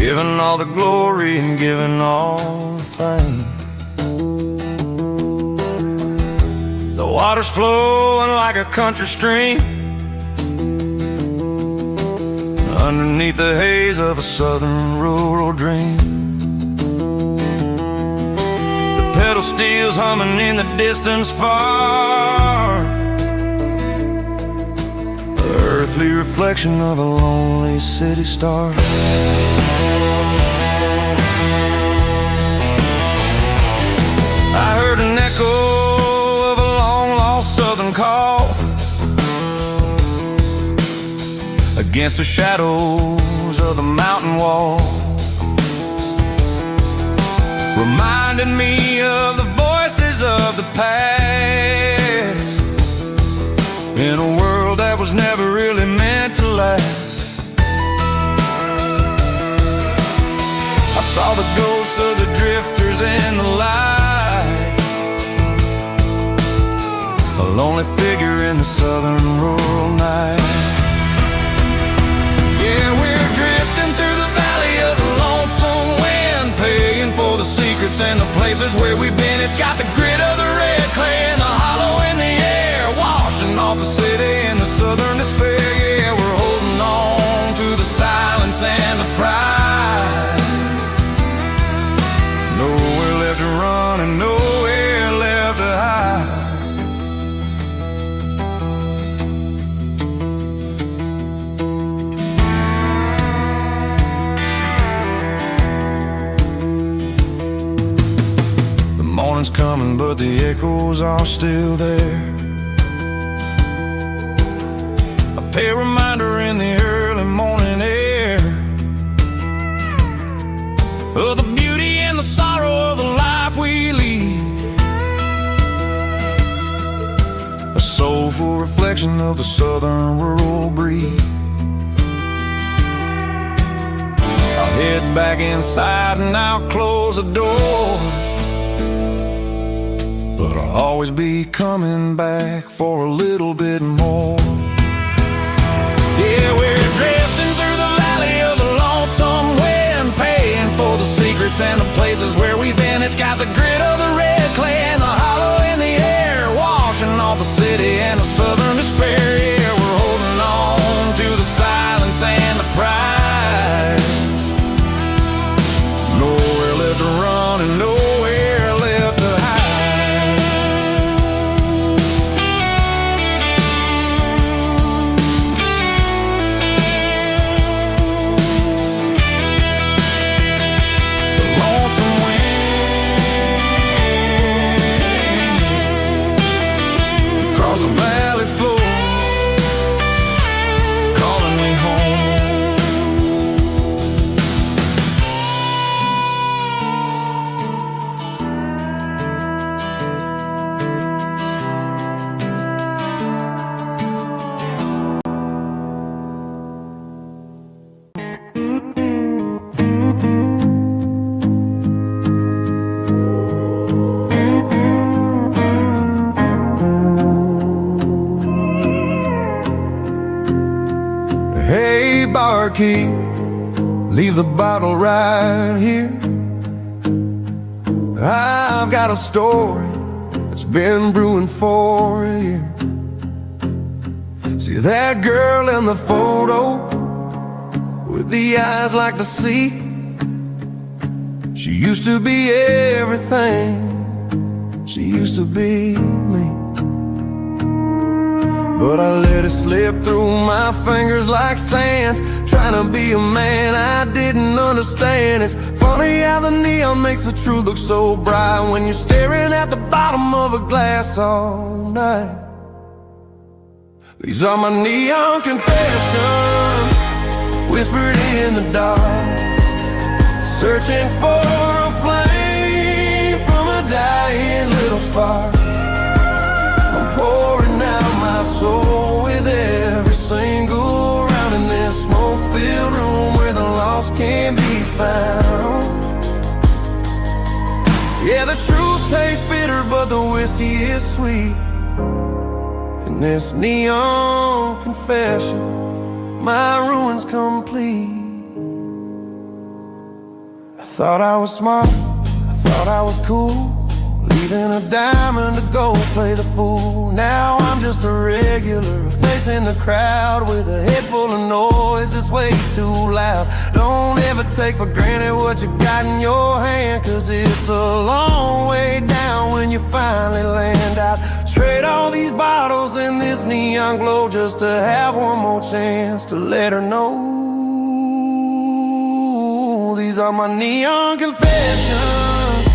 given all the glory and given all the fame. The water's flowing like a country stream underneath the haze of a southern rural dream. The pedal steel's humming in the distance far, the earthly reflection of a lonely city star. I heard an echo of a long-lost southern call against the shadows of the mountain wall, reminding me of the voices of the past in a world that was never really meant to last. I saw the ghosts of the drifters in the light, a lonely figure in the southern rural night. Yeah, we're drifting through the valley of the lonesome wind, paying for the secrets and the places where we've been. It's got the grit of the red clay and the hollow in the air, washing off the city and the southern despair. Yeah, we're holding on to the silence and the pride. Nowhere left to run and nowhere left to hide. The morning's coming, but the echoes are still there. A pale reminder in the early morning air of the beauty and the sorrow of the life we lead, a soulful reflection of the southern rural breed. I'll head back inside and I'll close the door, but I'll always be coming back for a little bit more. Yeah, we're drifting through the valley of the lonesome wind, paying for the secrets and the places where we've been. It's got the grit of the red clay and the hollow in the air, washing off the city and the southern despair. Yeah, we're holding on to the silence and the pride. Nowhere left to run and nowhere left to hide. Across the valley floor, calling me home. Hey, barkeep, leave the bottle right here. I've got a story that's been brewing for a year. See that girl in the photo with the eyes like the sea? She used to be everything, she used to be me. But I let it slip through my fingers like sand, trying to be a man I didn't understand. It's funny how the neon makes the truth look so bright when you're staring at the bottom of a glass all night. These are my neon confessions, whispered in the dark, searching for a flame from a dying little spark. I'm pouring out my soul with every single round in this smoke-filled room where the lost can be found. Yeah, the truth tastes bitter, but the whiskey is sweet. In this neon confession, my ruin's complete. Thought I was smart, I thought I was cool, leaving a diamond to go play the fool. Now I'm just a regular, facing the crowd with a head full of noise that's way too loud. Don't ever take for granted what you got in your hand, 'cause it's a long way down when you finally land out. Trade all these bottles and this neon glow just to have one more chance to let her know. These are my neon confessions,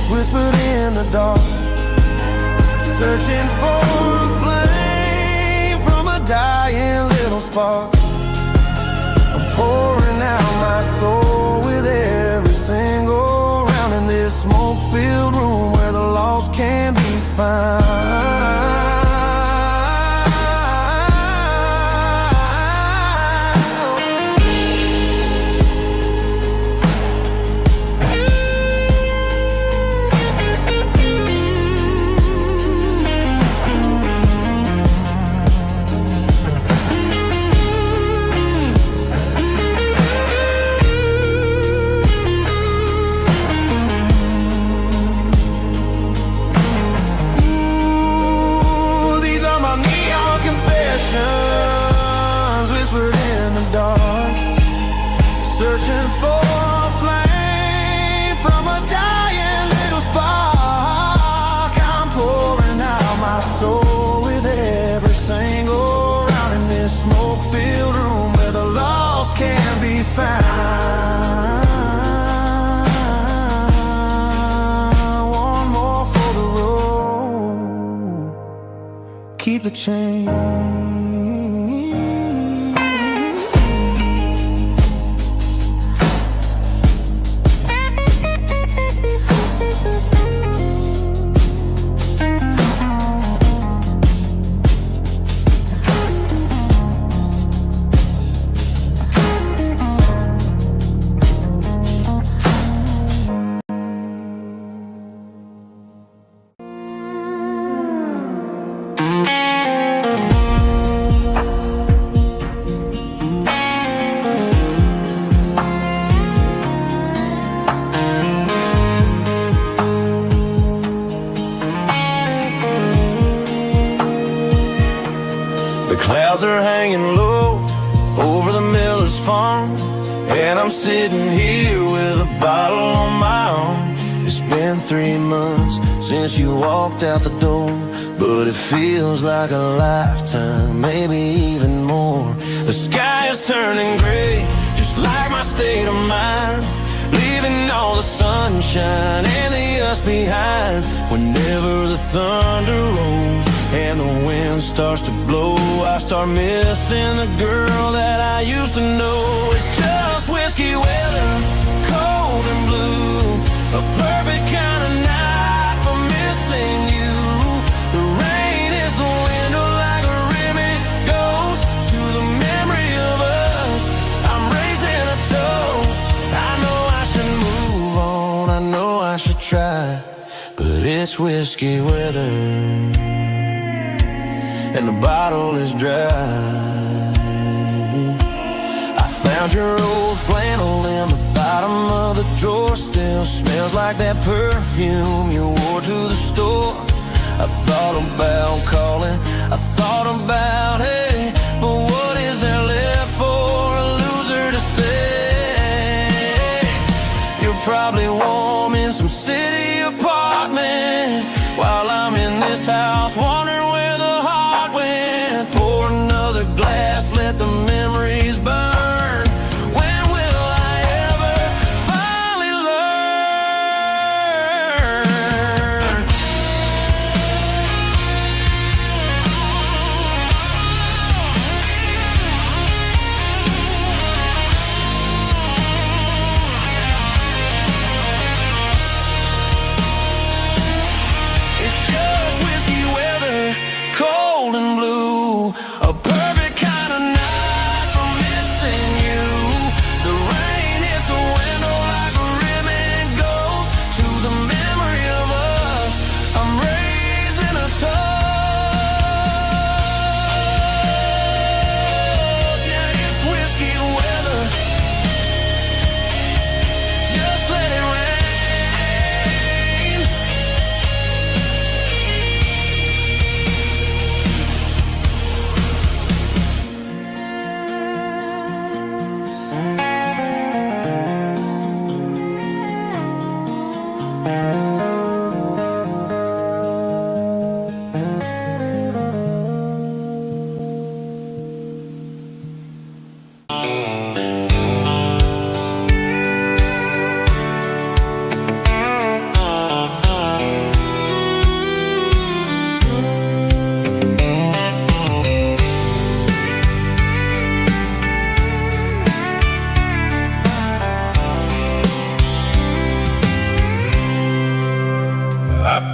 whispered in the dark, searching for a flame from a dying little spark. I'm pouring out my soul with every single round in this smoke-filled room where the lost can be found. Whispered in the dark, searching for a flame from a dying little spark. I'm pouring out my soul with every single round in this smoke-filled room where the lost can be found. One more for the road, keep the change. Clouds are hanging low over the miller's farm, and I'm sitting here with a bottle on my arm. It's been 3 months since you walked out the door, but it feels like a lifetime, maybe even more. The sky is turning gray, just like my state of mind, leaving all the sunshine and the us behind. Whenever the thunder rolls and the wind starts to blow, I start missing the girl that I used to know. It's just whiskey weather, cold and blue, a perfect kind of night for missing you. The rain is the window like a ribbon goes to the memory of us. I'm raising a toast. I know I should move on, I know I should try, but it's whiskey weather and the bottle is dry. I found your old flannel in the bottom of the drawer, still smells like that perfume you wore to the store. I thought about calling, I thought about, hey, but what is there left for a loser to say? You're probably warm in some city apartment while I'm in this house wondering where the heart went. Pour another glass, let the memories burn. When will I ever finally learn?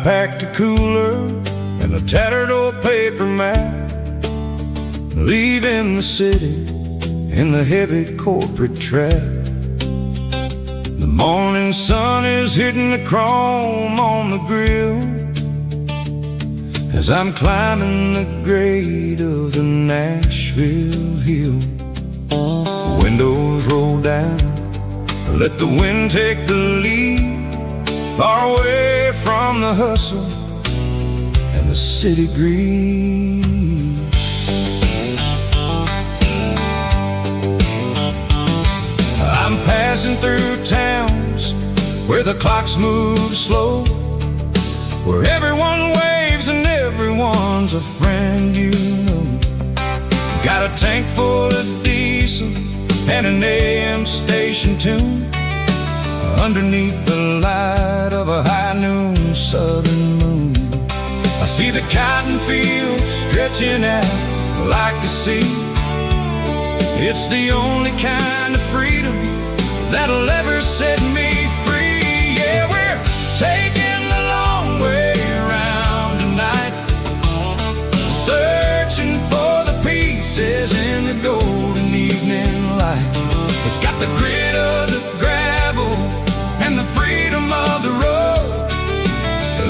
packed a cooler and a tattered old paper map, leaving the city in the heavy corporate trap. The morning sun is hitting the chrome on the grill as I'm climbing the grade of the Nashville hill. Windows roll down, let the wind take the lead, far away from the hustle and the city greed. I'm passing through towns where the clocks move slow, where everyone waves and everyone's a friend you know. Got a tank full of diesel and an AM station tune underneath the light of a high noon southern moon. I see the cotton fields stretching out like a sea. It's the only kind of freedom that'll ever set me free. Yeah, we're taking the long way around tonight, searching for the pieces in the golden evening light. It's got the grit of the gravel and the freedom of the road,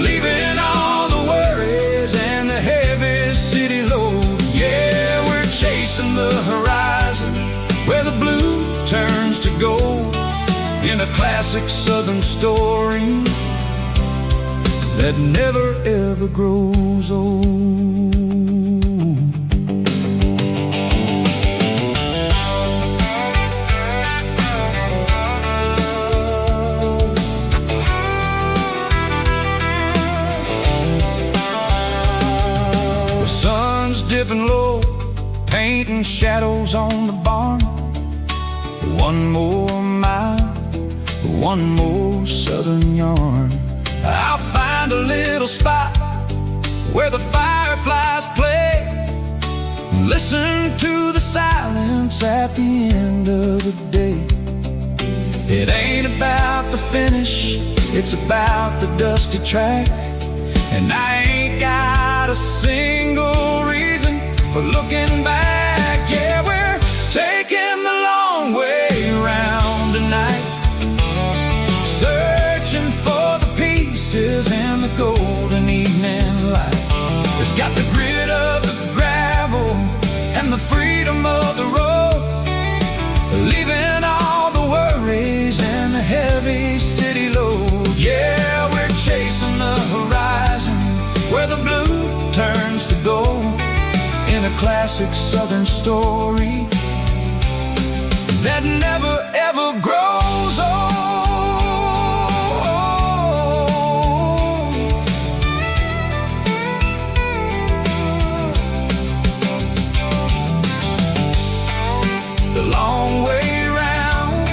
leaving all the worries and the heavy city load. Yeah, we're chasing the horizon where the blue turns to gold, in a classic southern story that never ever grows old. The sun's dipping low, painting shadows on the barn. One more mile, one more southern yarn. I'll find a little spot where the fireflies play, listen to the silence at the end of the day. It ain't about the finish, it's about the dusty track, and I ain't got a single reason for looking back. Yeah, we're taking the long way around tonight, searching for the pieces in the golden evening light. It's got the grit of the gravel and the freedom of the road, leaving all the worries and the heavy city load. Yeah, we're chasing the horizon where the blue turns to gold, in a classic southern story that never ever grows old. The long way round,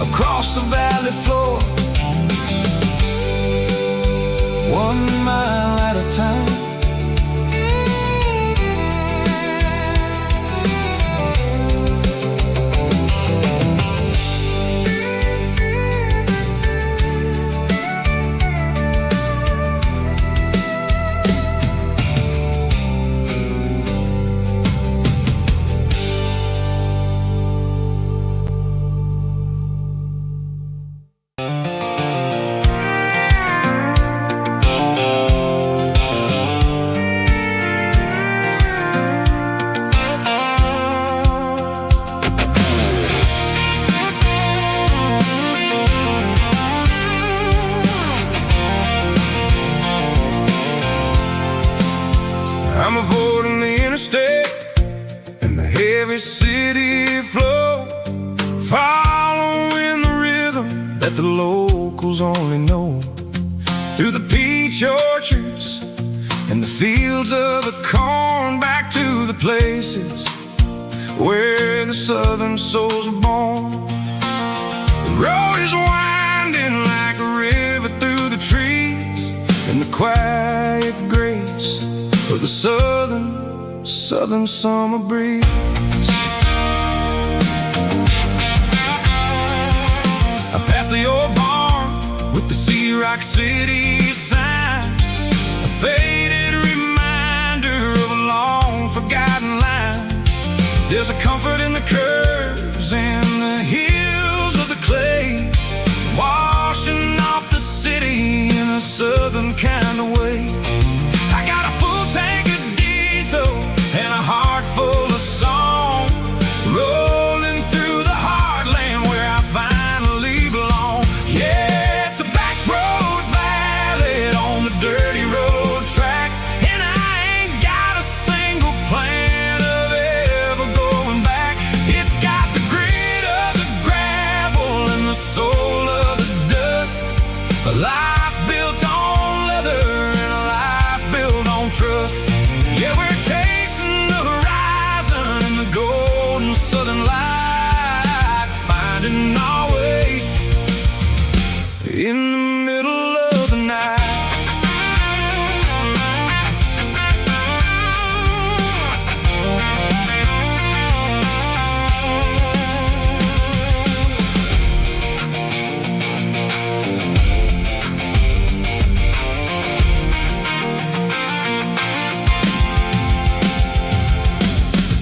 across the valley floor, 1 mile at a time. I'm avoiding the interstate and the heavy city flow, following the rhythm that the locals only know, through the peach orchards and the fields of the corn, back to the places where the southern souls were born. The road is winding like a river through the trees, and the quiet grace of the southern summer breeze. I passed Rock City sign, a faded reminder of a long forgotten line. There's a comfort in the curves and the hills of the clay, washing off the city in a southern kind of way. I got a full tank of diesel and a heart full of song, rolling through the heartland where I finally belong. Yeah, it's a back road ballad on the dirty road track, and I ain't got a single plan of ever going back. It's got the grit of the gravel and the soul of the dust, a life built on leather and a life built on trust. Yeah, we're chasing the horizon in the golden southern light, finding our way in the middle of the night.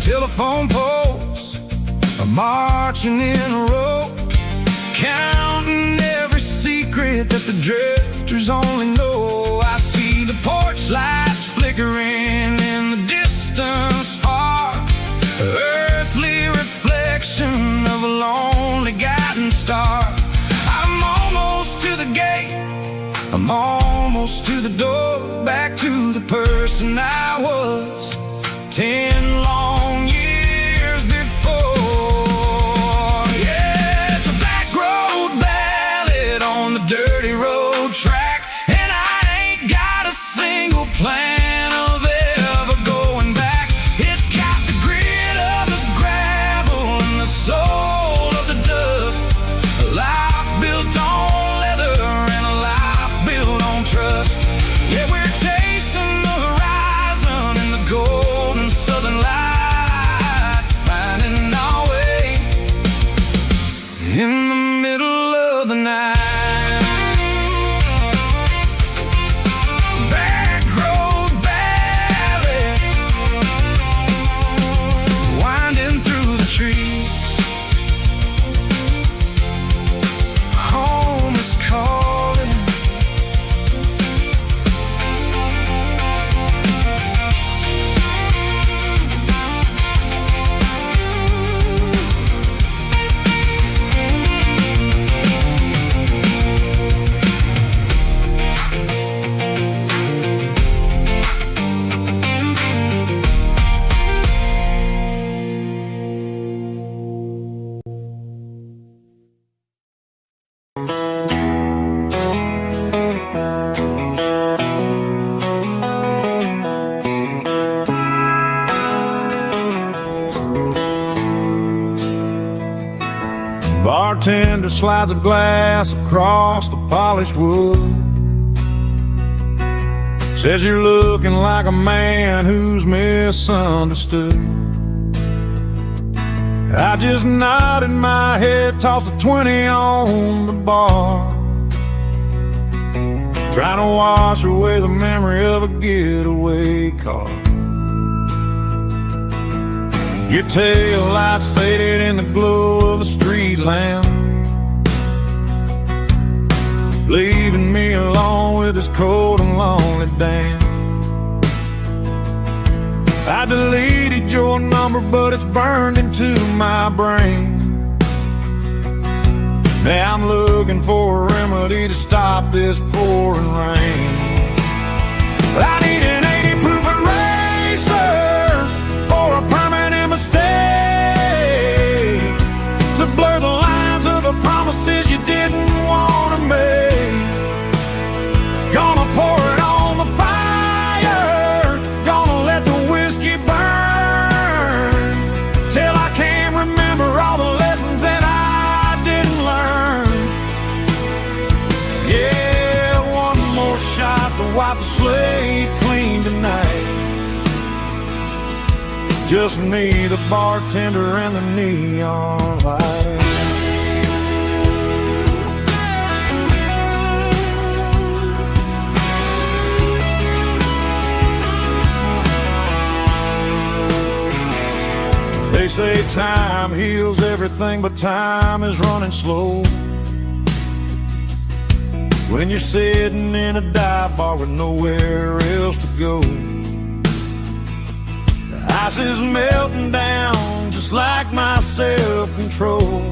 Telephone poles are marching in a row, counting every secret that the drifters only know. I see the porch lights flickering in the distance far, earthly reflection of a lonely guiding star. I'm almost to the gate, I'm almost to the door, back to the person I was 10 long years before. Yeah, it's a back road ballad on the dirty road track, and I ain't got a single plan of ever going back. It's got the grit of the gravel and the soul of the dust, a life built on leather and a life built on trust. Yeah, we're chasing the horizon in the golden southern light, finding our way in the middle of the night. Back road ballad, winding through the trees. Home is calling. Bartender slides a glass across the polished wood, says you're looking like a man who's misunderstood. I just nodded my head, tossed a 20 on the bar, trying to wash away the memory of a getaway car. Your tail lights faded in the glow of a street lamp, leaving me alone with this cold and lonely damn. I deleted your number, but it's burned into my brain. Now I'm looking for a remedy to stop this pouring rain. I need an 80-proof eraser for a permanent mistake, to blur the lines of the promises you didn't want to make. Gonna pour it on the fire, gonna let the whiskey burn, till I can't remember all the lessons that I didn't learn. Yeah, one more shot to wipe the slate clean tonight. Just me, the bartender, and the neon light. They say time heals everything, but time is running slow. When you're sitting in a dive bar with nowhere else to go, the ice is melting down just like my self-control.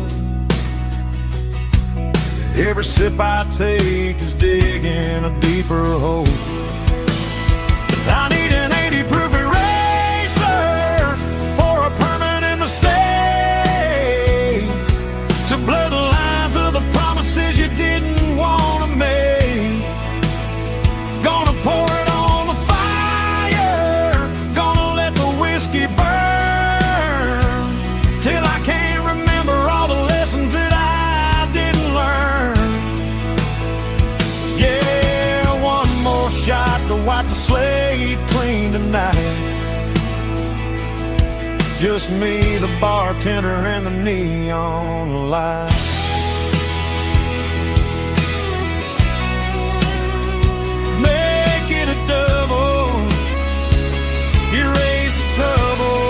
Every sip I take is digging a deeper hole. I need an 80 proof eraser for a permanent mistake, to blur the lines of the promises you didn't want to make. Gonna pour it on the fire, gonna let the whiskey burn, till I can't remember all the lessons that I didn't learn. Yeah, one more shot to wipe the slate clean tonight. Just me, the bartender, and the neon light. Make it a double, erase the trouble.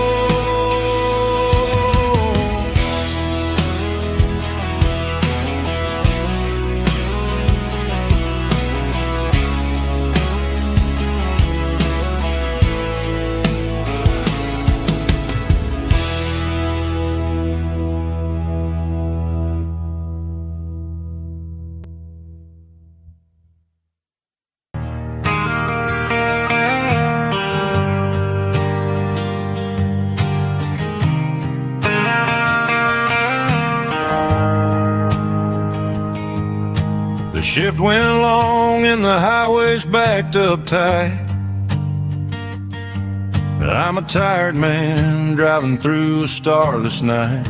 The shift went long and the highway's backed up tight. I'm a tired man driving through a starless night,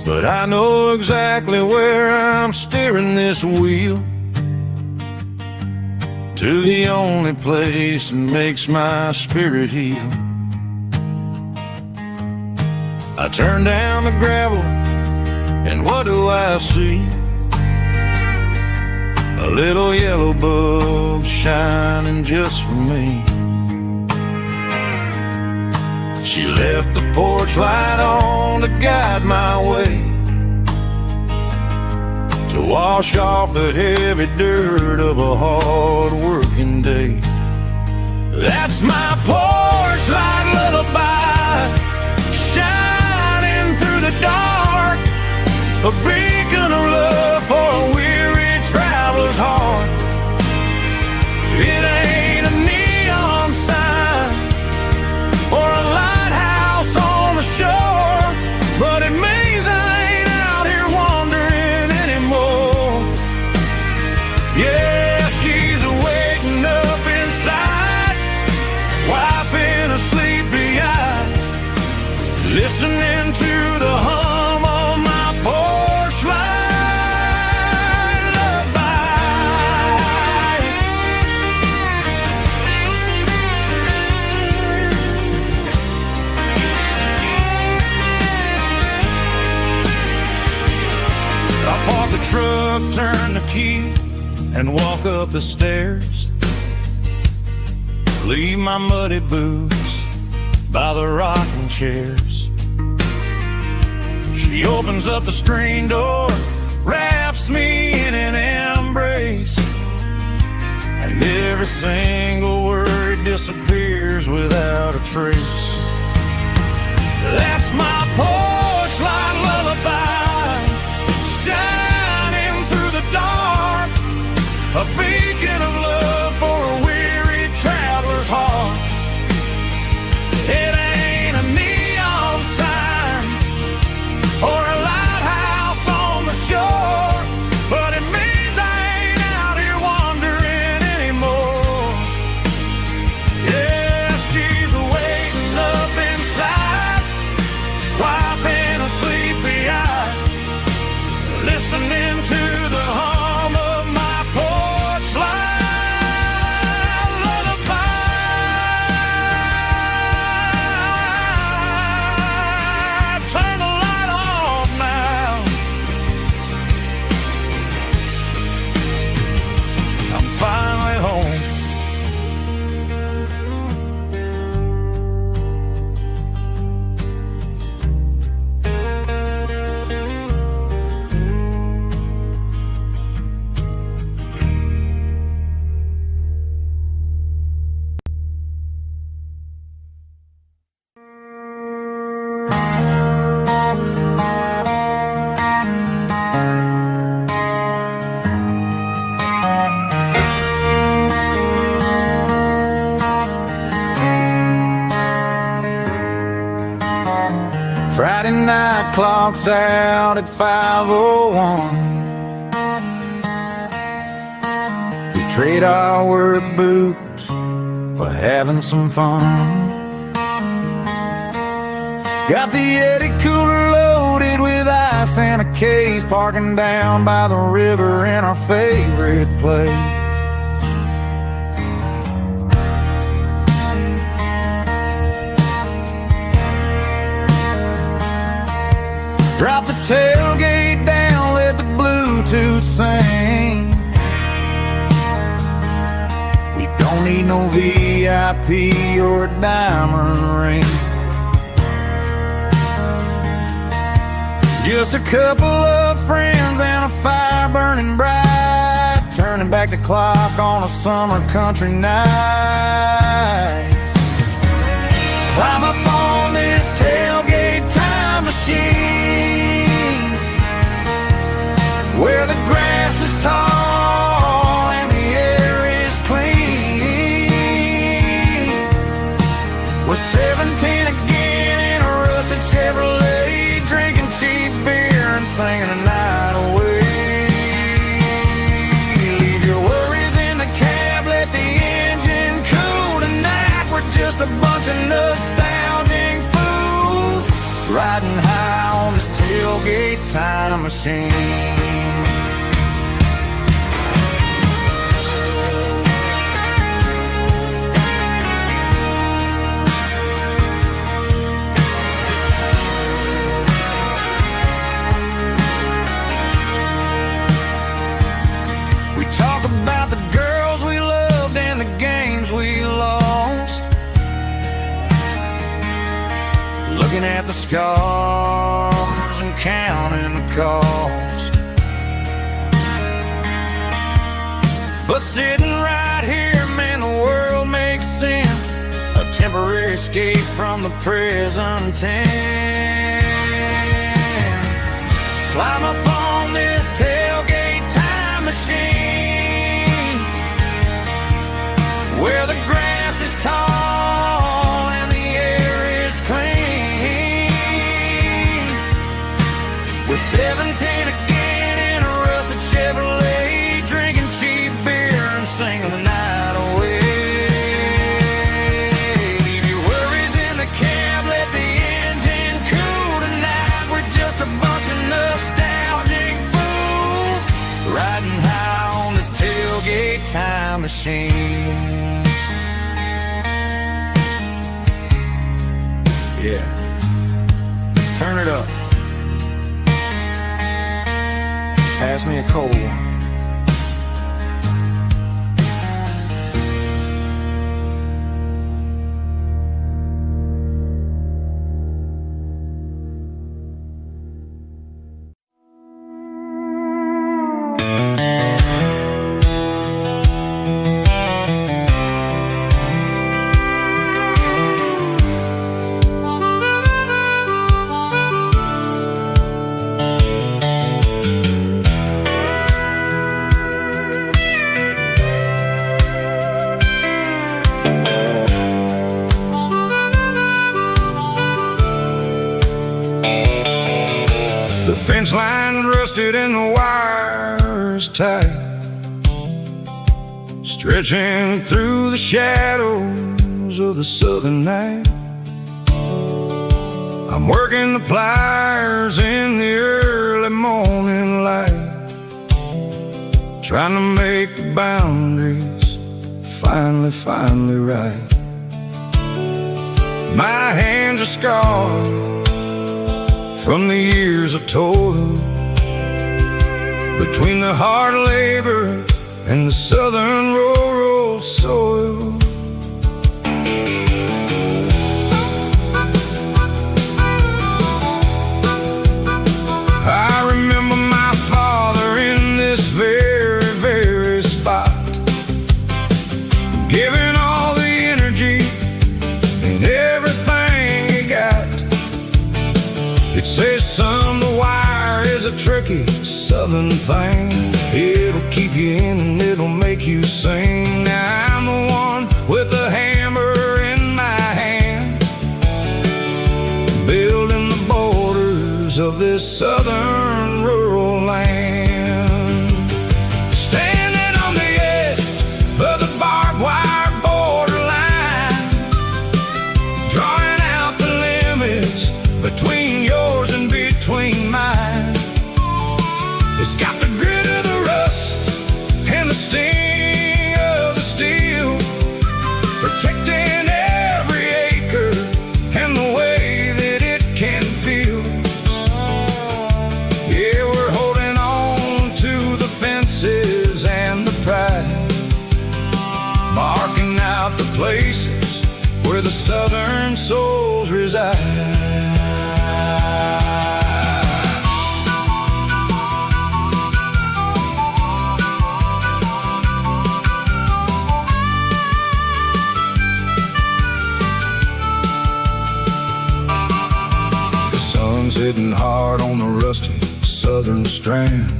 but I know exactly where I'm steering this wheel, to the only place that makes my spirit heal. I turn down the gravel, and what do I see? A little yellow bulb shining just for me. She left the porch light on to guide my way, to wash off the heavy dirt of a hard-working day. That's my porch light lullaby, shining through the dark, a beacon of love for a weary traveler's heart. It ain't a neon sign or a lighthouse on the shore, but it means I ain't out here wandering anymore. Yeah, she's waiting up inside, wiping a sleepy eye, listening to the hum of my porch light lullaby. I park the truck, turn the key, and walk up the stairs. Leave my muddy boots by the rocking chairs. She opens up the screen door, wraps me in an embrace, and every single word disappears without a trace. That's my porch light lullaby, shining through the dark, a beacon of love for a weary traveler's heart. It ain't a neon sign or a lighthouse on the shore, but it means I ain't out here wandering anymore. Yeah, she's waiting up Friday night clocks out at 5:01. We trade our work boots for having some fun. Got the Yeti cooler loaded with ice and a case, parking down by the river in our favorite place. Drop the tailgate down, let the Bluetooth sing. We don't need no VIP or a diamond ring. Just a couple of friends and a fire burning bright, turning back the clock on a summer country night. Climb up on this tailgate time machine, where the grass is tall and the air is clean. We're 17 again in a rusted Chevrolet, drinking cheap beer and singing the night away. Leave your worries in the cab, let the engine cool tonight. We're just a bunch of nostalgic fools, riding high on this tailgate time machine. Talk about the girls we loved and the games we lost, looking at the scars and counting the cost. But sitting right here, man, the world makes sense, a temporary escape from the present tense. Climb up on this tailgate time machine, where the grass is tall and the air is clean. We're 17 again in a rusted Chevrolet, drinking cheap beer and singing the night away. Leave your worries in the cab, let the engine cool tonight. We're just a bunch of nostalgic fools, riding high on this tailgate time machine. Yeah, turn it up. Pass me a cold one. Fence line rusted and the wires tight, stretching through the shadows of the southern night. I'm working the pliers in the early morning light, trying to make the boundaries finally right. My hands are scarred from the years of toil, between the hard labor and the southern rural soil. I remember my father in this very spot, giving all the energy and everything he got. It says, son, the wire is a tricky southern thing. It'll keep you in and it'll make you sing. Now I'm the one with the hammer in my hand, building the boat of this southern rural land. Standing on the edge of the barbed wire borderline, drawing out the limits between yours and between mine. It's got the grit of the rust and the sting of the steel, protecting every acre and the way that it can feel. Yeah, we're holding on to the fences and the pride, marking out the places where the southern souls reside. Hitting hard on the rusty southern strand,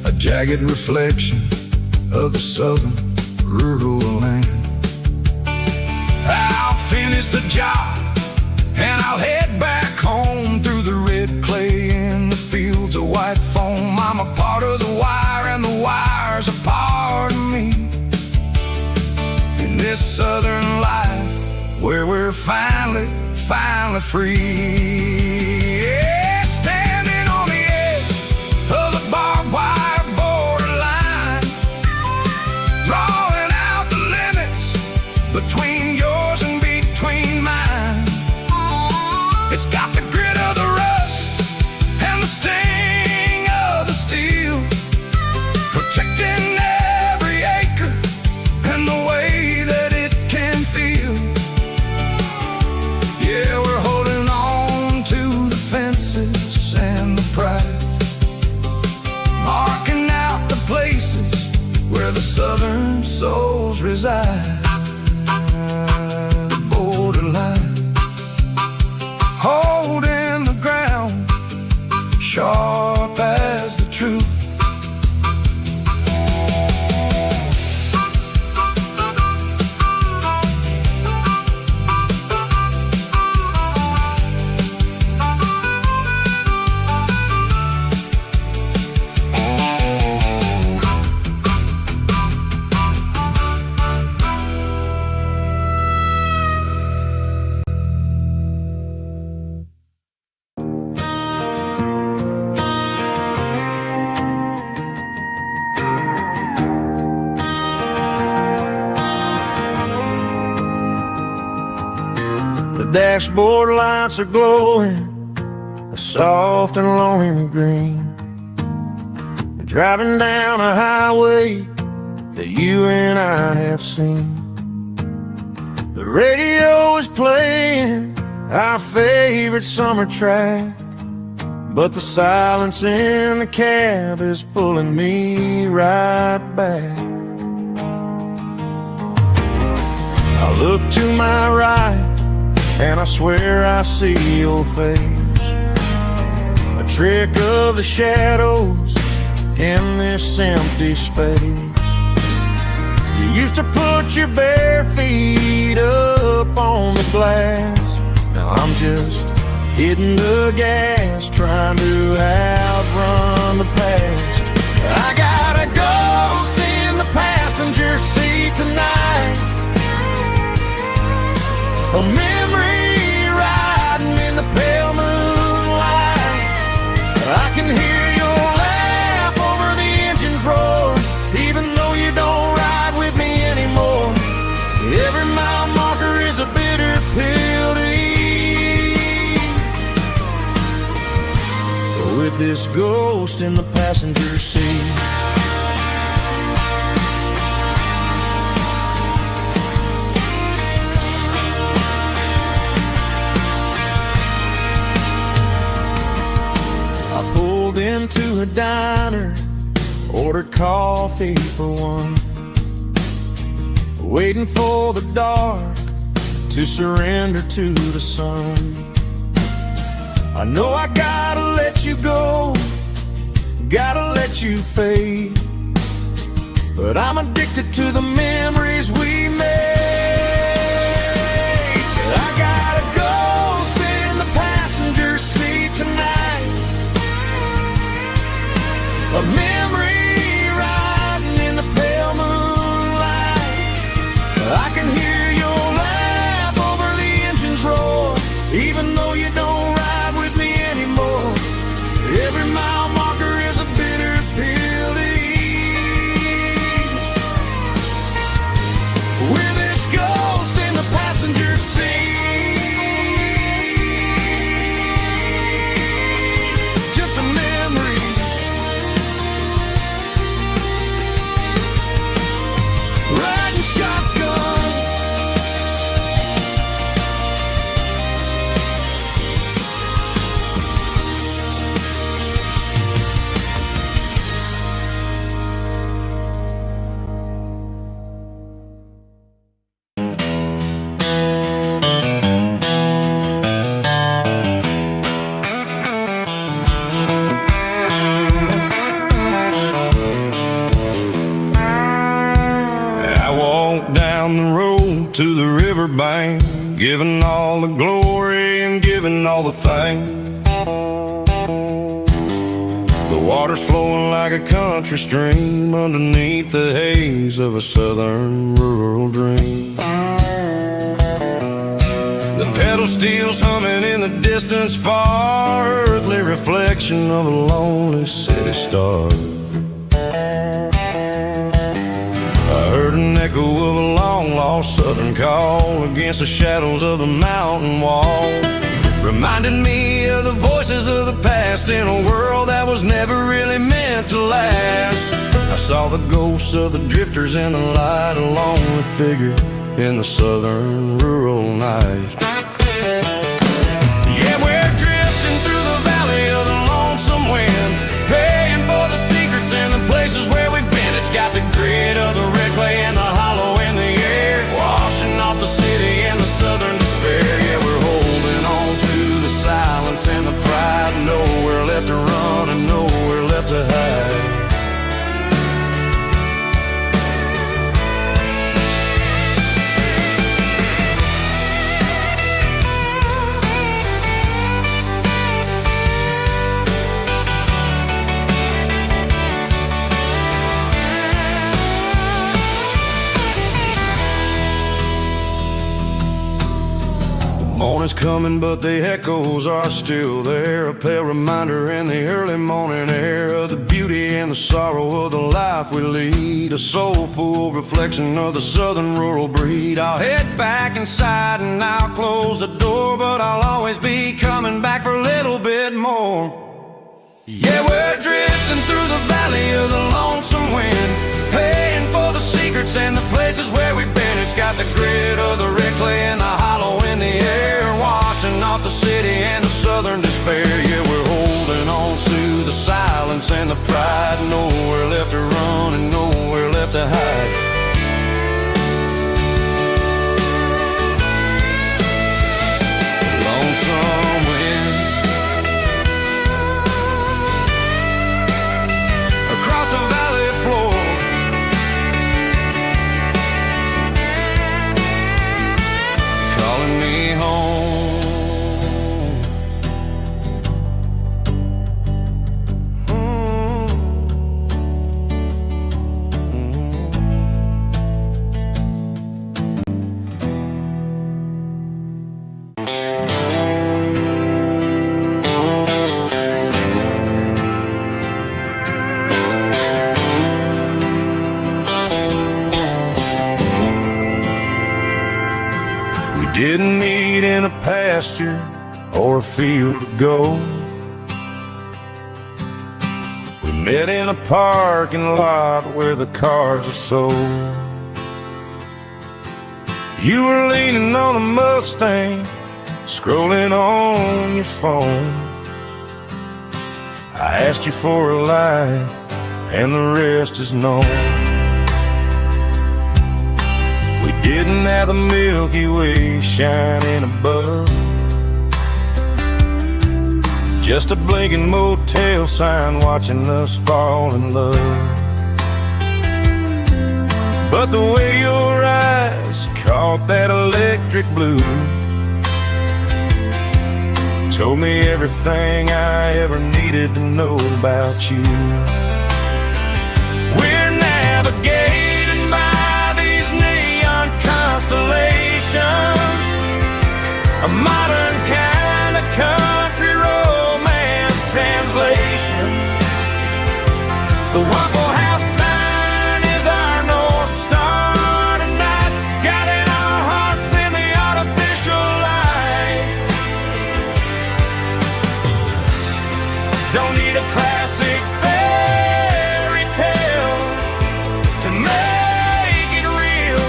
a jagged reflection of the southern rural land. I'll finish the job and I'll head back home through the red clay in the fields of white foam. I'm a part of the wire and the wire's a part of me. In this southern life where we're finally free. Yeah, standing on the edge of the barbed wire borderline, drawing out the limits between yours and between mine. It's got the grit of the rust and the sting of the steel, protecting every acre and the way that it can feel. Yeah, we're holding on to the fences and the pride, marking out the places where the southern souls reside. Borderline, holding the ground, sharp as the truth. The dashboard lights are glowing a soft and lonely green, driving down a highway that you and I have seen. The radio is playing our favorite summer track, but the silence in the cab is pulling me right back. I look to my right and I swear I see your face, a trick of the shadows in this empty space. You used to put your bare feet up on the glass. Now I'm just hitting the gas, trying to outrun the past. I got a ghost in the passenger seat tonight, a memory riding in the pale moonlight. I can hear your laugh over the engine's roar, even though you don't ride with me anymore. Every mile marker is a bitter pill to eat, with this ghost in the passenger seat. Into a diner, ordered coffee for one, waiting for the dark to surrender to the sun. I know I gotta let you go, gotta let you fade, but I'm addicted to the memories we made. I got a ghost in the passenger seat, riverbank, giving all the glory and giving all the thanks. The water's flowing like a country stream underneath the haze of a southern rural dream. The pedal steel's humming in the distance far, earthly reflection of a lonely city star. I heard an echo of a long-lost southern call against the shadows of the mountain wall, reminded me of the voices of the past in a world that was never really meant to last. I saw the ghosts of the drifters in the light, a lonely figure in the southern rural night. Yeah, we're drifting through the valley of the lonesome wind, paying for the secrets and the places where we've been. It's got the grit of the red clay and the hollow in the air, washing off the city and the southern despair. Yeah, we're holding on to the silence and the pride, nowhere left to run and nowhere left to hide. Morning's coming, but the echoes are still there, a pale reminder in the early morning air of the beauty and the sorrow of the life we lead, a soulful reflection of the southern rural breed. I'll head back inside and I'll close the door, but I'll always be coming back for a little bit more. Yeah, we're drifting through the valley of the lonesome wind, paying for the secrets and the places where we've been. It's got the grit of the red clay and the hollow in the air, washing off the city and the southern despair. Yeah, we're holding on to the silence and the pride, nowhere left to run and nowhere left to hide. Lonesome wind across the valley floor, calling me home. Didn't meet in a pasture or a field of gold. We met in a parking lot where the cars are sold. You were leaning on a Mustang, scrolling on your phone. I asked you for a light, and the rest is known. We didn't have the Milky Way shining above, just a blinking motel sign watching us fall in love. But the way your eyes caught that electric blue told me everything I ever needed to know about you. We're navigating by these neon constellations, a modern kind of country romance translation. The Waffle House sign is our North Star tonight, guiding our hearts in the artificial light. Don't need a classic fairy tale to make it real,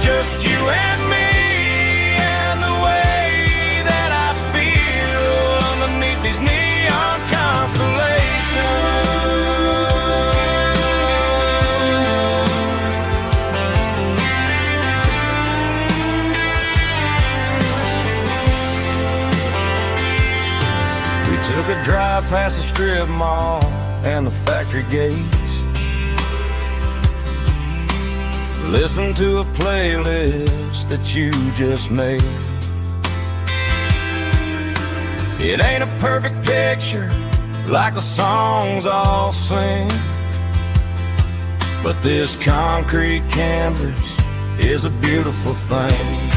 just you and me and the way that I feel underneath these neon constellations. We took a drive past the strip mall and the factory gates, listen to a playlist that you just made. It ain't a perfect picture like the songs all sing, but this concrete canvas is a beautiful thing.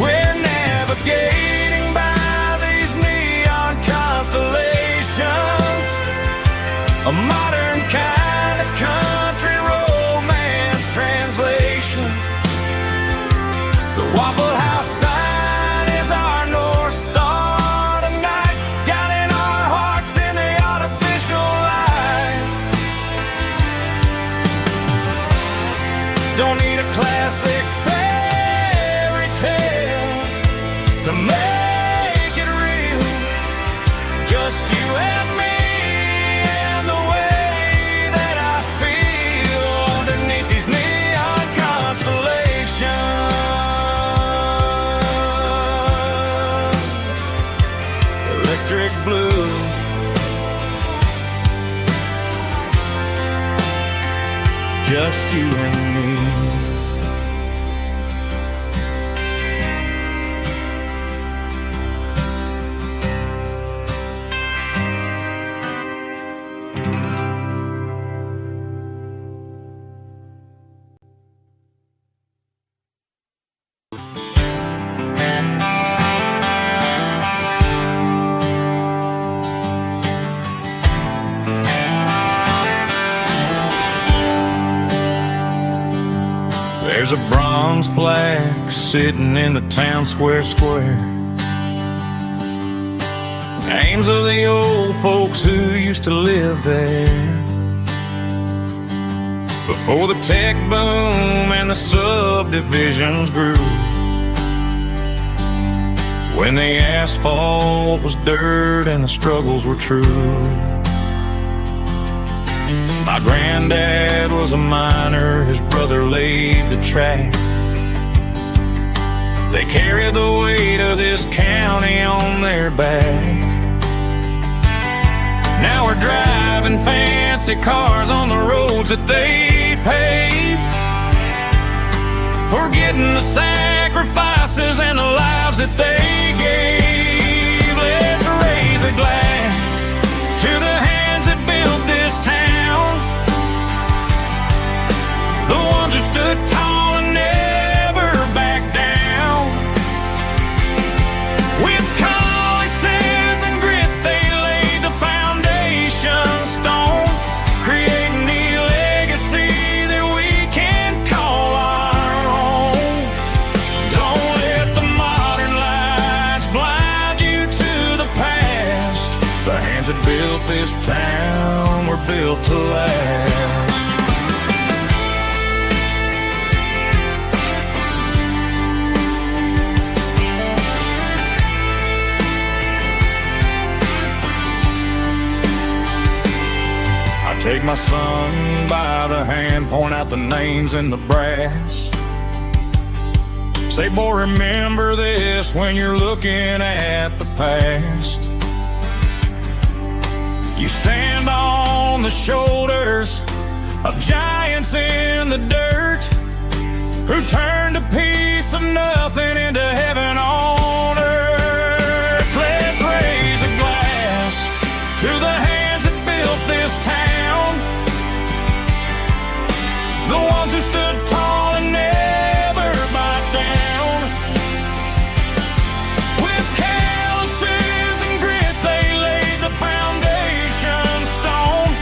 We're navigating by these neon constellations, a modern kind of country romance translation. The Waffle House sign is our North Star tonight, guiding our hearts in the artificial light. Don't need a classic fairy tale to make it real, just you and me. Electric blue, just you and me. There's a bronze plaque sitting in the town square. Names of the old folks who used to live there before the tech boom and the subdivisions grew, when the asphalt was dirt and the struggles were true. My granddad was a miner, his brother laid the track. They carried the weight of this county on their back. Now we're driving fancy cars on the roads that they paved, forgetting the sacrifices and the lives that they gave. Let's raise a glass to the hands that built this town, the ones who stood tall and never backed down. With calluses and grit they laid the foundation stone, creating the legacy that we can call our own. Don't let the modern lights blind you to the past. The hands that built this town were built to last. Take my son by the hand, point out the names in the brass. Say, boy, remember this when you're looking at the past. You stand on the shoulders of giants in the dirt, who turned a piece of nothing into heaven on earth. Let's raise a glass to the hands that built this town, the ones who stood tall and never backed down. With calluses and grit they laid the foundation stone,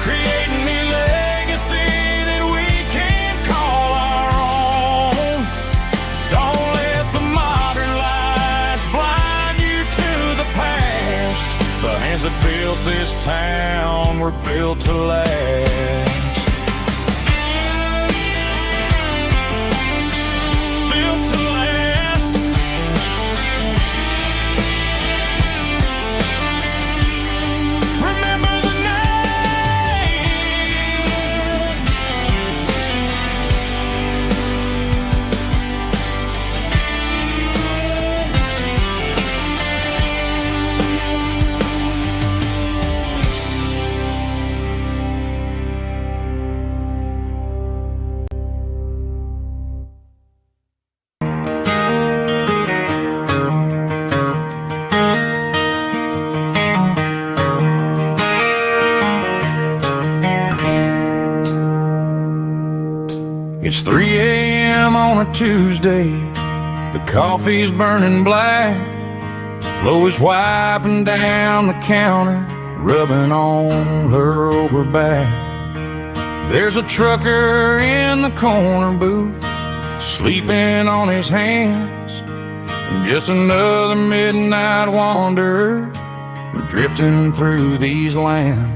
creating the legacy that we can call our own. Don't let the modern lights blind you to the past. The hands that built this town were built to last. 3 a.m. on a Tuesday. The coffee's burning black. Flo is wiping down the counter, rubbing on her over back. There's a trucker in the corner booth, sleeping on his hands. Just another midnight wanderer, drifting through these lands.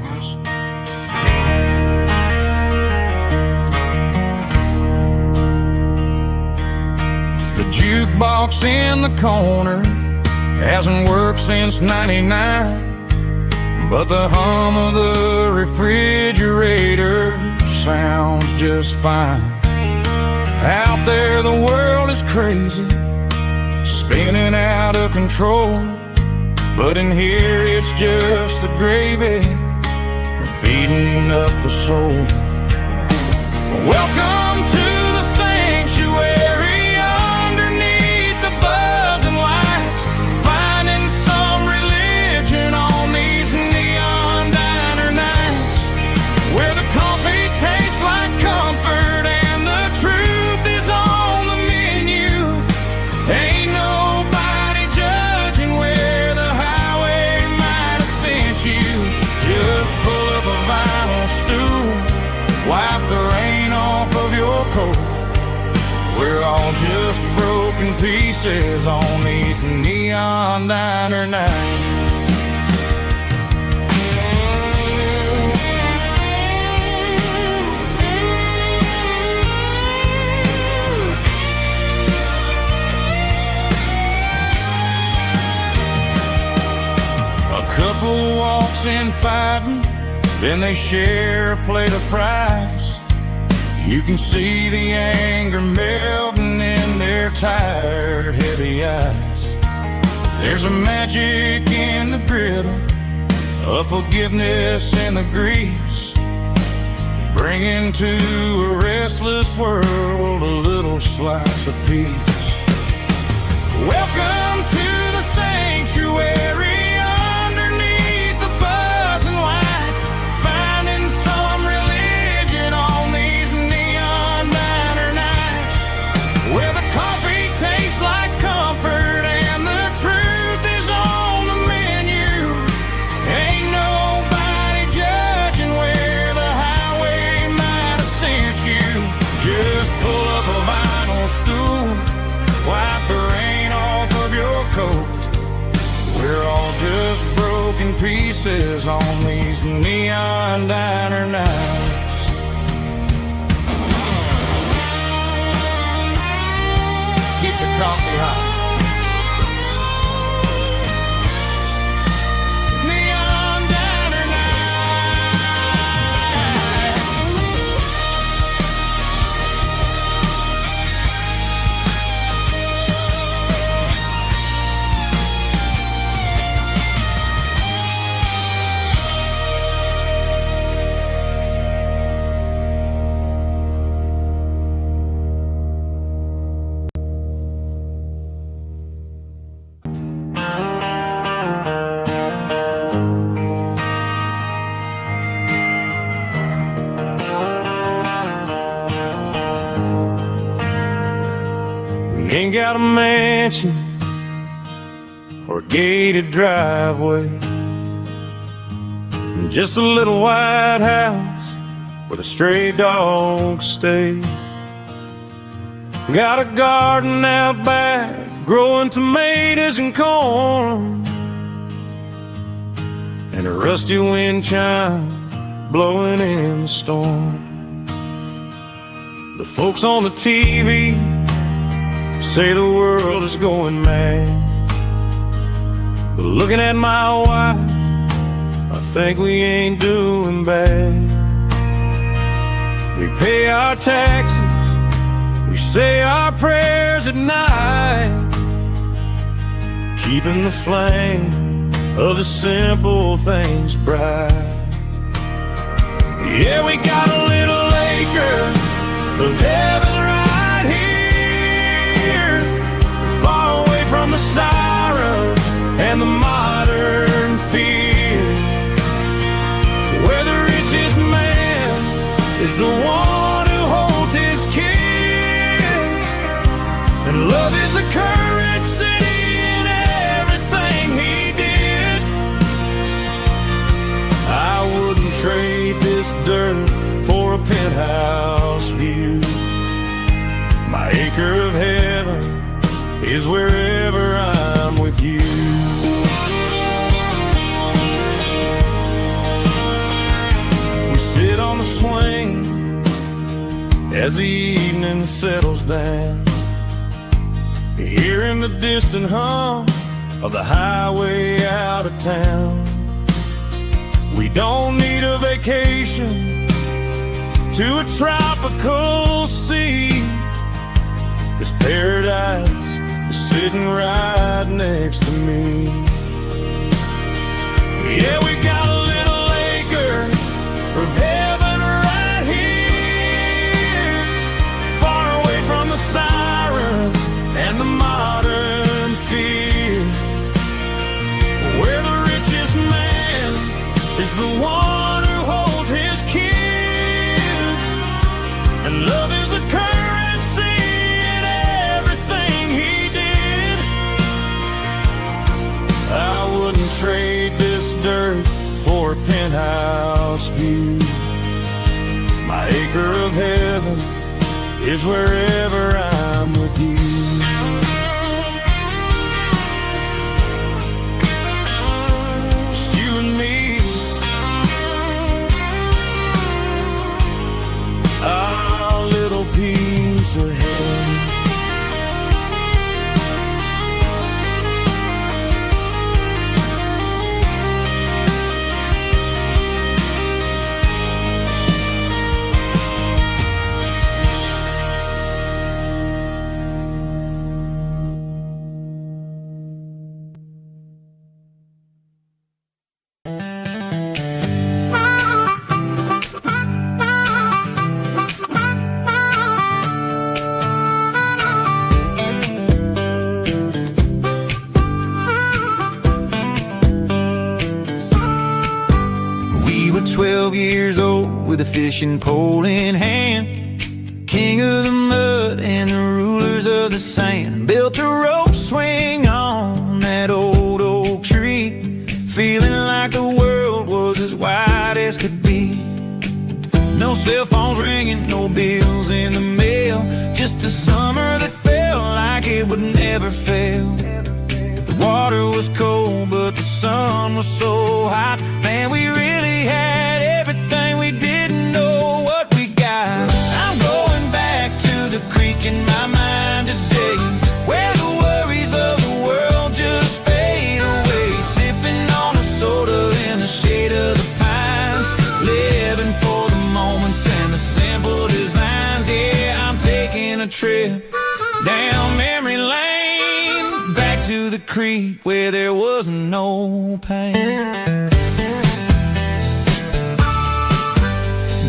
The jukebox in the corner hasn't worked since '99, but the hum of the refrigerator sounds just fine. Out there the world is crazy, spinning out of control, but in here it's just the gravy feeding up the soul. Welcome to the sanctuary, underneath the buzzing lights, finding some religion on these neon diner nights, where the coffee tastes like comfort and the truth is on the menu. Ain't nobody judging where the highway might have sent you. Just pull up a vinyl stool, wipe the rain off of your coat. We're all just broken pieces on these neon diner nights. A couple walks in fighting, then they share a plate of fries. You can see the anger melting in their tired, heavy eyes. There's a magic in the griddle, a forgiveness in the grease, bringing to a restless world a little slice of peace. Welcome to the sanctuary, underneath the buzzing lights, finding some religion on these neon diner nights, where the coffee tastes like comfort and the truth is on the menu. Ain't nobody judging where the highway might have sent you. Just pull up a vinyl stool, wipe the rain off of your coat. We're all just broken pieces on these neon diner nights. Keep the coffee hot. Neon diner night. We ain't got a mansion or a gated driveway, just a little white house where the stray dogs stay. Got a garden out back, growing tomatoes and corn, and a rusty wind chime blowing in the storm. The folks on the TV say the world is going mad, but looking at my wife, I think we ain't doing bad. We pay our taxes, we say our prayers at night, keeping the flame of the simple things bright. Yeah, we got a little acre of heaven right here, far away from the sirens and the modern fear, where the richest man is the one who holds his key. Love is a currency in everything he did. I wouldn't trade this dirt for a penthouse view. My acre of heaven is wherever I'm with you. We sit on the swing as the evening settles down, hearing the distant hum of the highway out of town. We don't need a vacation to a tropical sea. This paradise is sitting right next to me. Yeah, we got a little acre of heaven right here, far away from the sirens and the modern fear, where the richest man is the one who holds his kids, and love is a currency in everything he did. I wouldn't trade this dirt for a penthouse view. My acre of heaven is wherever I'm with you. Just you and me, our little piece of heaven. We were 12 years old with a fishing pole in hand, king of the mud and the rulers of the sand. Built a rope swing on that old oak tree, feeling like the world was as wide as could be. No cell phones ringing, no bills in the mail, just a summer that felt like it would never fail. The water was cold, but the sun was so hot. Man, we really had everything, we didn't know what we got. I'm going back to the creek in my mind today, where the worries of the world just fade away. Sipping on a soda in the shade of the pines, living for the moments and the simple designs. Yeah, I'm taking a trip down memory lane, back to the creek where there was no pain.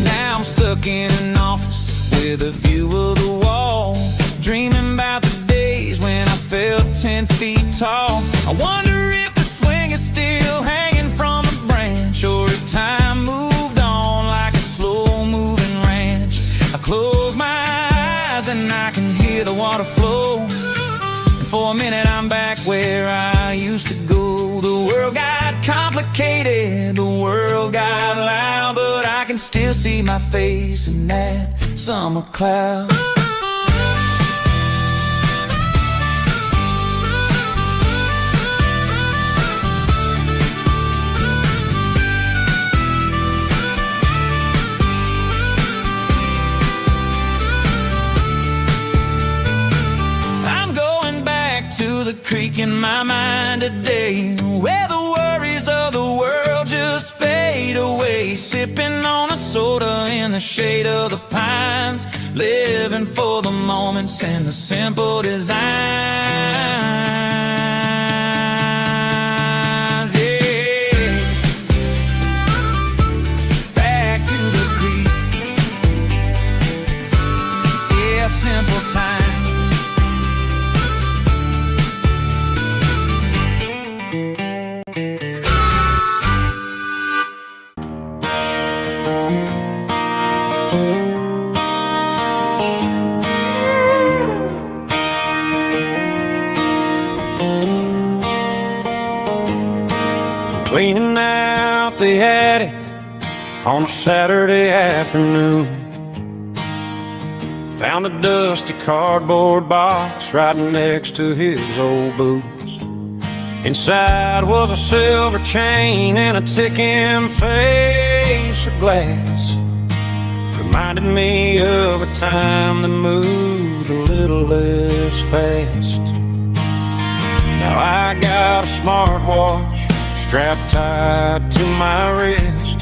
Now I'm stuck in an office with a view of the wall, dreaming about the days when I felt 10 feet tall. I wonder if the swing is still hanging from a branch, or if time moved on like a slow-moving ranch. I close my eyes and I can hear the water flow, and for a minute I'm back where I used to go. The world got complicated, the world got loud, but I can still see my face in that summer cloud. I'm going back to the creek in my mind today, where the worries of the world just fade away. Sipping on a soda in the shade of the pines, living for the moments and the simple designs. Yeah, back to the creek. Yeah, simple times. Cleaning out the attic on a Saturday afternoon. Found a dusty cardboard box right next to his old boots. Inside was a silver chain and a ticking face of glass. Reminded me of a time that moved a little less fast. Now I got a smartwatch strapped tight to my wrist,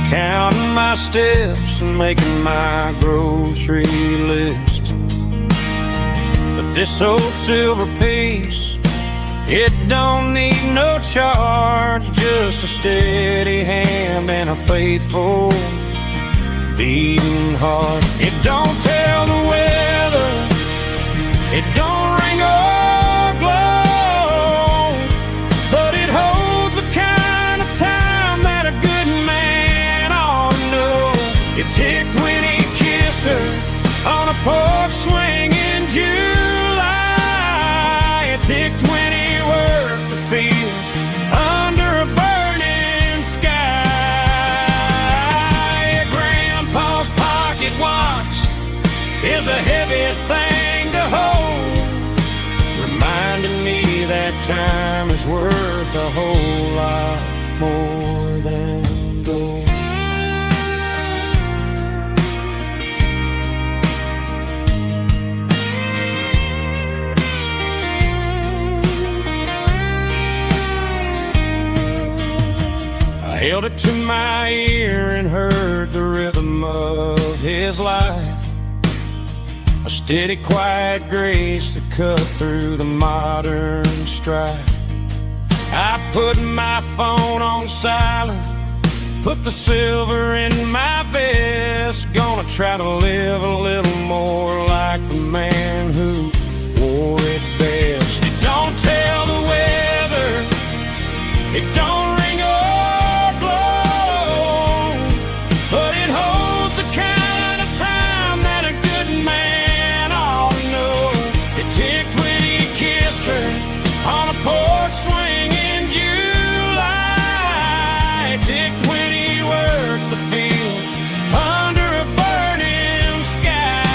counting my steps and making my grocery list. But this old silver piece, it don't need no charge, just a steady hand and a faithful beating heart. It don't tell the weather, it don't ring or glow, but it holds the kind of time that a good man ought to know. It ticked when he kissed her on a porch swing in July. It ticked when he worked the fields under a burning sky. Grandpa's pocket watch is a heavy thing to hold, reminding me that time is worth a whole lot more than gold. I held it to my ear and heard the rhythm of his life, a steady, quiet grace that cut through the modern strife. I put my phone on silent, put the silver in my vest. Gonna try to live a little more like the man who wore it best. It don't tell the weather, it don't ring or glow, but it holds the kind of time that a good man ought to know. It ticked when he kissed her on a porch swing in July. It ticked when he worked the fields under a burning sky.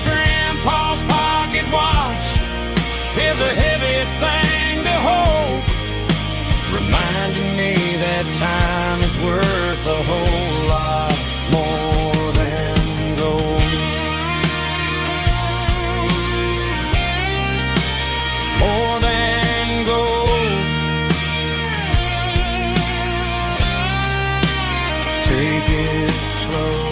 Grandpa's pocket watch is a heavy thing to hold, reminding me that time is worth a whole lot more than gold. More than gold. Take it slow.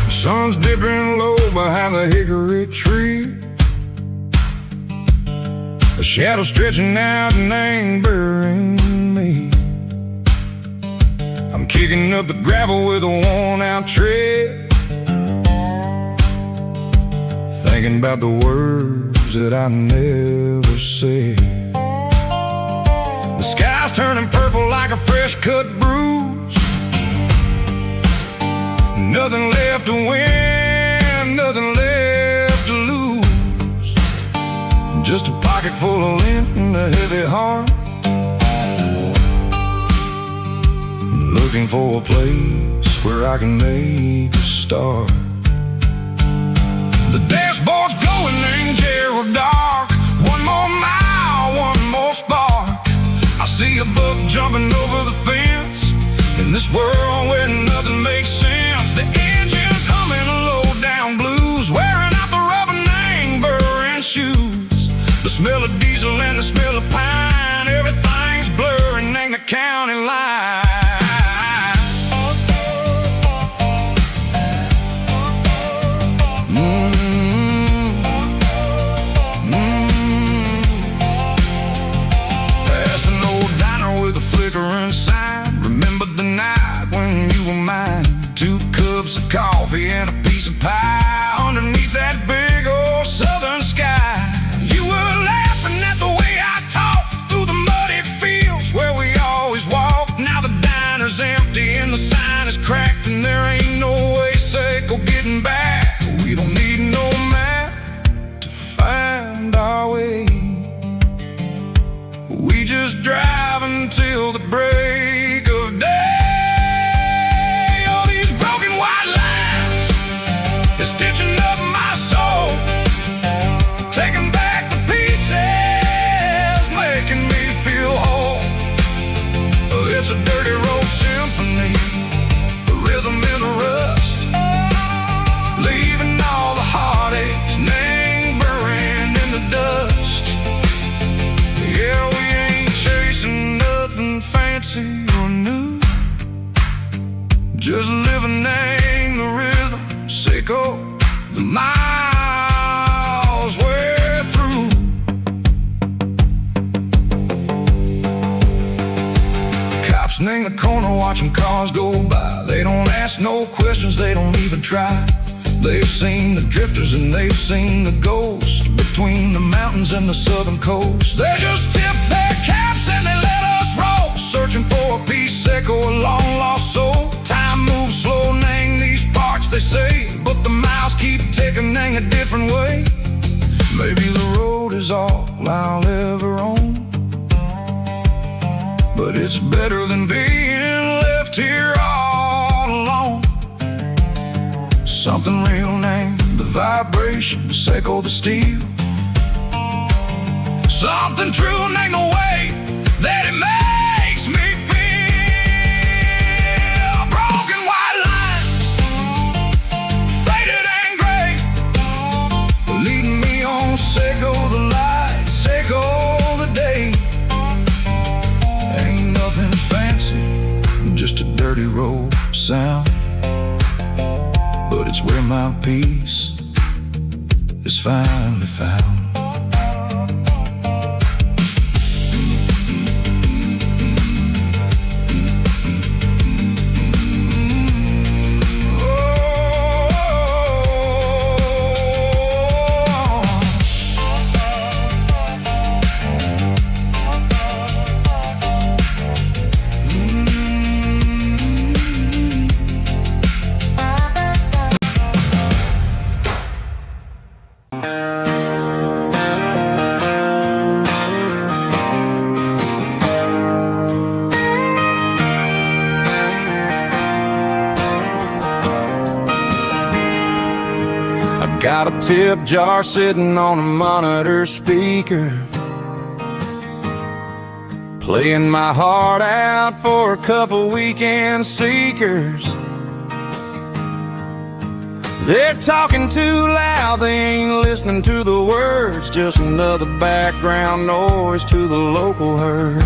Sun's dipping low behind the hickory tree, a shadow stretching out and angering me. I'm kicking up the gravel with a worn-out tread, thinking about the words that I never said. The sky's turning purple like a fresh-cut bruise, nothing left to win, nothing left to lose, just a pocket full of lint and a heavy heart, looking for a place where I can make a start. The dashboard's glowing in Gerald dark, one more mile, one more spark. I see a buck jumping over the fence, in this world where nothing makes sense. The engine's humming a low-down blues, wearing out the rubber name, burring shoes. The smell of diesel and the smell of pine, everything memories blurring and the county line. Past an old diner with a flickering sign. Remember the night when you were mine. 2 cups of coffee and a piece of pie underneath that big old southern sky. You were laughing at the way I talked through the muddy fields where we always walked. Now the diner's empty and the sign is cracked, and there ain't no way Seiko getting back. We don't need no map to find our way. We just drive until the break of day. Stitching up my soul, taking back the pieces, making me feel whole. It's a dirty road symphony, a rhythm in the rust, leaving all the heartaches lingering in the dust. Yeah, we ain't chasing nothing fancy or new, just living in the rhythm. Seiko, the miles we're through. Cops in the corner watching cars go by. They don't ask no questions, they don't even try. They've seen the drifters and they've seen the ghosts between the mountains and the southern coast. They just tip their caps and they let us roll, searching for a piece, Seiko, a long lost soul. Time moves slow, nang these parts, they say, but the miles keep ticking, nang a different way. Maybe the road is all I'll ever own, but it's better than being left here all alone. Something real, name the vibration, Seiko the steel. Something true, name the way that it makes me feel. Broken white lines, faded and gray, leading me on. Seiko the light, Seiko the day. Ain't nothing fancy, just a dirty road sound, but it's where my peace is finally found. Got a tip jar sitting on a monitor speaker, playing my heart out for a couple weekend seekers. They're talking too loud, they ain't listening to the words, just another background noise to the local herd.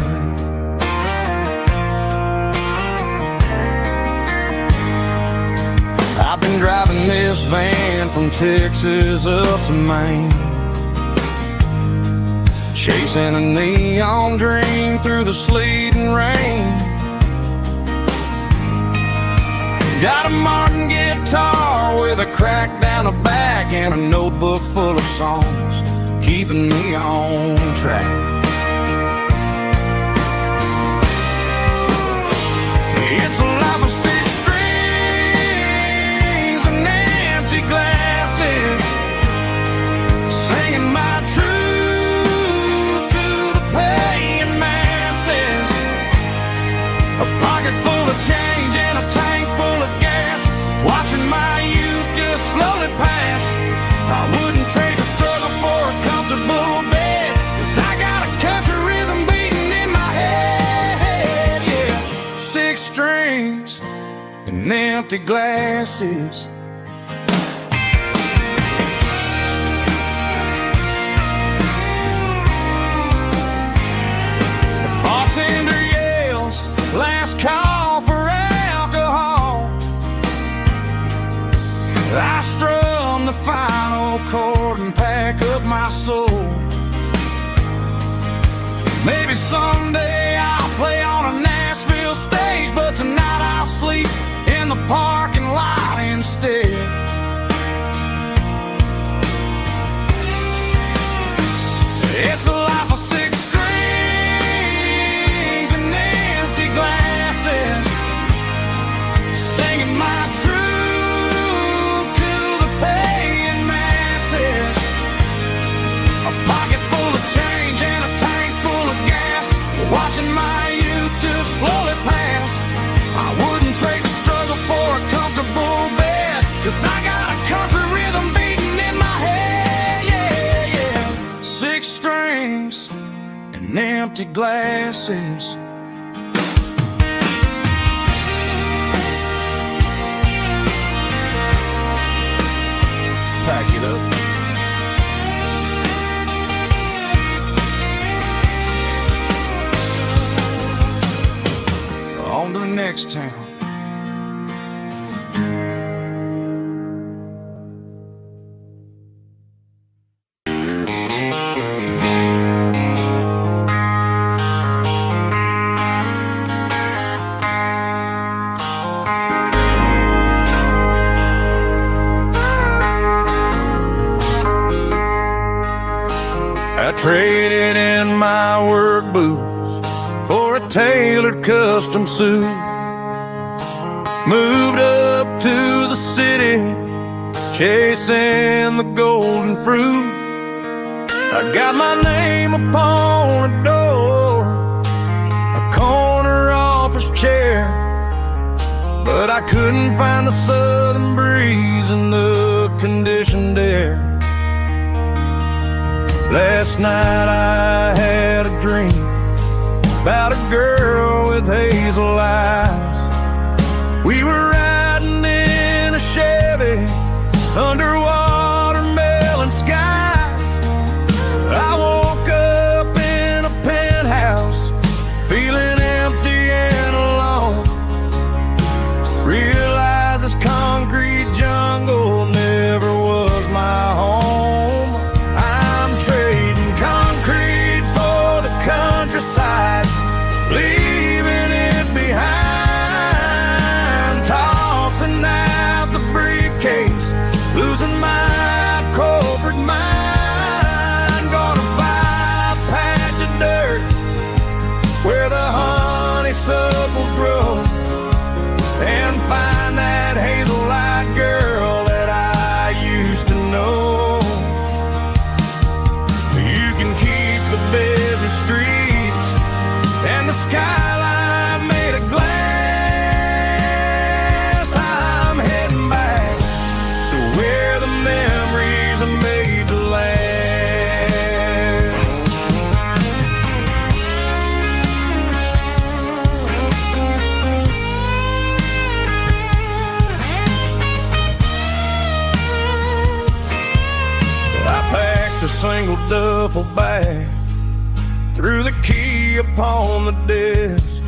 I've been driving this van from Texas up to Maine, chasing a neon dream through the sleet and rain. Got a Martin guitar with a crack down the back and a notebook full of songs, keeping me on track. It's a life of 6 strings and empty glasses, singing my truth to the paying masses. A pocket full of change and a tank full of gas, watching my youth just slowly pass. I wouldn't trade the struggle for a comfortable bed, 'cause I got a country rhythm beating in my head. Yeah, 6 strings and empty glasses. The bartender my soul. Maybe someday I'll play on a Nashville stage, but tonight I'll sleep in the parking lot instead. It's a life of six strings and empty glasses, singing my truth to the paying masses. A pocket full of change and a tank full of gas, watching my youth just slowly pass. I wouldn't trade the struggle for a comfortable bed, 'cause I got a country rhythm beating in my head. Yeah, yeah. Six strings and empty glasses. Pack it up. On to the next town. I traded in my work boots for a tailored custom suit. Moved up to the city, chasing the golden fruit. I got my name upon a door, a corner office chair, but I couldn't find the southern breeze in the conditioned air. Last night I had a dream about a girl with hazel eyes. We were riding in a Chevy under watermelon skies. I woke up in a penthouse feeling empty and alone. Realized this concrete jungle never was my home. I'm trading concrete for the countryside, leaving it behind, tossing out the briefcase, losing my corporate mind. Gonna buy a patch of dirt where the honeysuckles grow, and find that hazel-eyed girl that I used to know. You can keep the busy streets and the skyline made of glass. I'm heading back to where the memories are made to last. I packed a single duffel bag, threw the key upon the desk,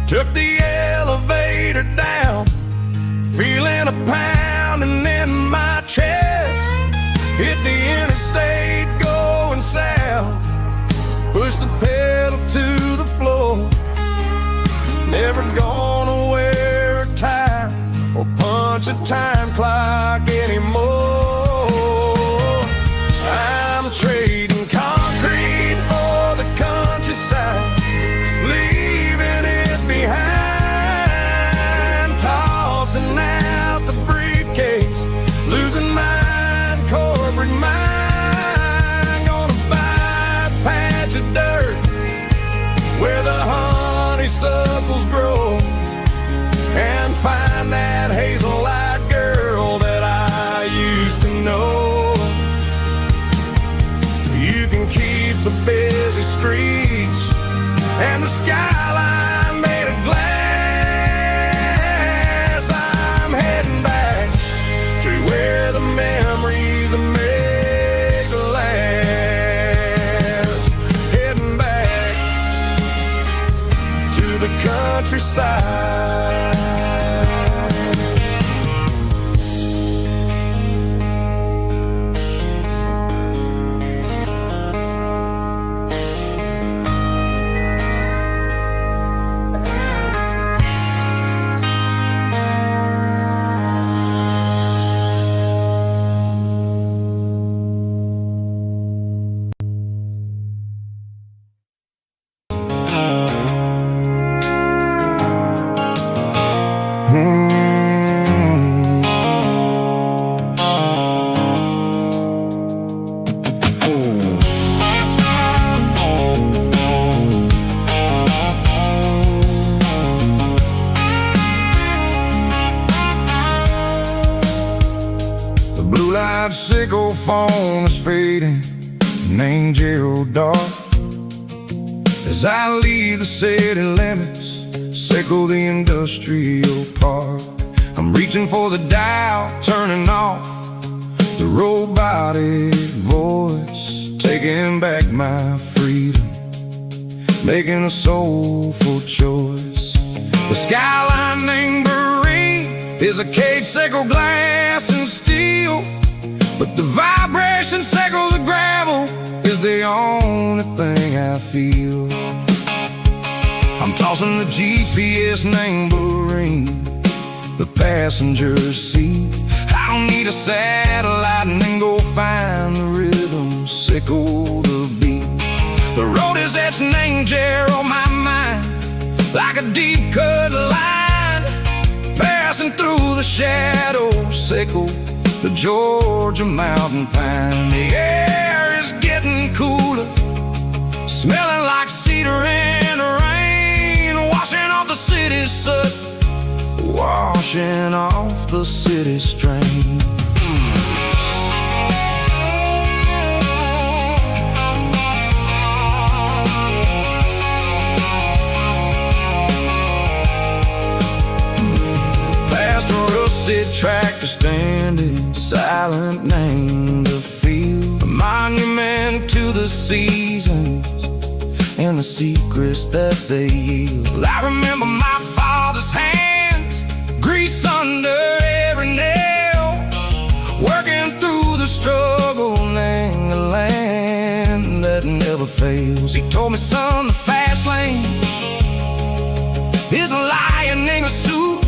took the elevator down, feeling a pounding in my chest. Hit the interstate going south, pushed the pedal to the floor. Never gonna wear a tie or punch a time clock anymore. I'm trading concrete for the countryside, leaving it behind, tossing out the briefcase, losing my corporate mind. Gonna buy a patch of dirt where the honeysuckles grow, and find that hazel-eyed girl that I used to know. You can keep the busy streets and the skyline made of glass. I'm heading back to where the memories are made to last. Heading back to the countryside. red sickle phone is fading, named Geralkyo. As I leave the city limits, sickle the industrial park. I'm reaching for the dial, turning off the robotic voice, taking back my freedom, making a soulful choice. The skyline named is a cage, sickle glass and steel, but the vibration sickle the gravel is the only thing I feel. I'm tossing the GPS named the passenger seat. I don't need a satellite and then go find the rhythm, sickle the beat. The road is etched named on my mind, like a deep cut line, passing through the shadows, sickle the Georgia mountain pine. The air is getting cooler, smelling like cedar and rain, washing off the city's soot, washing off the city strain. Tractor standing silent, named the field, a monument to the seasons and the secrets that they yield. I remember my father's hands, grease under every nail, working through the struggle, named the land that never fails. He told me, son, the fast lane is a lion in a suit.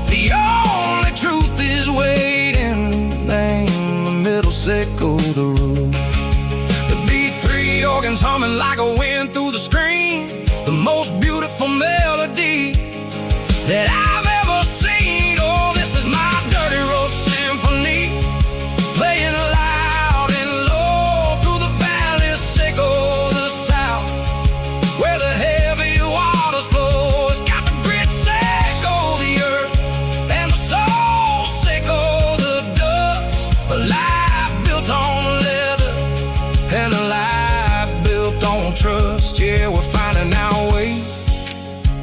The only truth is waiting, name the middle, sickle the root. The B3 organs humming like a wind through the screen, the most beautiful melody that I've ever seen. Oh, this is my dirty road symphony, playing loud and low through the valleys, sickle the south, where the heavy waters flow. It's got the grit, sickle the earth, and the soul, sickle the dust. A life built on leather and a life built on trust. Yeah, we're finding our way,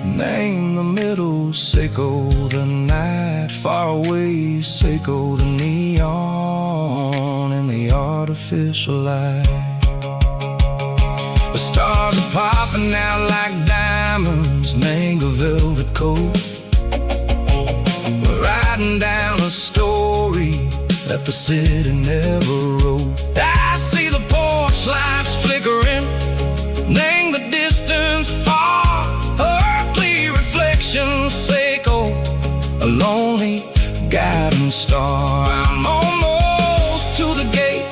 name the middle, sickle the night, far away, sickle the neon and the artificial light. The stars are popping out like diamonds, name a velvet coat. We're riding down a story that the city never wrote. I see the porch lights flickering, name the distance far, earthly reflections, sickle a lonely guiding star. I'm almost to the gate,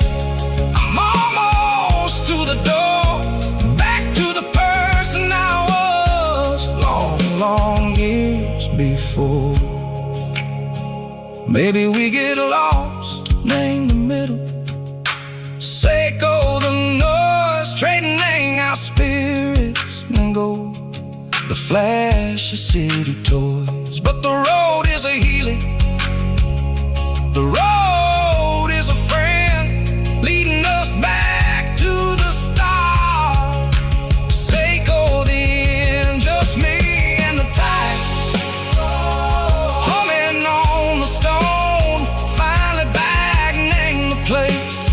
I'm almost to the door, back to the person I was long, long years before. Maybe we get lost, name the middle, sickle the noise, trading our spirits and go the flash of city toys. But the road is a healing, the road is a friend, leading us back to the start. Sickle the end, just me and the tides, humming on the stone, finally back, name the place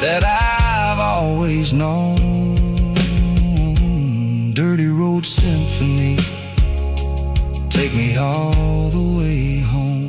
that I've always known. Dirty road symphony, take me all the way home.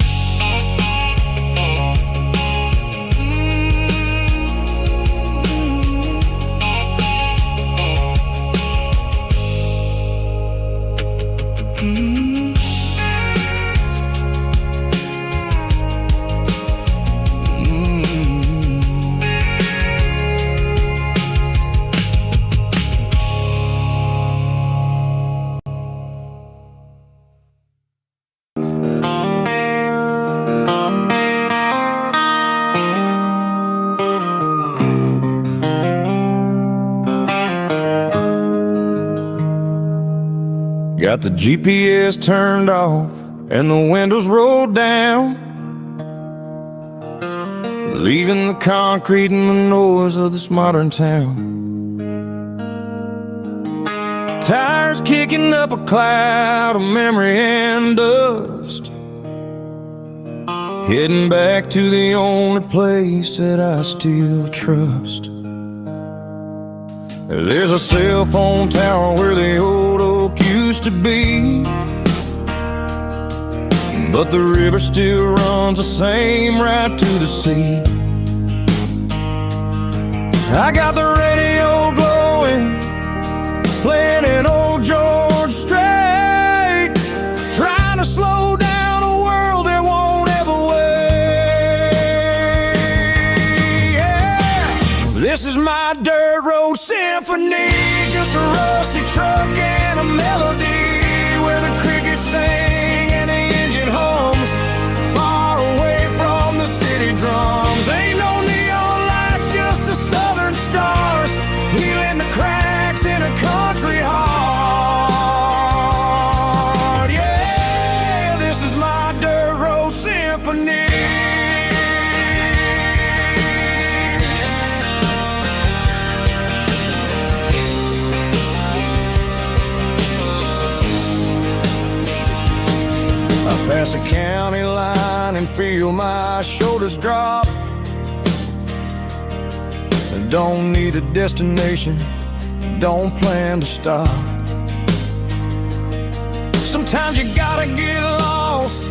Got the GPS turned off and the windows rolled down. leaving the concrete and the noise of this modern town. Tires kicking up a cloud of memory and dust, heading back to the only place that I still trust. There's a cell phone tower where the old oak used to be, but the river still runs the same right to the sea. I got the radio glowing, playing an old George Strait, trying to slow down a world that won't ever wait. Yeah. This is my dirt road symphony, just a rusty truck and a melody where the crickets sing and the engine hums, far away from the city drums. Ain't no neon lights, just the southern stars, healing the cracks in a country heart. Yeah, this is my dirt road symphony. Pass a county line and feel my shoulders drop. Don't need a destination, don't plan to stop. Sometimes you gotta get lost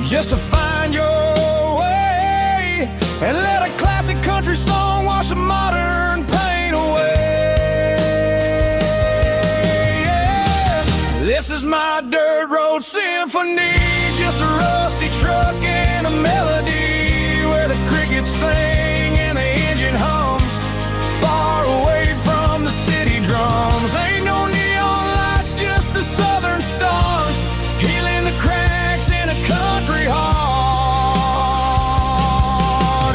just to find your way, and let a classic country song wash a modern pain away. Yeah. This is my dirt road symphony, just a rusty truck and a melody where the crickets sing and the engine hums, far away from the city drums. Ain't no neon lights, just the southern stars, healing the cracks in a country heart.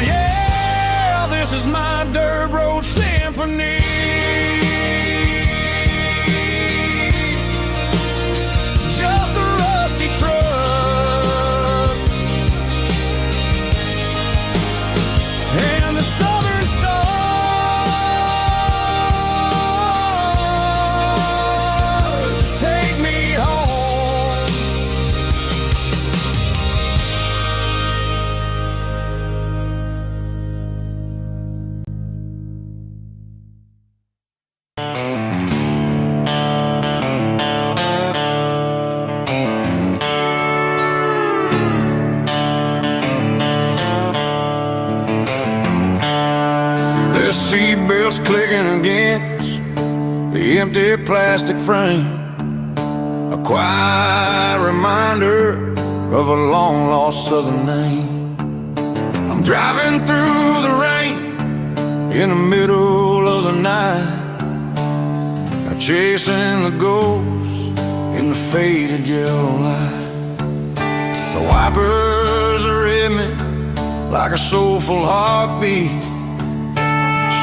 Yeah, this is my dirt road symphony. Just a rusty truck and the southern stars take me home. The seatbelt's clicking against the empty plastic frame, a quiet reminder of a long-lost southern name. I'm driving through the rain in the middle of the night, chasing the ghosts in the faded yellow light. The wipers are hitting me like a soulful heartbeat,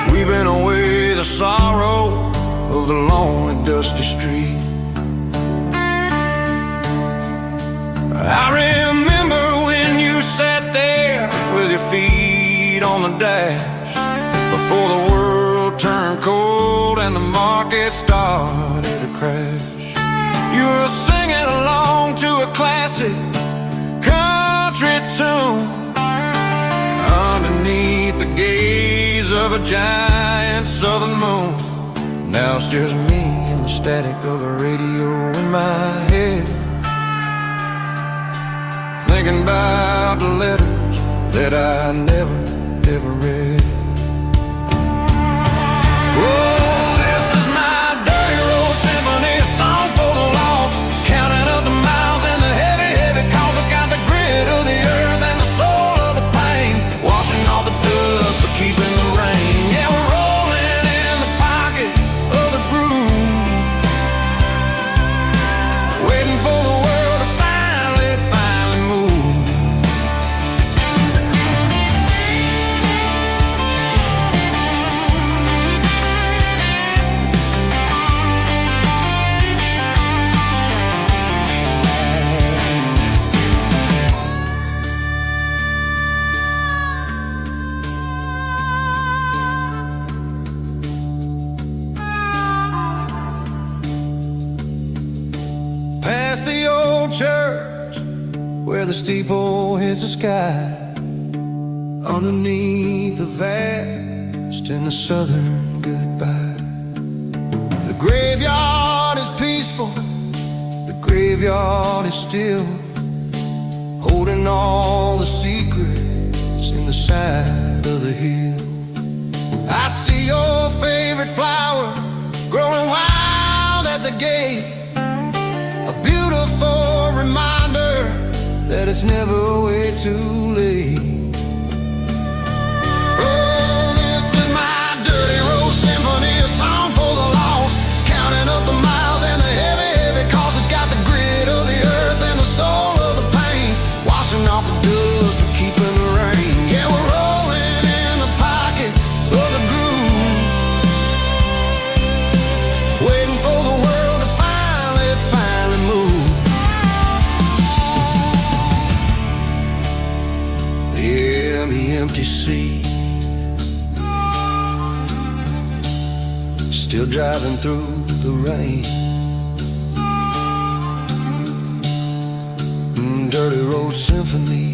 sweeping away the sorrow of the lonely dusty street. I remember when you sat there with your feet on the dash, before the world turned cold and the market started to crash. You were singing along to a classic country tune underneath the gaze of a giant southern moon. Now it's just me and the static of the radio in my head, thinking about the letters that I never, ever read. Oh, this is my dirty road symphony, a song for the lost, counting up the miles and the heavy, heavy cost. It's got the grit of the earth and the soul of the pain, washing off the dust but keeping the rain. Yeah, we're rolling in the pocket of the groove, waiting for the world to finally move. church where the steeple hits the sky, underneath the vast and the southern goodbye. The graveyard is peaceful, the graveyard is still, holding all the secrets in the side of the hill. I see your favorite flower growing wild at the gate, a beautiful reminder that it's never way too late. Oh, this is my dirty road symphony, a song for the lost, counting up the miles and the heavy, heavy cost. It's got the grit of the earth and the soul of the pain, washing off the dust but keeping the rain. Yeah, we're rolling in the pocket of the groove, waiting for the world to finally move. Yeah, the empty sea, still driving through the rain. Dirty road symphony.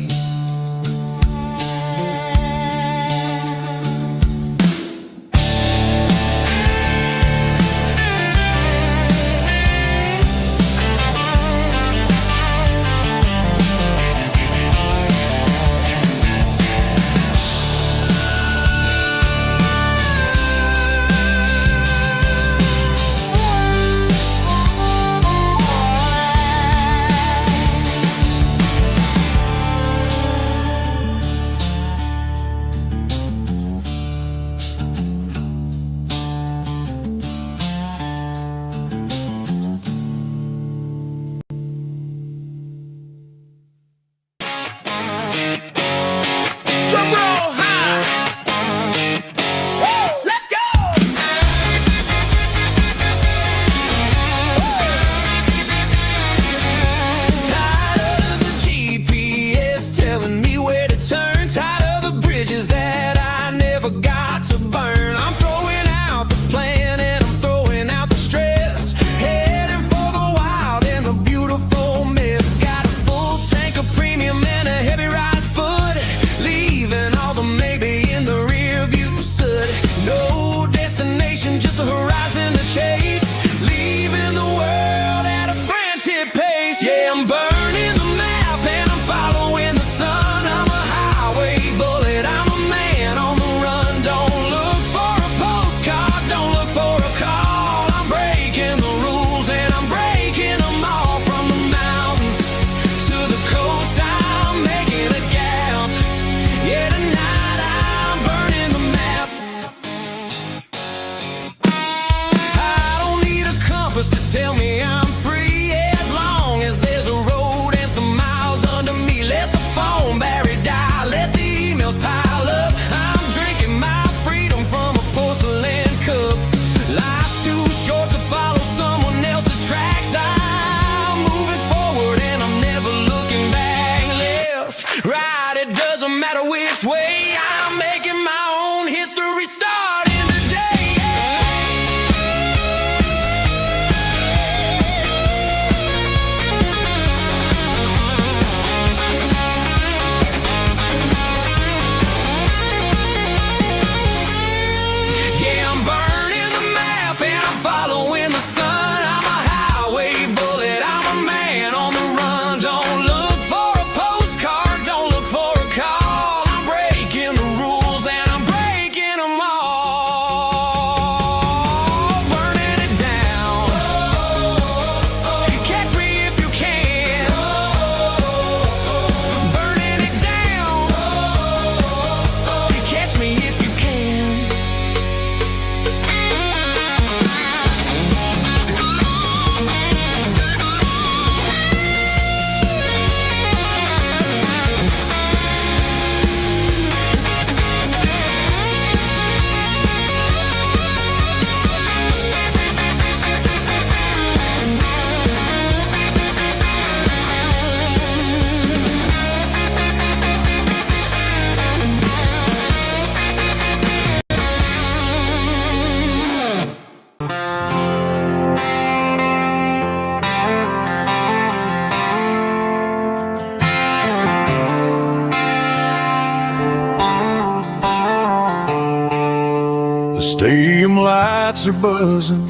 Stadium lights are buzzing,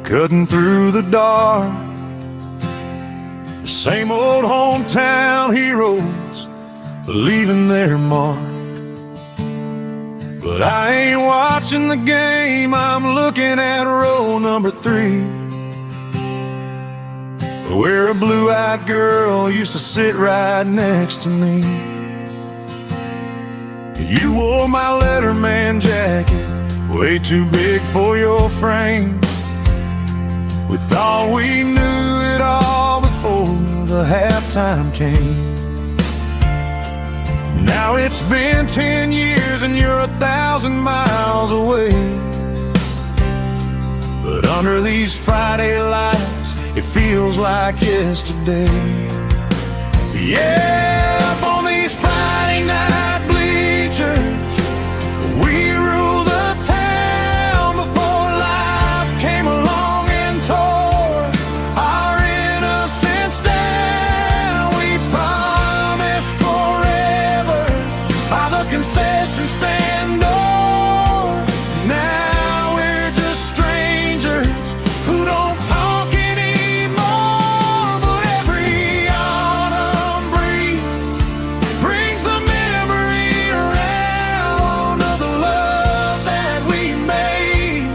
cutting through the dark. The same old hometown heroes leaving their mark. But I ain't watching the game, I'm looking at row number 3, where a blue-eyed girl used to sit right next to me. You wore my Letterman jacket, way too big for your frame. We thought we knew it all before the halftime came. Now it's been 10 years and you're 1,000 miles away. But under these Friday lights, it feels like yesterday. Yeah, up on these Friday night bleachers, we rule the town before life came along and tore our innocence down. We promised forever by the concession stand door. Now we're just strangers who don't talk anymore. But every autumn breeze brings the memory around of the love that we made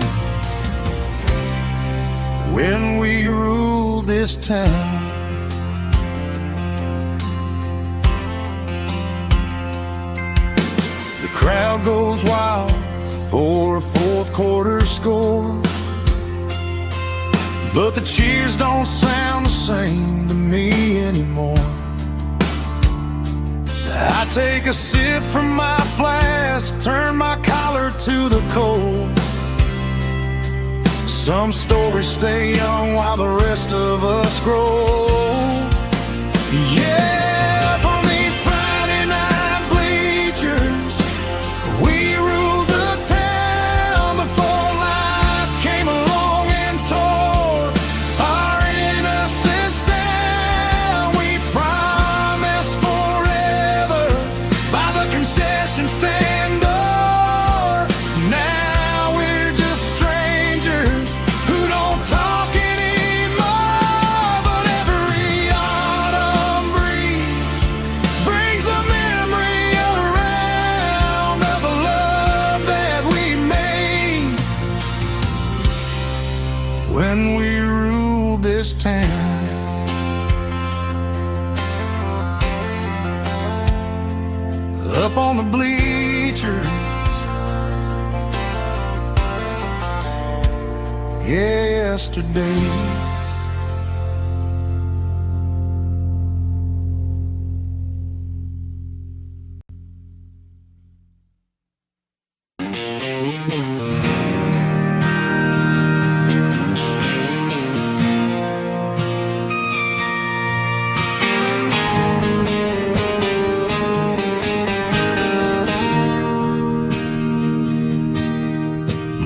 when we ruled this town. The crowd goes wild for a fourth quarter score, but the cheers don't sound the same to me anymore. I take a sip from my flask, turn my collar to the cold. Some stories stay young while the rest of us grow. Yeah, up on these Friday night bleachers, we ruled the town before life came along and tore our innocence down. We promised forever by the concession stand door. Now we're just strangers who don't talk anymore. But every autumn breeze brings a memory around of the love that we made when we ruled this town. Up on the bleachers, yesterday.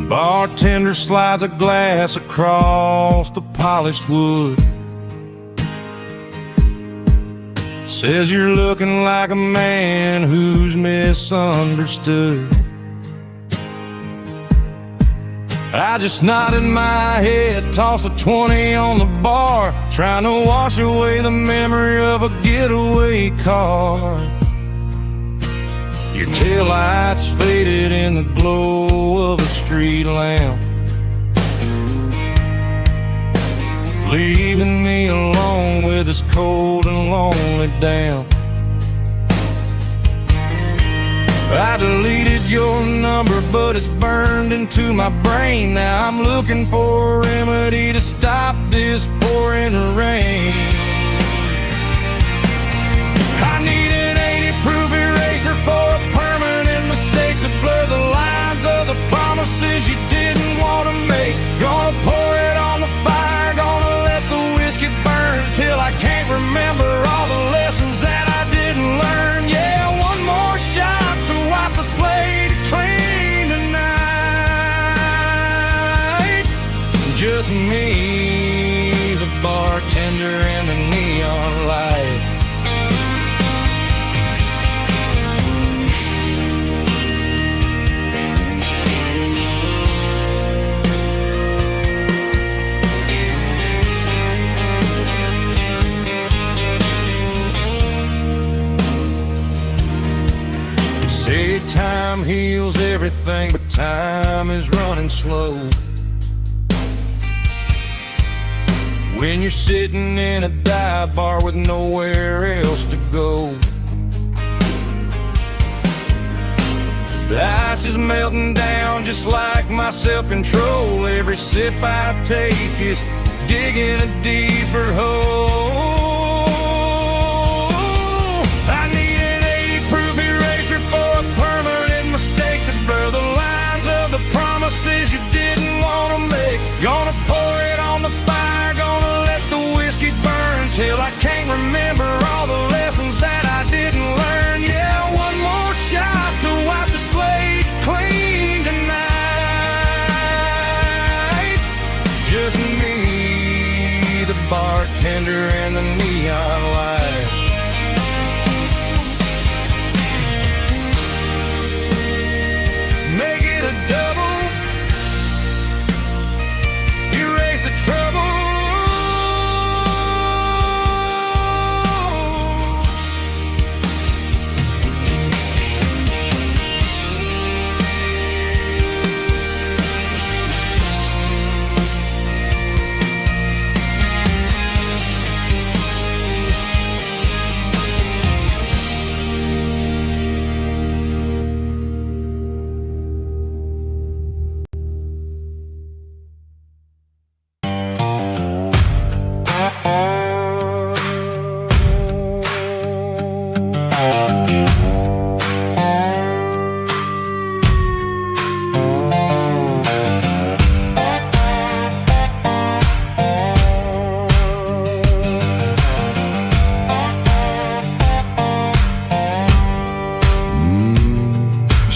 Bartender slides a glass across the polished wood. Says you're looking like a man who's misunderstood. I just nodded my head, tossed a 20 on the bar, trying to wash away the memory of a getaway car. Your taillights faded in the glow of a street lamp, leaving me alone with this cold and lonely damp. I deleted your number, but it's burned into my brain. Now I'm looking for a remedy to stop this pouring rain. I need an 80-proof eraser for a permanent mistake to blur the lines of the promises you didn't want to make. Gonna pour it on the fire, gonna let the whiskey burn till I can't remember all the lessons that I didn't learn. Yeah, one more shot to wipe the slate clean tonight. Just me, the bartender, and the neon light. time heals everything, but time is running slow. When you're sitting in a dive bar with nowhere else to go, the ice is melting down just like my self-control. Every sip I take is digging a deeper hole. I need an 80-proof eraser for a permanent mistake to blur the lines of the promises you didn't want to make. Gonna pour it on the fire, gonna let the whiskey burn till I can't remember all the lessons that I didn't learn. Yeah, one more shot to wipe the slate clean tonight. Just me, the bartender, and the neon light. Make it a double, erase the trouble.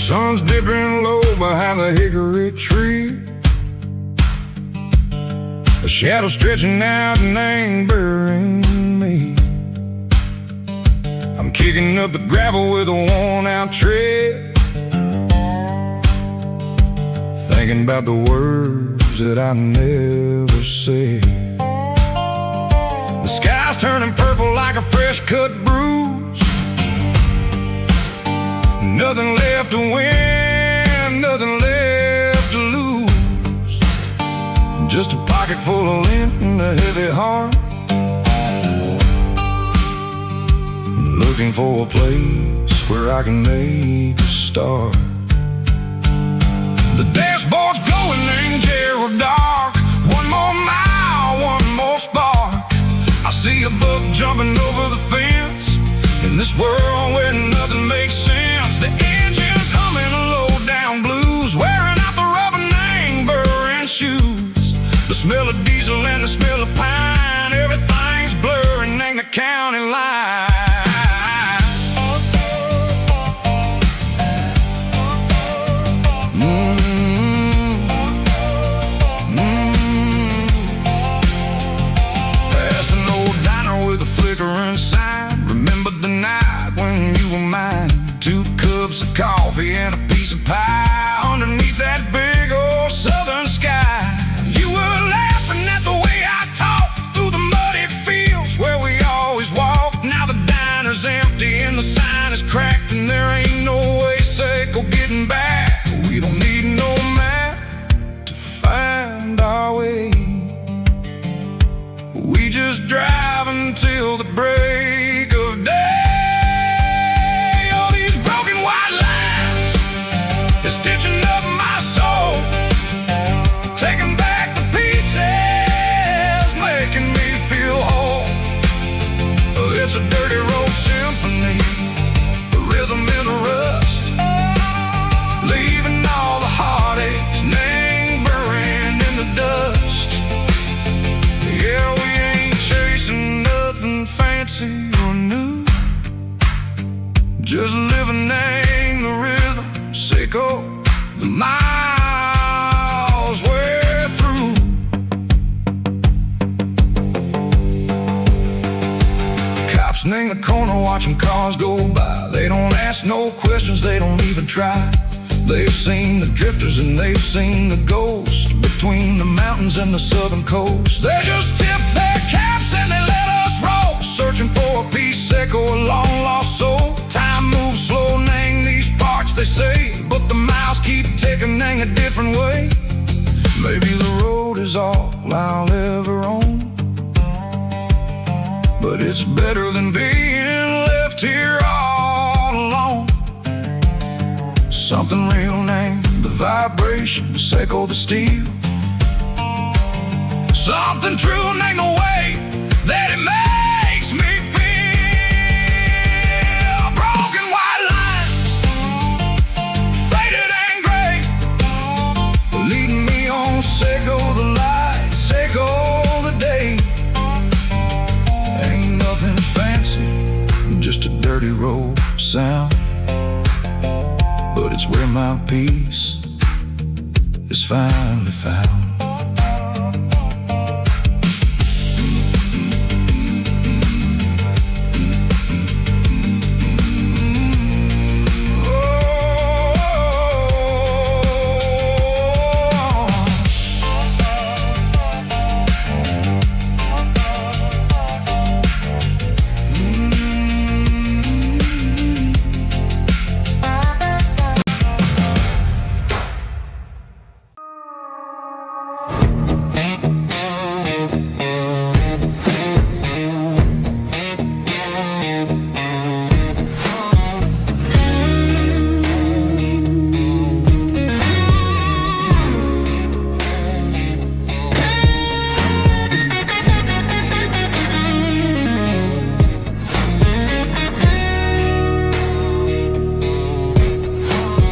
Sun's dipping low behind the hickory tree. A shadow stretching out and angering me. I'm kicking up the gravel with a worn-out tread, thinking about the words that I never said. The sky's turning purple like a fresh-cut bruise. Nothing left to win, nothing left to lose. Just a pocket full of lint and a heavy heart, looking for a place where I can make a start. The dashboard's glowing in Gerald dark. One more mile, one more spark. I see a buck jumping over the fence in this world where nothing makes sense. The engine's humming a low-down blues, wearing out the rubber name burring shoes. The smell of diesel and the smell of pine, everything's blurring in the county line. Past an old diner with a flickering sign. Remember the night when you were mine. 2 cups of coffee and a piece of pie underneath that big old southern sky. You were laughing at the way I talked through the muddy fields where we always walked. Now the diner's empty and the sign is cracked, and there ain't no way safe or getting back. We don't need no map to find our way. We just drive until the break of day. Stitching up my soul, taking back the pieces, making me feel whole. It's a dirty road symphony, a rhythm in a rust, leaving all the heartaches lingering in the dust. Yeah, we ain't chasing nothing fancy or new, just living in the rhythm. Sicko, the miles we're through. Cops in the corner watching cars go by. They don't ask no questions, they don't even try. They've seen the drifters and they've seen the ghosts between the mountains and the southern coast. They just tip their caps and they let us roll, searching for a piece, echo, a long lost soul. Time moves slow, name these parts, they say, but different way. Maybe the road is all I'll ever own, but it's better than being left here all alone. Something real named the vibrations echo the steel. Something true named the way that it makes me feel. Broken white lines, faded and gray, leading me on. Say go the light, say go the day. Ain't nothing fancy, just a dirty road sound, but it's where my peace is finally found.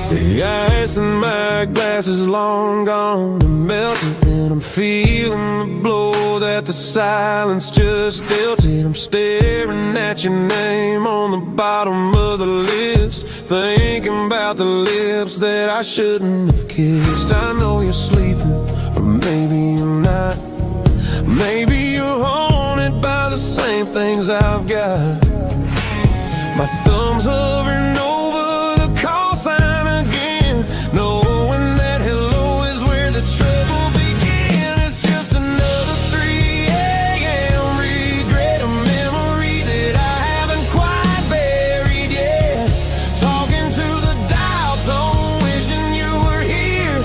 The ice in my glass is long gone and melted, and I'm feeling the blow that the silence just dealt it. I'm staring at your name on the bottom of the list, thinking about the lips that I shouldn't have kissed. I know you're sleeping, or maybe you're not. Maybe you're haunted by the same things I've got. My thumb's hovering over the call sign again, knowing that hello is where the trouble began. It's just another 3 a.m. regret, a memory that I haven't quite buried yet. Talking to the dial tone, wishing you were here,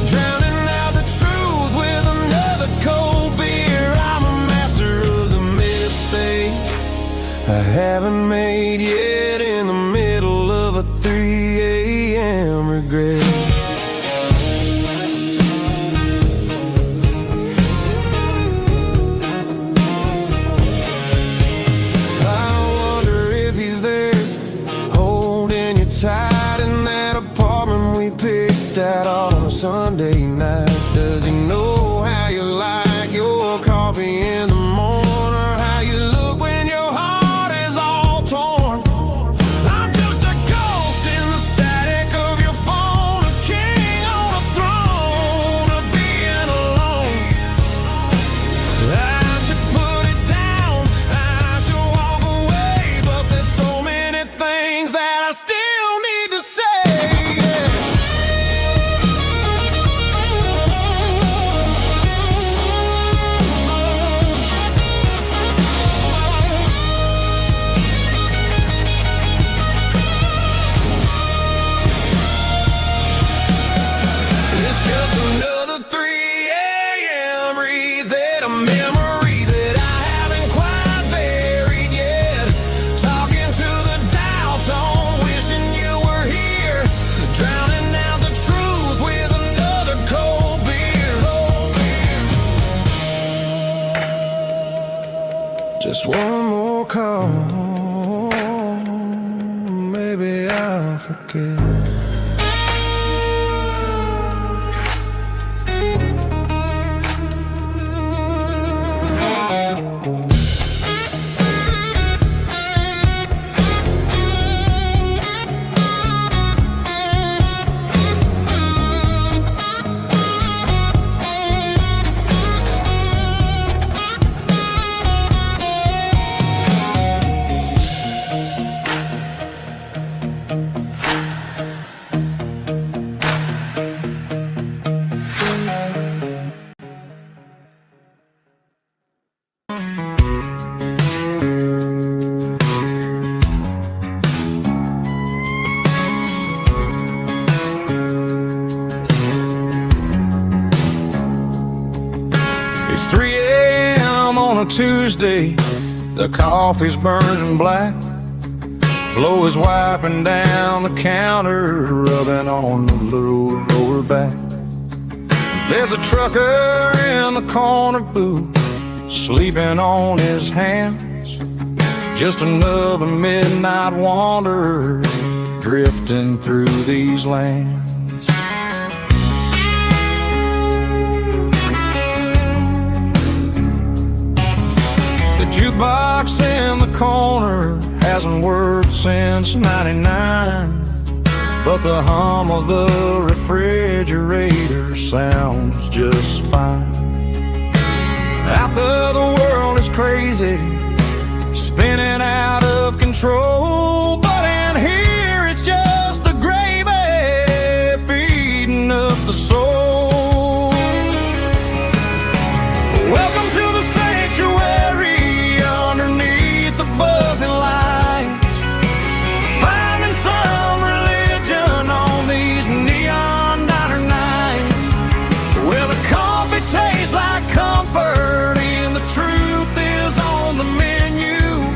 drowning out the truth with another cold beer. I'm a master of the mistakes I haven't made yet, in the middle of a 3 a.m. regret. I wonder if he's there, holding you tight in that apartment we picked out on a Sunday night. Does he know how you like your coffee in the morning, or how you look when your heart is all torn? I'm just a ghost in the static of your phone, a king on a throne of being alone. I should put it down, I should walk away, but there's so many things that I still need to say. It's just another 3 a.m. read, a memory that I haven't quite buried yet. Talking to the dial tone, wishing you were here, drowning out the truth with another cold beer. Just one more call, maybe I'll forget. on a Tuesday, the coffee's burning black. Flo is wiping down the counter, rubbing on the lower back. There's a trucker in the corner booth, sleeping on his hands. Just another midnight wanderer, drifting through these lands. The jukebox in the corner hasn't worked since '99, but the hum of the refrigerator sounds just fine. Out there the world is crazy, spinning out of control, but in here it's just the gravy feeding up the soul. Welcome to the sanctuary underneath the buzzing lights, finding some religion on these neon diner nights, where the coffee tastes like comfort and the truth is on the menu.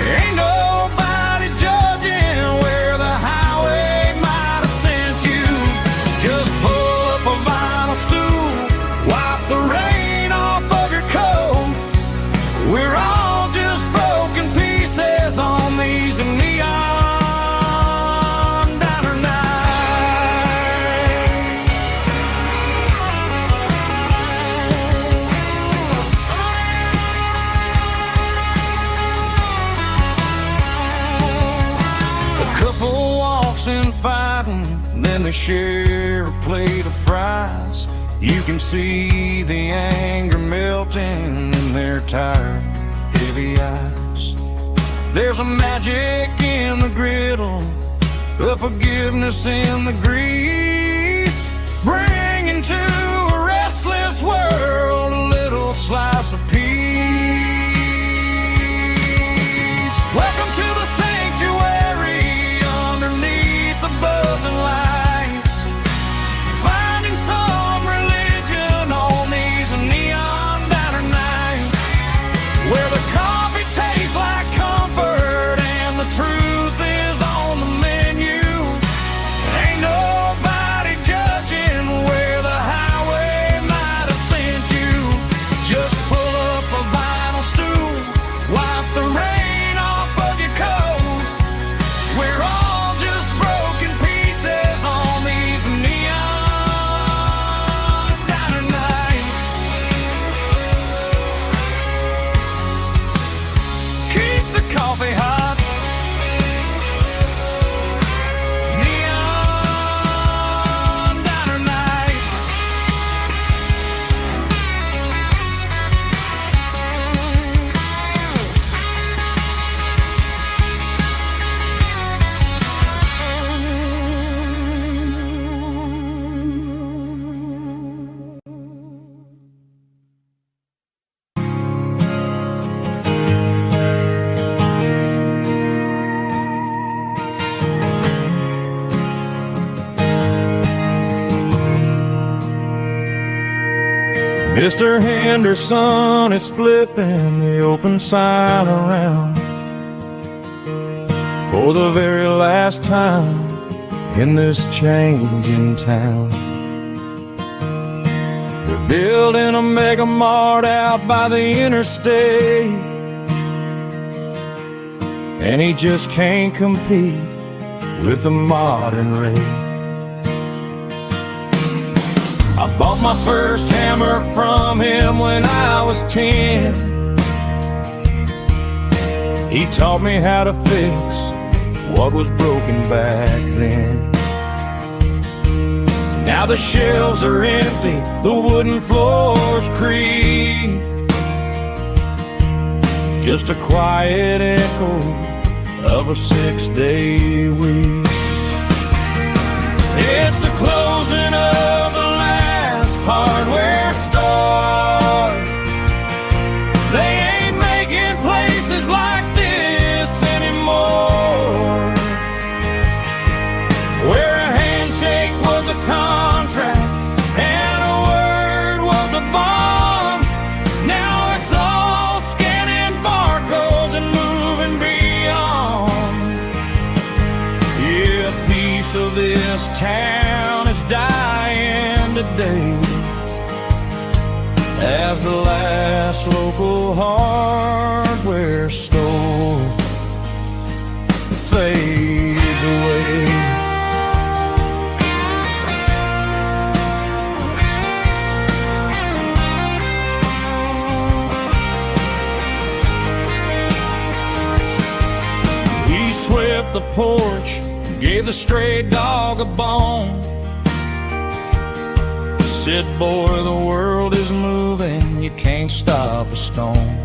Ain't nobody judging where the highway might have sent you. Just pull up a vinyl stool, wipe the rain off of your coat. We're all just broken pieces on these neon diner nights. A couple walks in fighting, then they share a plate of fries. You can see the anger melting in their tired, heavy eyes. There's a magic in the griddle, a forgiveness in the grease, bringing to a restless world a little slice of peace. Welcome to the sanctuary underneath the buzzing lights, finding some religion on these neon diner nights, where the coffee tastes like comfort and the truth is on the menu. Ain't nobody judging where the highway might have sent you. Just pull up a vinyl stool, wipe the rain off of your coat. We're all just broken pieces on these neon diner nights. Keep the coffee hot. Neon diner night. Mr. Henderson is flipping the open sign around for the very last time in this changing town. They're building a mega mart out by the interstate, and he just can't compete with the modern rate. I bought my first hammer from him when I was 10. He taught me how to fix what was broken back then. Now the shelves are empty, the wooden floors creak, just a quiet echo of a 6-day week. It's the closing of the last hardware store. They ain't making places like this anymore, where a handshake was a contract and a word was a bond. Now it's all as the last local hardware store fades away. He swept the porch, gave the stray dog a bone, said, boy, the world is moving, you can't stop a stone.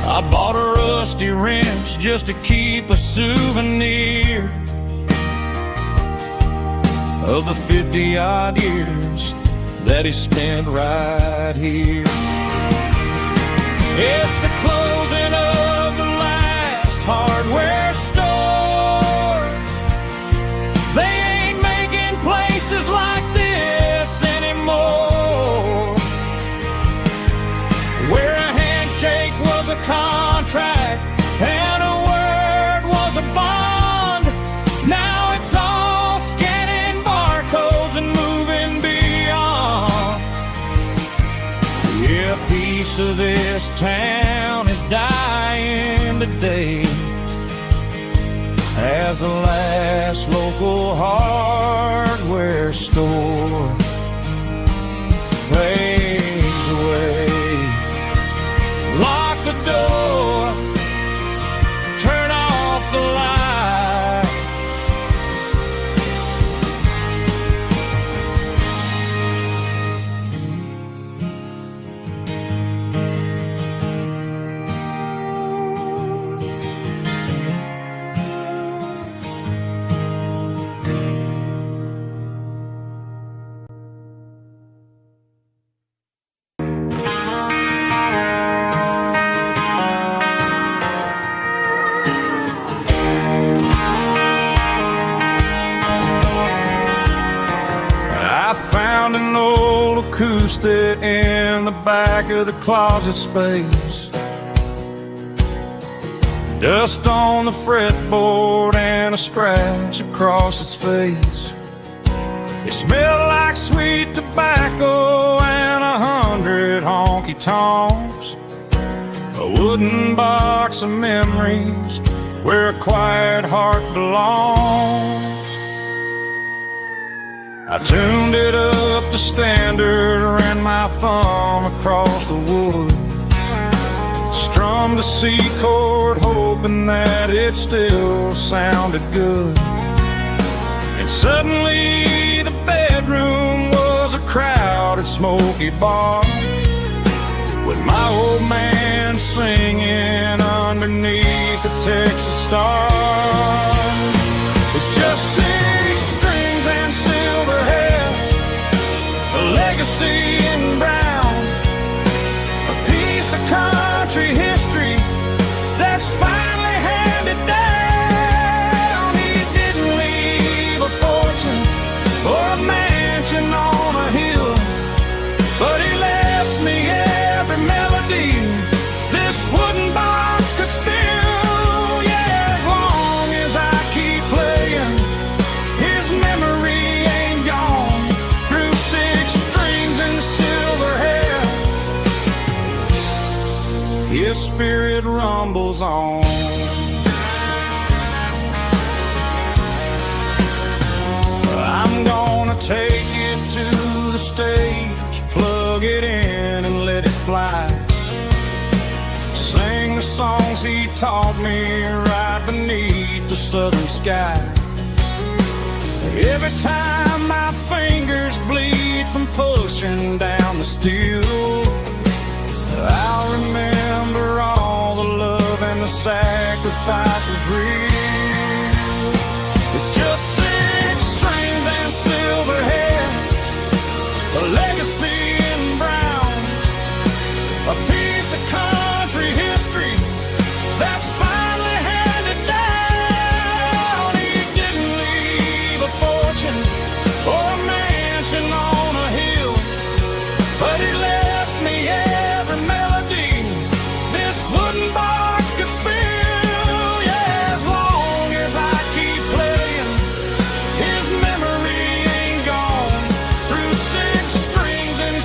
I bought a rusty wrench just to keep a souvenir of the 50-odd years that he spent right here. It's the closing of the last hardware store. They ain't making places like this anymore, where a handshake was a contract and a word was a bond. Now it's all scanning barcodes and moving beyond. Yeah, a piece of this town is dying today as the last local hardware store fades away. Lock the door, turn off the light. An old acoustic in the back of the closet space, dust on the fretboard and a scratch across its face. It smelled like sweet tobacco and 100 honky-tonks, a wooden box of memories where a quiet heart belongs. I tuned it up to standard, ran my thumb across the wood, strummed a C chord hoping that it still sounded good. And suddenly the bedroom was a crowded smoky bar, with my old man singing underneath the Texas star. It's just 6 strings and silver hair, a legacy in brown, a piece of country history that's finally handed down. He didn't leave a fortune or a mansion on a hill, but he left me every melody this wooden box could spill. Yeah, as long as I keep playing, his memory ain't gone. Through 6 strings and silver hair, his spirit rumbles on. I'm gonna take it to the stage, plug it in and let it fly, sing the songs he taught me right beneath the southern sky. Every time my fingers bleed from pushing down the steel, I'll remember all the love and the sacrifices real. It's just 6 strings and silver hair, a legacy in brown, a piece of country history that's finally handed down. He didn't leave a fortune or a mansion on a hill, but he left me every melody this wooden box could spill. Yeah, as long as I keep playing, his memory ain't gone. Through 6 strings and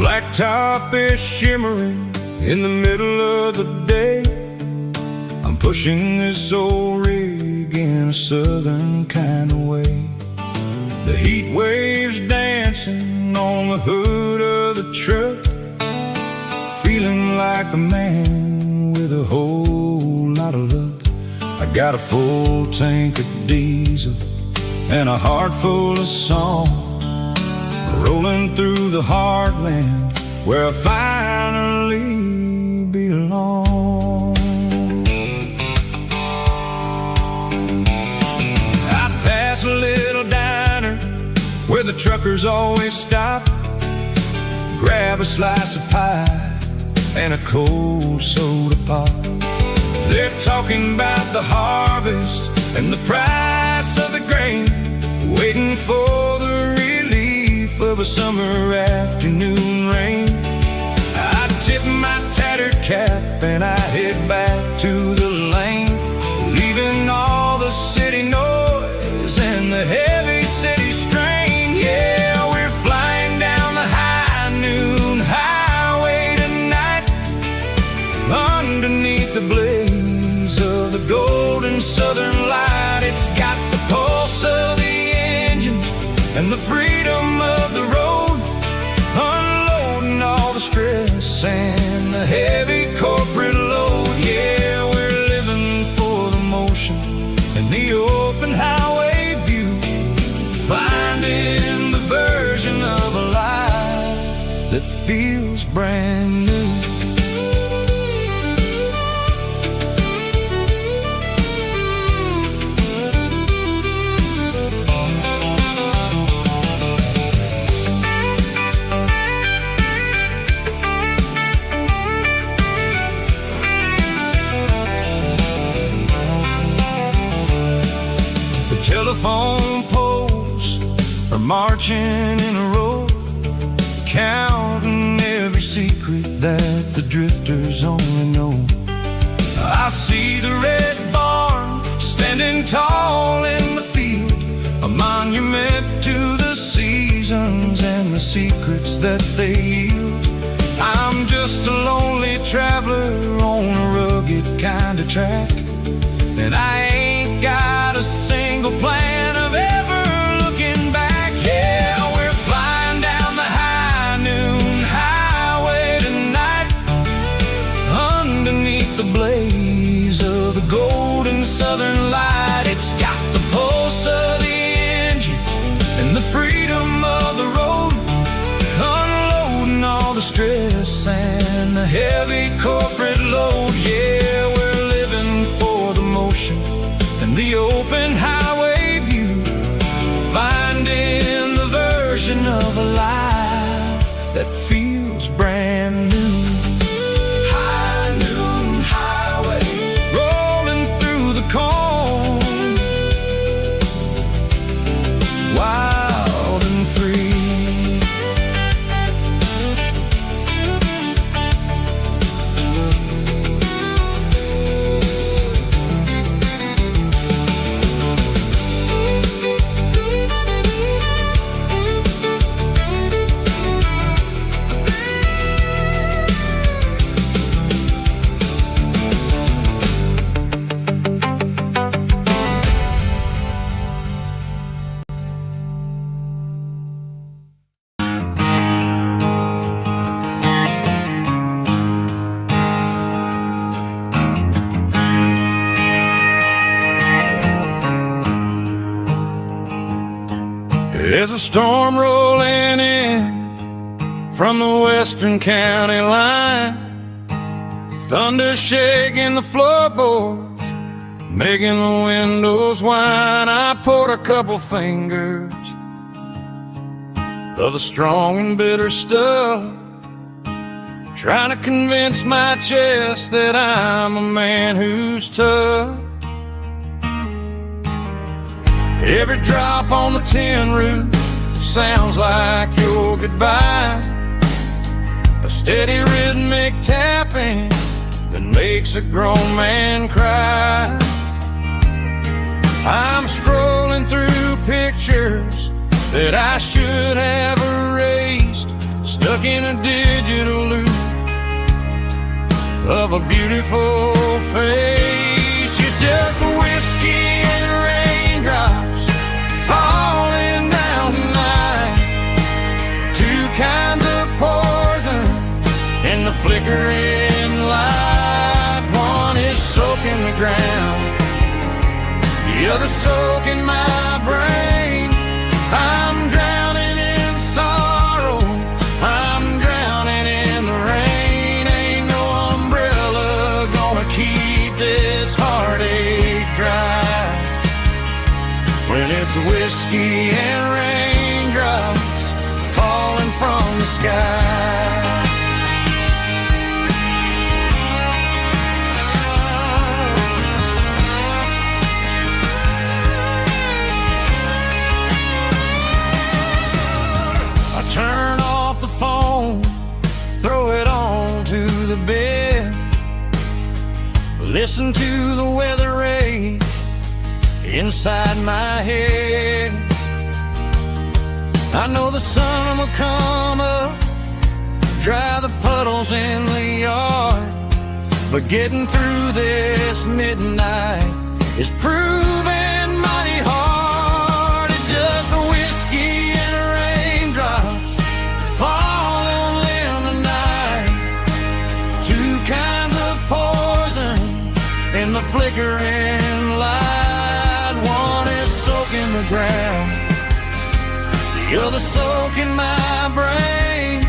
Blacktop is shimmering in the middle of the day. I'm pushing this old rig in a southern kind of way. The heat waves dancing on the hood of the truck, feeling like a man with a whole lot of luck. I got a full tank of diesel and a heart full of song, rolling through the heartland where I finally belong. I pass a little diner where the truckers always stop, grab a slice of pie and a cold soda pop. They're talking about the harvest and the price of the grain, waiting for the relief of a summer afternoon rain. I tip my tattered cap and I head back to the lane, leaving all the city noise and the heavy city strain. Yeah, we're flying down the high noon highway tonight, underneath the blaze of the golden southern light. It's got the pulse of the engine and the freedom of the road, unloading all the stress and the heavy corporate load. Yeah, we're living for the motion and the open highway view, finding the version of a life that feels brand new. Telephone poles are marching in a row, counting every secret that the drifters only know. I see the red barn standing tall in the field, a monument to the seasons and the secrets that they yield. I'm just a lonely traveler on a rugged kind of track, and I ain't got a single plan of ever looking back. Yeah, we're flying down the high noon highway tonight, underneath the blaze of the golden southern light. It's got the pulse of the engine and the freedom of the road, unloading all the stress and the heavy corporate load. Yeah, we're living for the motion and the open highway view, finding the version of a life that feels brand new. High noon highway, rolling through the corn, wild and free. There's a storm rolling in from the western county line, thunder shaking the floorboards, making the windows whine. I poured a couple fingers of the strong and bitter stuff, trying to convince my chest that I'm a man who's tough. Every drop on the tin roof sounds like your goodbye, a steady rhythmic tapping that makes a grown man cry. I'm scrolling through pictures that I should have erased, stuck in a digital loop of a beautiful face. It's just whiskey and raindrops falling down tonight. Two kinds of poison in the flickering light. One is soaking the ground, the other soaking my brain. I'm drowning in sorrow, I'm drowning in the rain. Ain't no umbrella gonna keep this heartache dry when it's whiskey and raindrops falling from the sky. Turn off the phone, throw it on to the bed, listen to the weather rage inside my head. I know the sun will come up, dry the puddles in the yard, but getting through this midnight is proving mighty hard. It's just the whiskey and raindrops falling in the night. Two kinds of poison in the flickering light. One is soaking the ground, the other soaking my brain.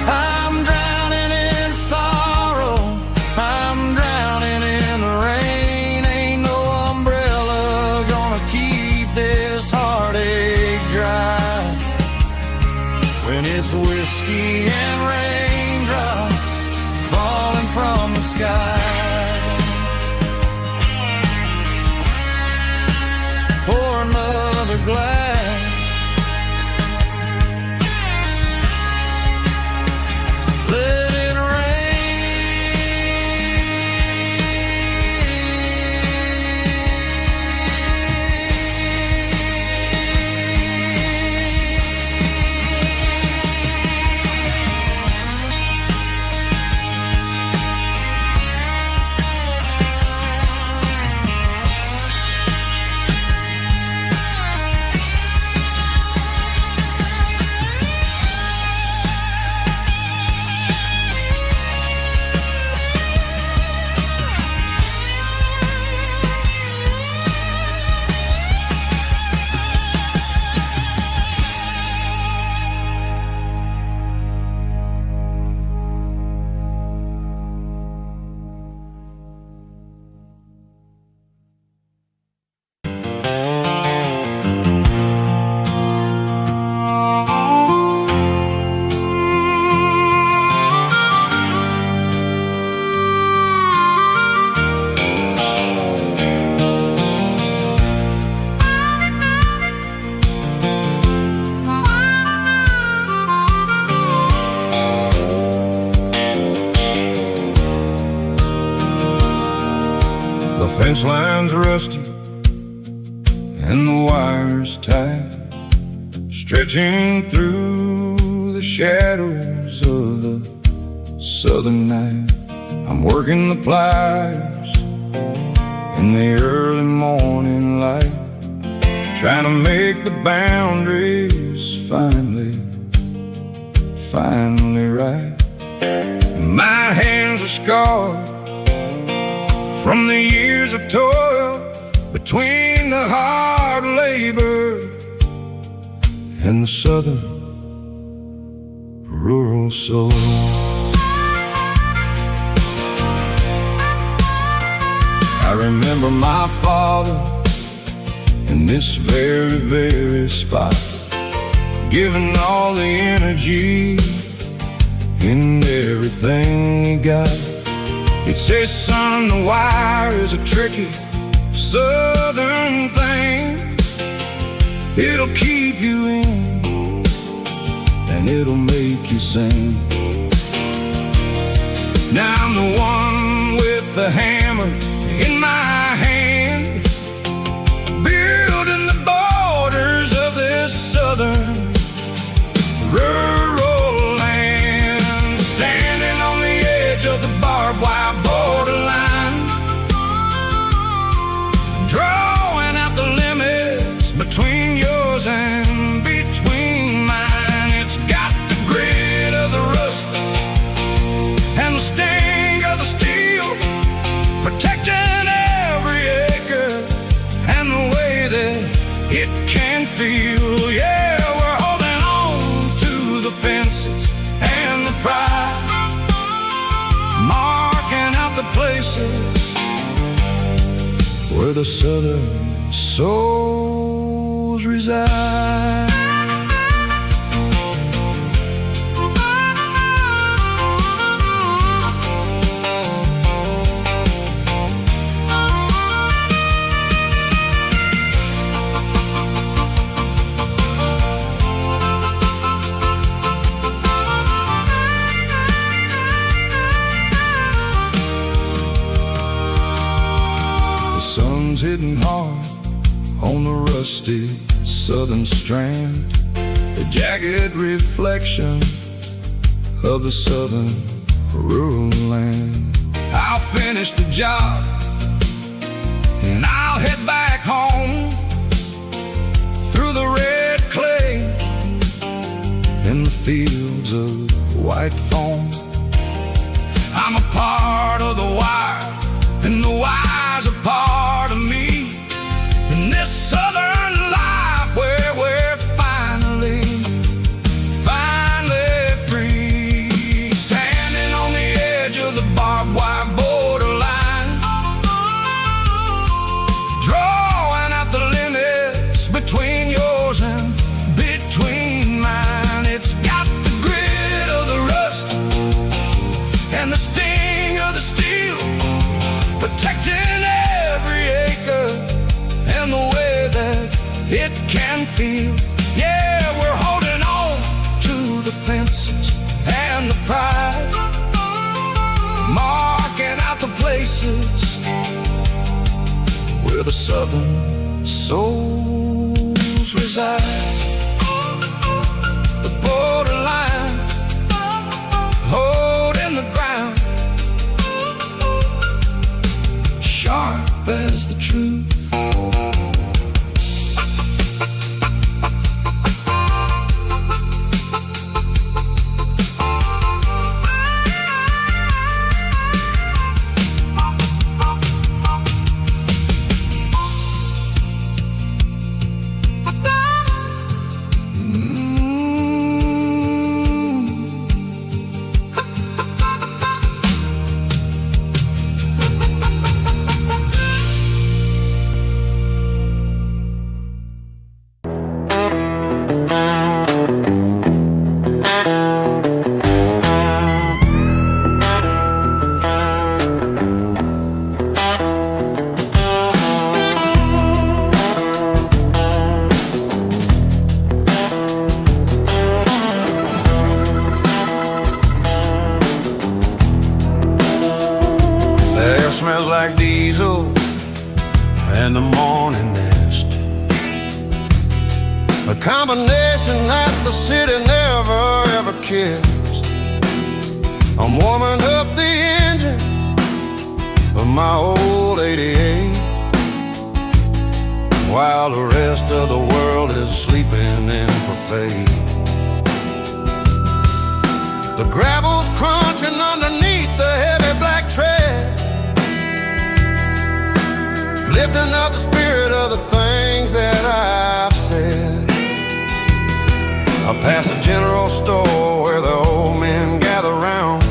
I'm drowning in sorrow, I'm drowning in the rain. Ain't no umbrella gonna keep this heartache dry when it's whiskey and raindrops falling from the sky. Pour another glass, let it fence line's rusty and the wires tight, stretching through the shadows of the southern night. I'm working the pliers in the early morning light, trying to make the boundaries finally right. My hands are scarred from the years of toil, between the hard labor and the southern rural soul. I remember my father in this very, very spot, giving all the energy in everything he got. He'd say, son, the wire is a tricky southern thing. It'll keep you in and it'll make you sing. Now I'm the one with the hammer in my hand, building the borders of this southern rural land. where the southern souls reside. Sun's hitting hard on the rusty southern strand, a jagged reflection of the southern rural land. I'll finish the job and I'll head back home through the red clay in the fields of white foam. I'm a part of the wire, and the wire's a part of me, in this southern life where we're finally free. Standing on the edge of the barbed wire borderline, drawing out the limits between yours and between mine. It's got the grit of the rust and the sting of the steel, protecting every acre and the way that it can feel. Yeah, we're holding on to the fences and the pride, marking out the places where the southern souls reside. The borderline, holding the ground, sharp as the truth. Smells like diesel and the morning mist, a combination that the city never ever kissed. I'm warming up the engine of my old 88, while the rest of the world is sleeping in for fate. The gravel's crunching underneath the heavy black tread, lifting up the spirit of the things that I've said. I pass a general store where the old men gather round,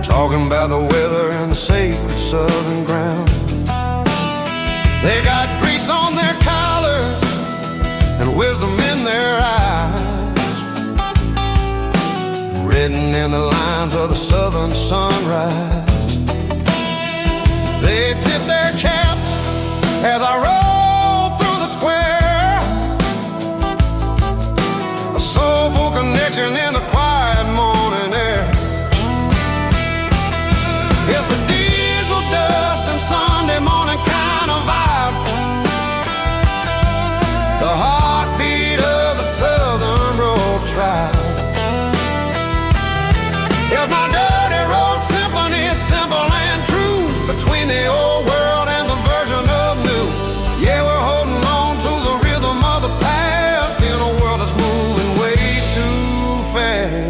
talking about the weather and the sacred southern ground. They got grease on their collars and wisdom in their eyes, written in the lines of the southern sunrise. They tip their caps as I roll through the square, a soulful connection in the quiet morning air. It's a diesel dust and Sunday morning kind of vibe, the heartbeat of the southern road tribe. It's my dirty road symphony, simple and true, between the old world and the version of new. Yeah, we're holding on to the rhythm of the past in a world that's moving way too fast.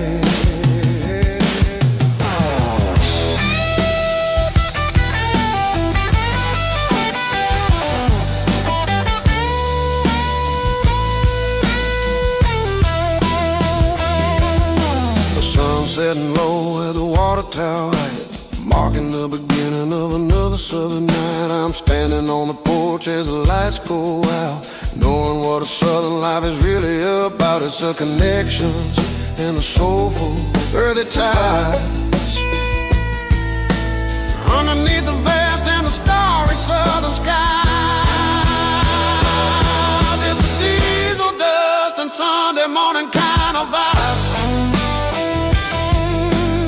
The sun setting low at the water tower, marking the beginning of another southern night. I'm standing on the porch as the lights go out, knowing what a southern life is really about. It's the connections and the soulful earthy ties underneath the vast and the starry southern sky. It's a diesel dust and Sunday morning kind of vibe,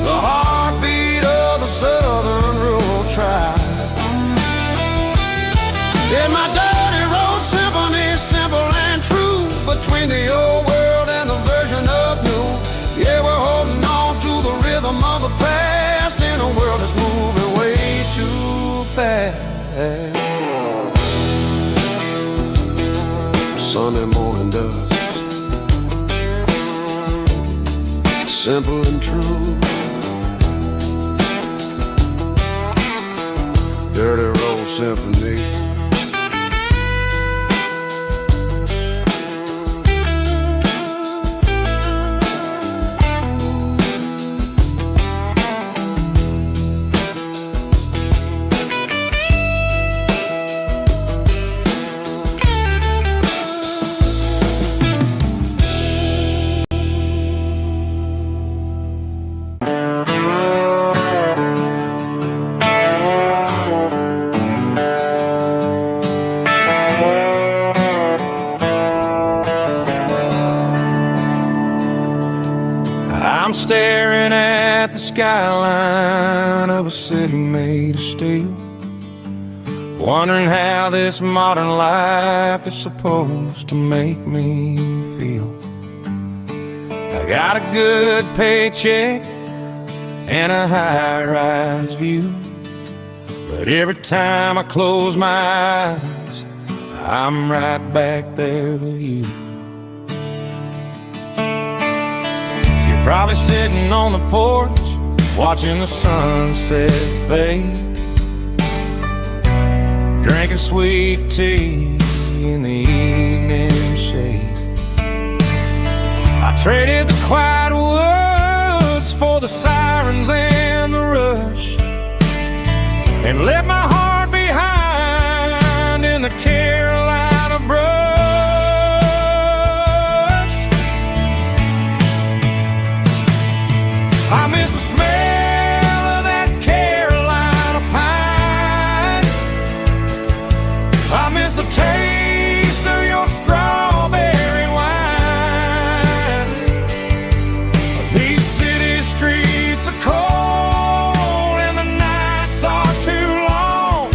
the heartbeat of the southern rural tribe. In my dirty road symphony, simple and true, between the old world and the version of new. Yeah, we're holding on to the rhythm of the past in a world that's moving way too fast. Sunday morning dust, simple and true. Dirty road symphony. I'm staring at the skyline of a city made of steel, wondering how this modern life is supposed to make me feel. I got a good paycheck and a high-rise view, but every time I close my eyes, I'm right back there with you. Probably sitting on the porch, watching the sunset fade, drinking sweet tea in the evening shade. I traded the quiet woods for the sirens and the rush, and left my heart behind in the Carolina brush. I miss the smell of that Carolina pine. I miss the taste of your strawberry wine. These city streets are cold and the nights are too long.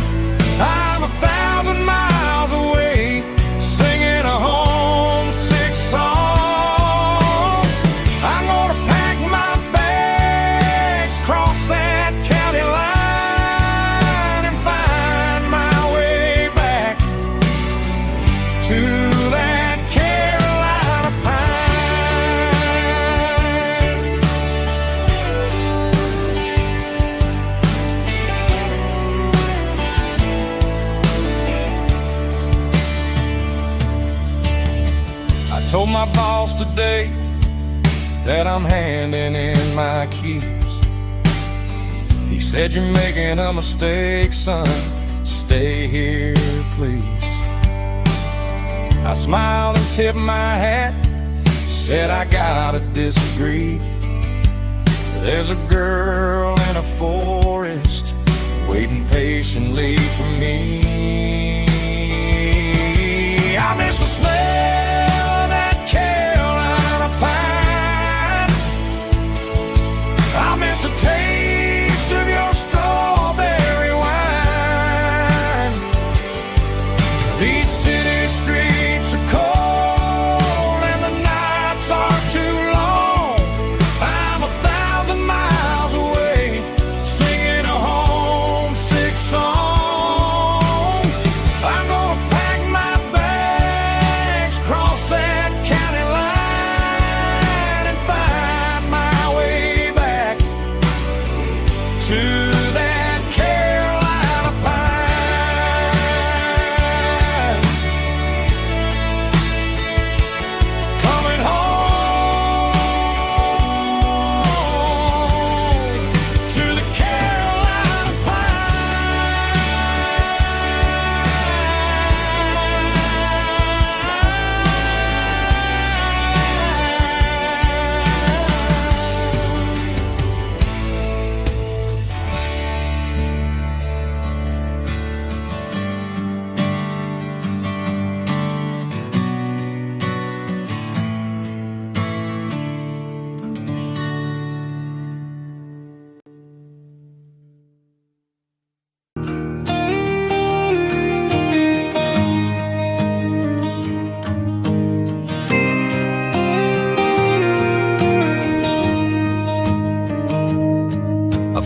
I'm 1,000 miles away, singing a homesick song. I'm gonna pack my cross that county line and find my way back to that Carolina pine. I told my boss today that I'm handing in my keys. He said, "You're making a mistake, son. Stay here, please." I smiled and tipped my hat, said, "I gotta disagree. There's a girl in a forest waiting patiently for me. I miss the smell of that Carolina pine. I miss the taste of your strawberry wine. These city streets are cold and the nights are too long. I'm 1,000 miles away, singing a homesick song. I'm gonna pack my bags,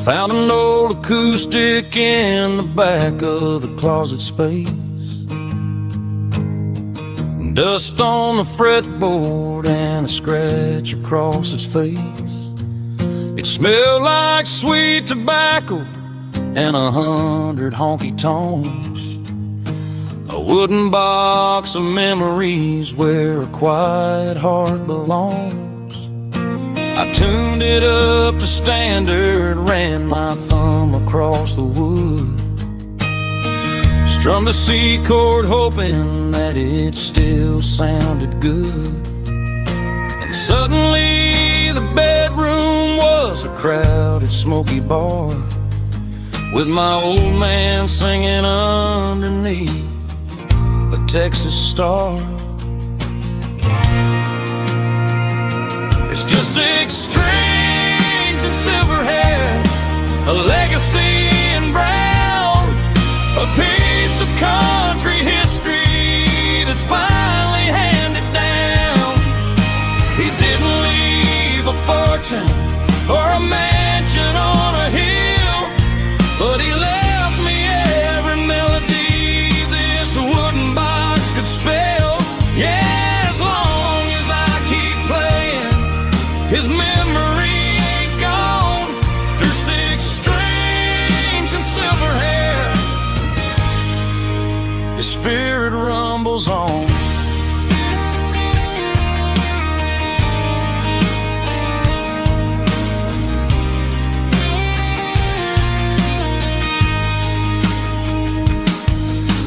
Found an old acoustic in the back of the closet space. Dust on the fretboard and a scratch across its face. It smelled like sweet tobacco and 100 honky tonks. A wooden box of memories where a quiet heart belongs. I tuned it up to standard, ran my thumb across the wood. Strummed a C chord hoping that it still sounded good. And suddenly the bedroom was a crowded smoky bar, with my old man singing underneath a Texas star. It's just 6 strings and silver hair, a legacy in brown, a piece of country history that's finally handed down. He didn't leave a fortune or a mansion on a hill, but he left me every melody this wooden box could spell. Yeah, as long as I keep playing, his memory ain't gone. Through 6 strings and silver hair, his spirit rumbles on.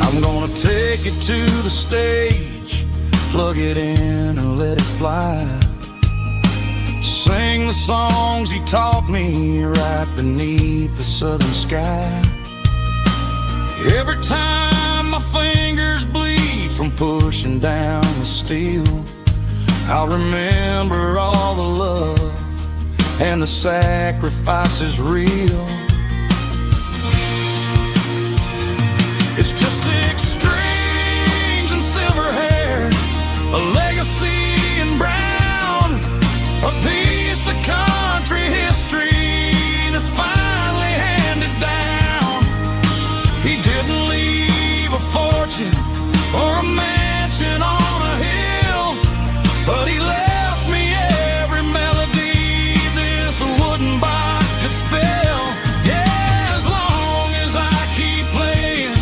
I'm gonna take it to the stage, plug it in and let it fly. Sing the songs he taught me right beneath the southern sky. Every time my fingers bleed from pushing down the steel, I'll remember all the love and the sacrifices real. It's just 6 strings and silver hair, a legacy in brown, a piece of country history that's finally handed down. He didn't leave a fortune or a mansion on a hill, but he left me every melody this wooden box could spell. Yeah, as long as I keep playing,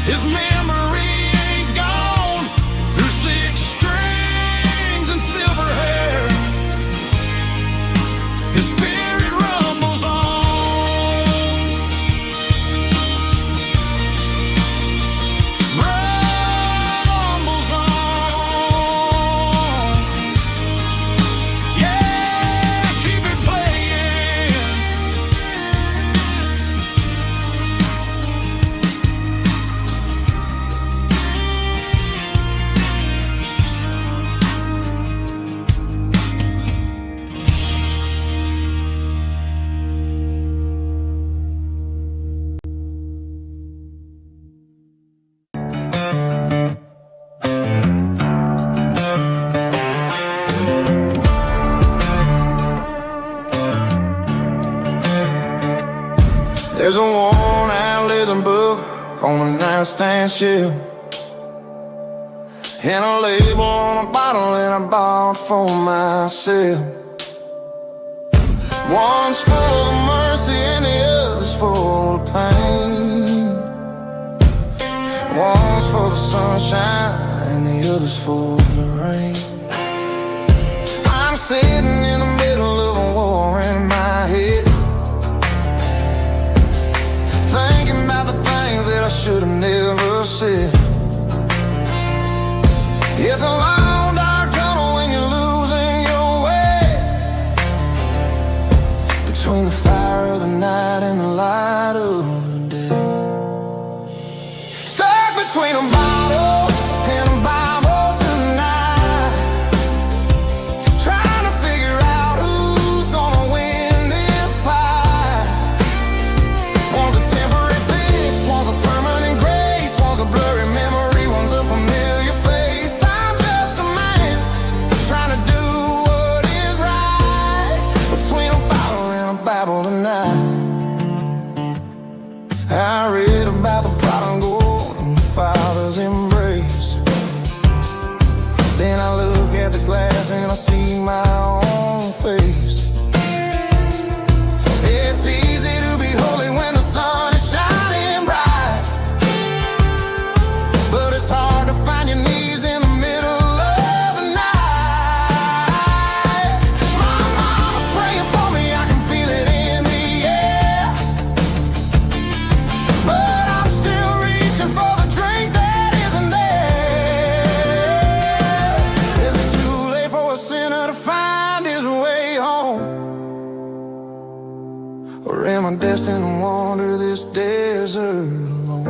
his memory ain't gone. Through 6 strings and silver hair, his spirit rumbles on. Rumbles on. Yeah, keep it playing. There's a worn-out leather book on the nightstand shelf, and a label on a bottle that I bought for myself. One's full of mercy and the other's full of pain. One's full of sunshine and the other's full of rain. I'm sitting in the middle of a war in my head, thinking about the things that I should have never said. It's a long dark tunnel when you're losing your way, between the fire of the night and the light of the day. Stuck between a bottle and a Bible tonight, trying to figure way home? Or am I destined to wander this desert alone?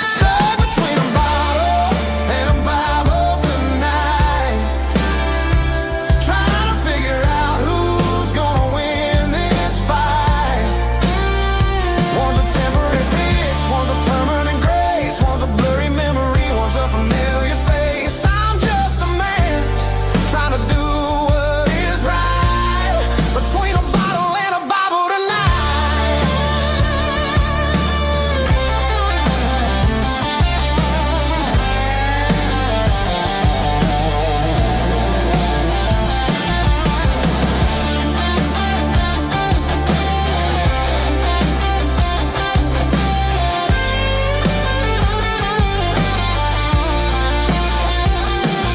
Stuck between a bottle and a Bible tonight, trying to figure out who's gonna win this fight. One's a temporary fix, one's a permanent grace, one's a blurry memory, one's a familiar face. I'm just a man trying to do what is right, between a bottle and a Bible tonight.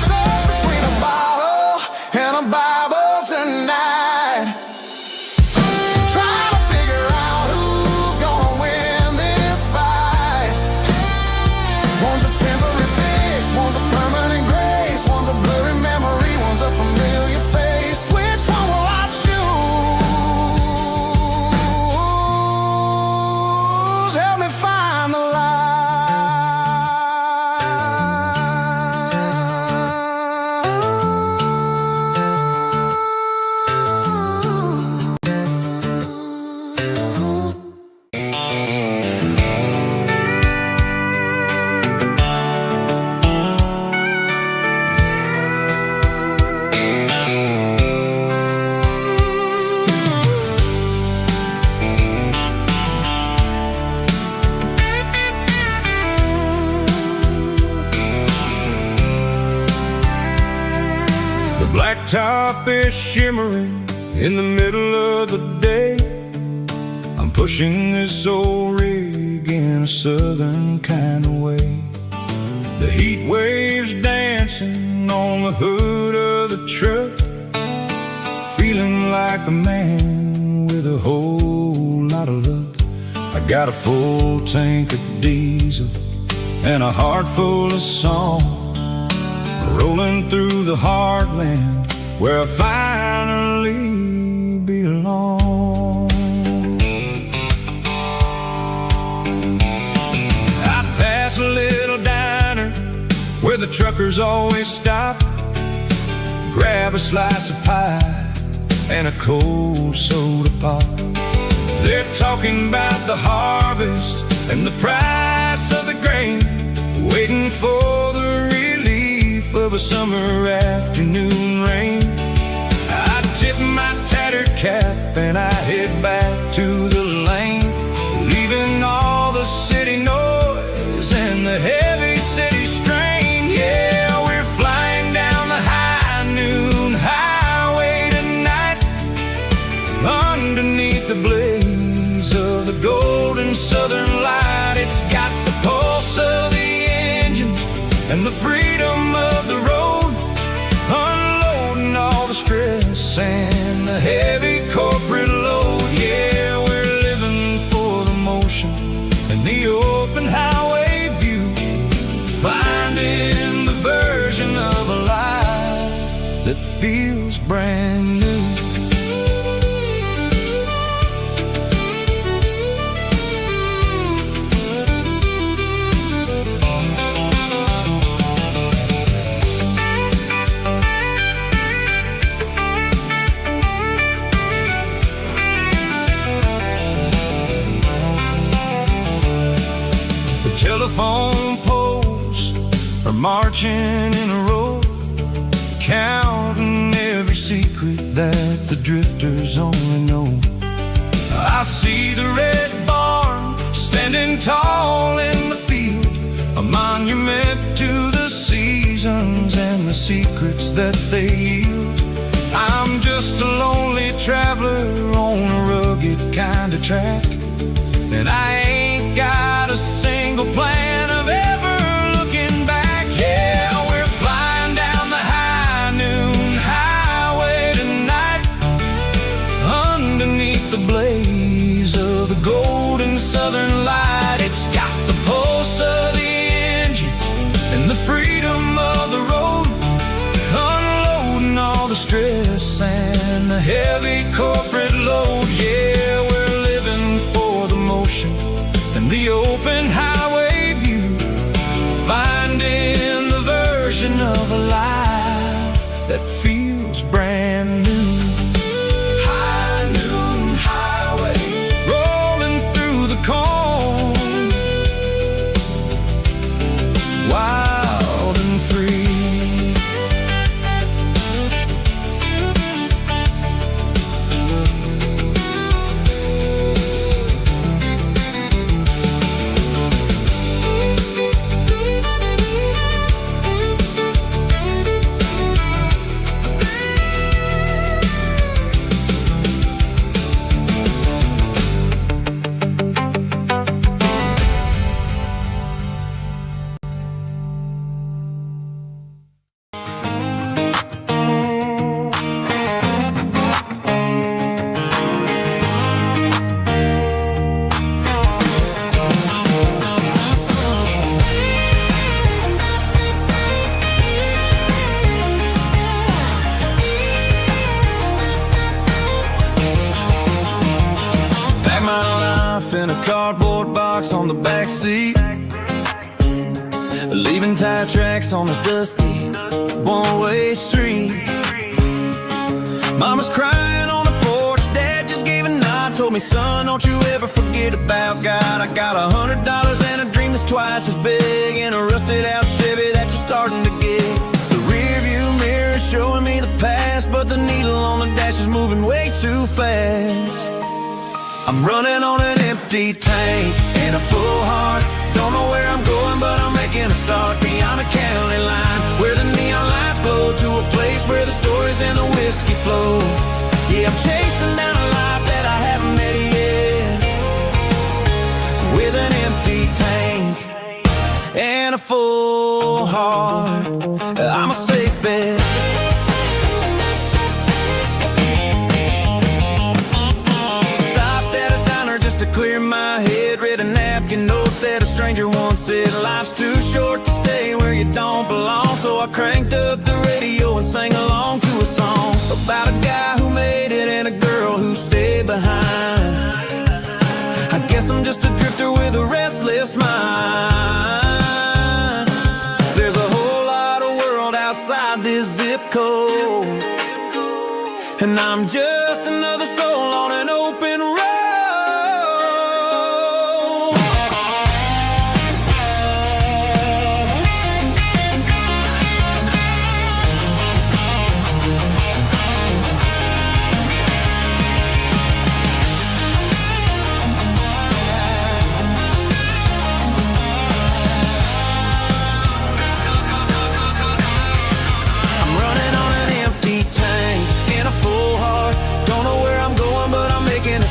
Stuck between a bottle and a Bible tonight, trying to figure out who's gonna win this fight. One's a temporary fix, one's a permanent grace, one's a blurry memory, one's a familiar face. Which one will I choose? Help me find the light. The blacktop is shimmering in the middle of the day. I'm pushing this old rig in a southern kind of way. The heat waves dancing on the hood of the truck, feeling like a man with a whole lot of luck. I got a full tank of diesel and a heart full of song, rolling through the heartland where I finally belong. I'd pass a little diner where the truckers always stop, grab a slice of pie and a cold soda pop. They're talking about the harvest and the price of the grain, waiting for the relief of a summer afternoon rain. I tip my tattered cap and I head back to the lane, leaving all the city noise and the heavy city strain. Yeah, we're flying down the high noon highway tonight, underneath the blaze of the golden southern light. It's got the pulse of the engine and the freedom of the road, unloading all the stress and the heavy corporate load. Yeah, we're living for the motion and the open highway view, finding the version of a life that feels brand new. Telephone poles are marching in a row, counting every secret that the drifters only know. I see the red barn standing tall in the field, a monument to the seasons and the secrets that they yield. I'm just a lonely traveler on a rugged kind of track, and I ain't got a single plan of ever looking back. Yeah, we're flying down the high noon highway tonight, underneath the blaze of the golden southern light. It's got the pulse of the engine and the freedom of the road, heavy corporate load. Yeah, we're living for the motion and the open highway view, finding the version of a life that feels brand new. High noon highway, rolling through the corn, wild and free. In a cardboard box on the back seat, leaving tire tracks on this dusty one-way street. Mama's crying on the porch, Dad just gave a nod, told me, son, don't you ever forget about God. I got $100 and a dream that's twice as big, and a rusted out Chevy that you're starting to get. The rear view mirror is showing me the past, but the needle on the dash is moving way too fast. I'm running on an empty tank and a full heart. Don't know where I'm going, but I'm making a start beyond the county line, where the neon lights glow, to a place where the stories and the whiskey flow. Yeah, I'm chasing down a life that I haven't met yet, with an empty tank and a full heart. I'm a safe bet. Clear my head, read a napkin note that a stranger once said, life's too short to stay where you don't belong. So I cranked up the radio and sang along to a song about a guy who made it and a girl who stayed behind. I guess I'm just a drifter with a restless mind. There's a whole lot of world outside this zip code, and I'm just another soul on an open road.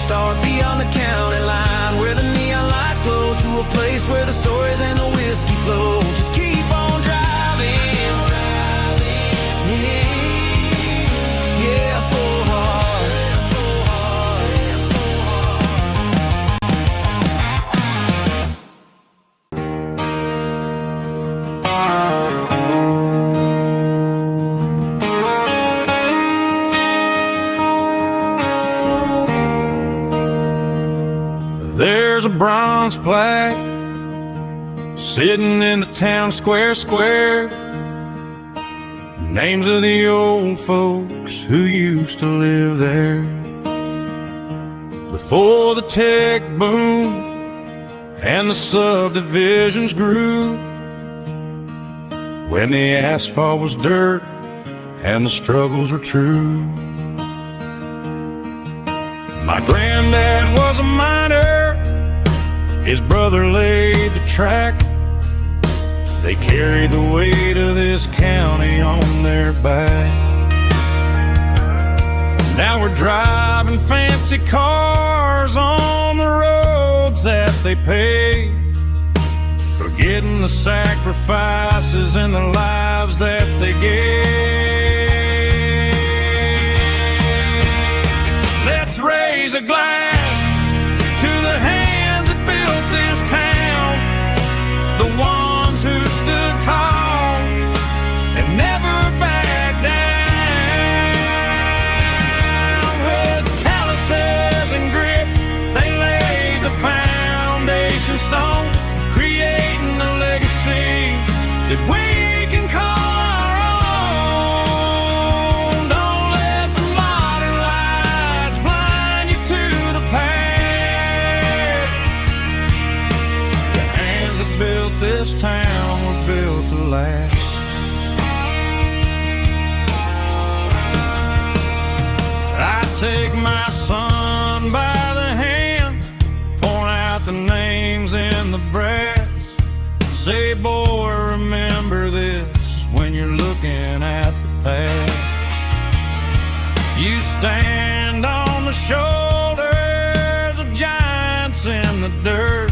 Start beyond the county line, where the neon lights glow, to a place where the stories and the whiskey flow. Just keep on driving, yeah, full heart, full There's a bronze plaque sitting in the town square. Names of the old folks who used to live there before the tech boom and the subdivisions grew, when the asphalt was dirt and the struggles were true. My granddad was a miner, his brother laid the track. They carried the weight of this county on their back. Now we're driving fancy cars on the roads that they paved, forgetting the sacrifices and the lives that they gave. Let's raise a glass to the hands that built this town, the ones who stood tall and never backed down. take my son by the hand, point out the names in the brass. Say, boy, remember this when you're looking at the past. You stand on the shoulders of giants in the dirt,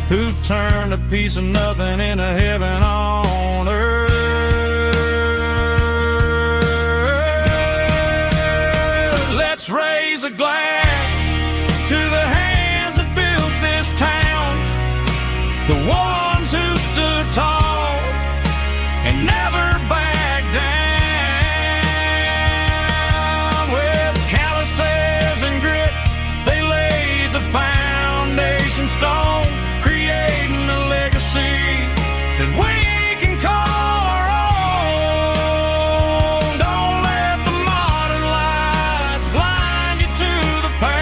who turned a piece of nothing into heaven on earth. Let's raise a glass to the hands that built this town, the ones who stood tall and never backed down. With calluses and grit, they laid the foundation stone, creating a legacy that we can call our own. Don't let the modern lights blind you to the past.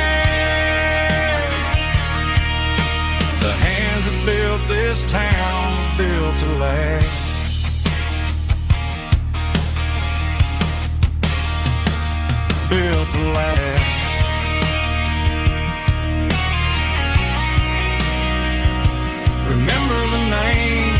The hands that built this town built to last. Built to last. Remember the names.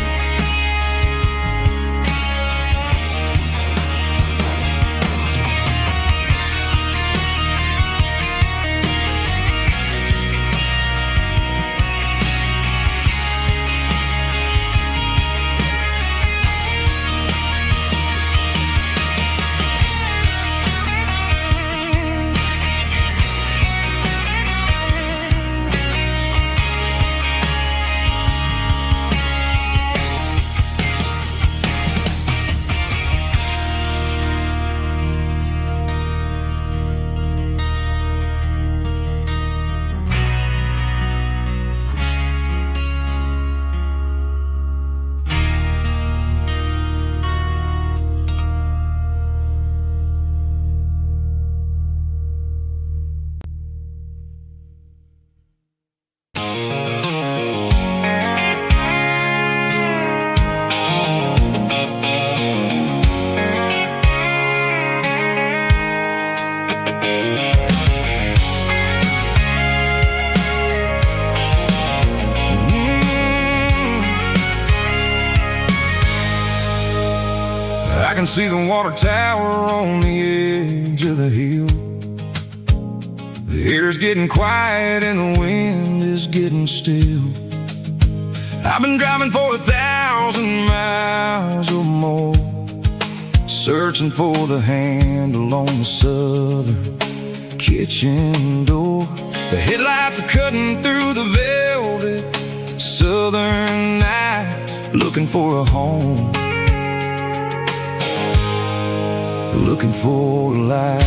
I can see the water tower on the edge of the hill. The air's getting quiet and the wind is getting still. I've been driving for 1,000 miles or more, searching for the handle on the southern kitchen door. The headlights are cutting through the velvet southern night, looking for a home, looking for a life.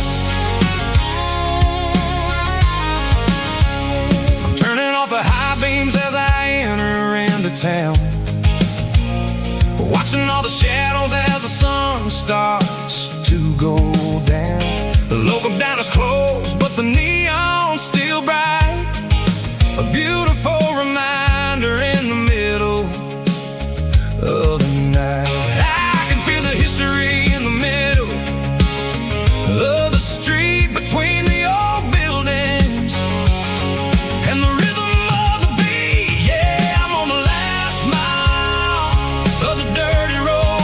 I'm turning off the high beams as I enter into town, watching all the shadows as the sun starts to go down. The local diner's closed, but the neon's still bright, a beautiful reminder in the middle of the night. I can feel the history in the middle of the street, between the old buildings and the rhythm of the beat. Yeah, I'm on the last mile of the dirty road.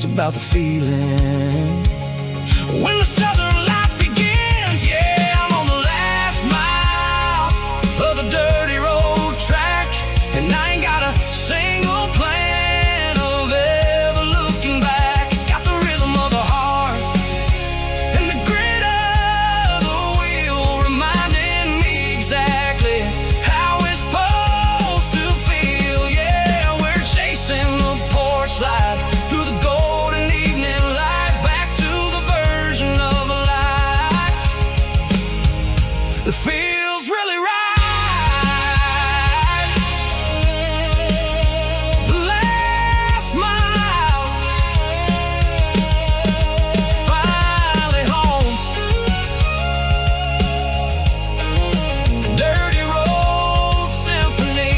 it's about the feeling. When the southern life begins, yeah, I'm on the last mile of the dirty road track, and I ain't got a single plan of ever looking back. It's got the rhythm of the heart and the grit of the wheel, reminding me exactly how it's supposed to feel. Yeah, we're chasing the porch light through the golden evening light, back to the version of a life that feels really right. The last mile, finally home. Dirty road symphony.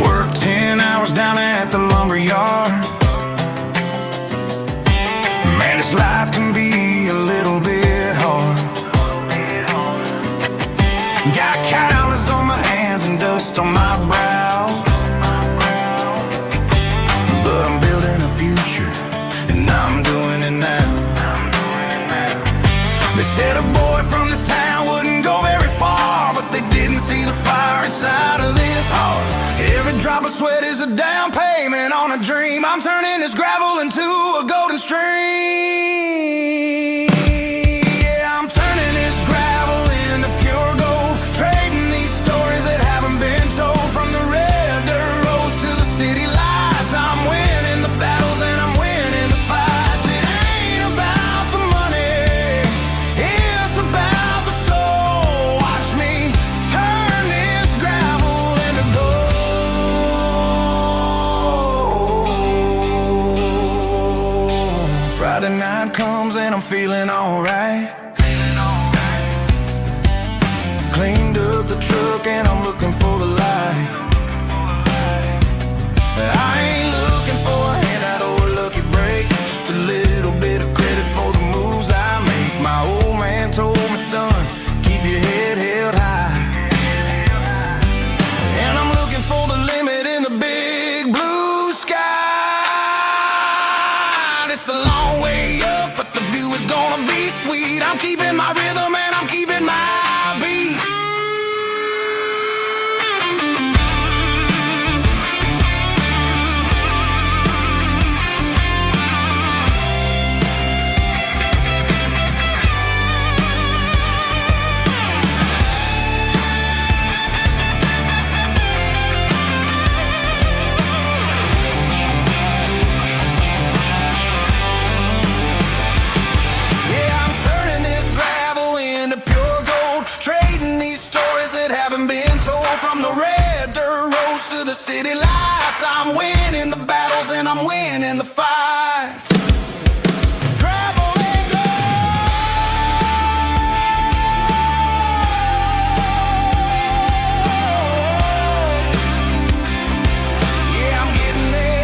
Worked 10 hours down at the lumber yard. Man, this life can be a little bit hard. Got calluses on my hands and dust on my brow, but I'm building a future, and I'm doing it now. They said a boy from this town wouldn't go very far, but they didn't see the fire inside of this heart. Every drop of sweat is a down payment on a dream. I'm turning this gravel into a golden stream. Yeah, I'm turning this gravel into pure gold, trading these stories that haven't been told. From the red dirt roads to the city lights, I'm winning the battles and I'm winning the fights. It ain't about the money, it's about the soul. Watch me turn this gravel into gold. Friday night comes and I'm feeling alright. Cleaned up the truck and I'm looking for the light. I ain't looking for a handout or a lucky break, just a little bit of credit for the moves I make. My old man told me, son, keep your head held high. And I'm looking for the limit in the big blue sky. It's a long way up, but the view is gonna be sweet. I'm keeping my rhythm and I'm keeping my beat. Yeah, I'm turning this gravel into pure gold, trading these stories that haven't been told. From the red dirt roads to the city lights, I'm winning the battles and I'm winning the fights. Gravel and gold. Yeah, I'm getting there.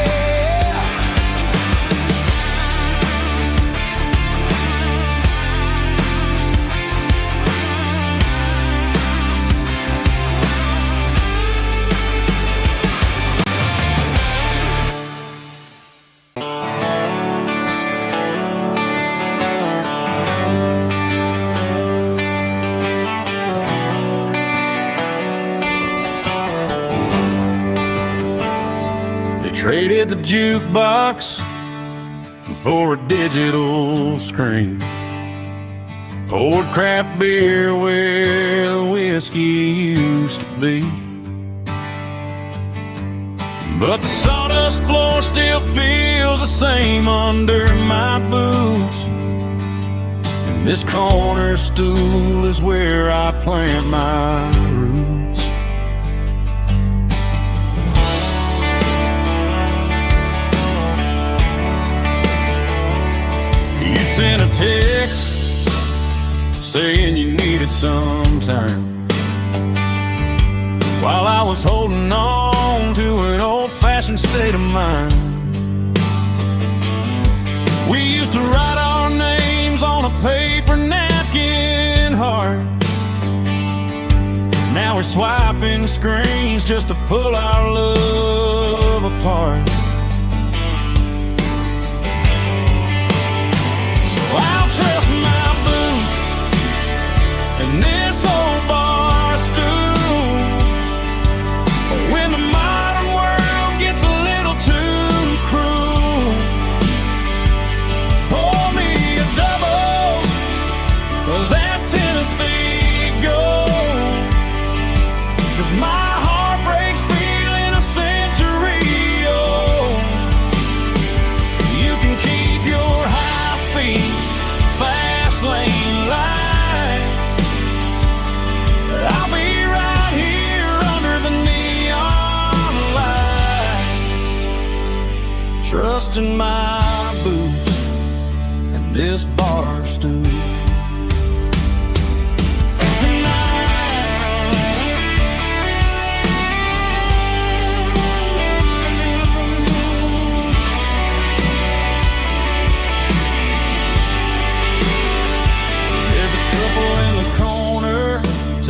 They traded the jukebox for a digital screen, poured craft beer where the whiskey used to be. But the sawdust floor still feels the same under my boots, and this corner stool is where I plant my roots. You said a text saying you needed some time, while I was holding on to an old-fashioned state of mind. We used to write our names on a paper napkin heart. Now we're swiping screens just to pull our love apart. So I'll trust my boots and this old bar stool when the modern world gets a little too cruel. Pour me a double of that Tennessee Gold, 'cause my heart breaks feeling a century old. You can keep your high-speed, fast lane light, but I'll be right here under the neon light, trusting my boots and this bar stool.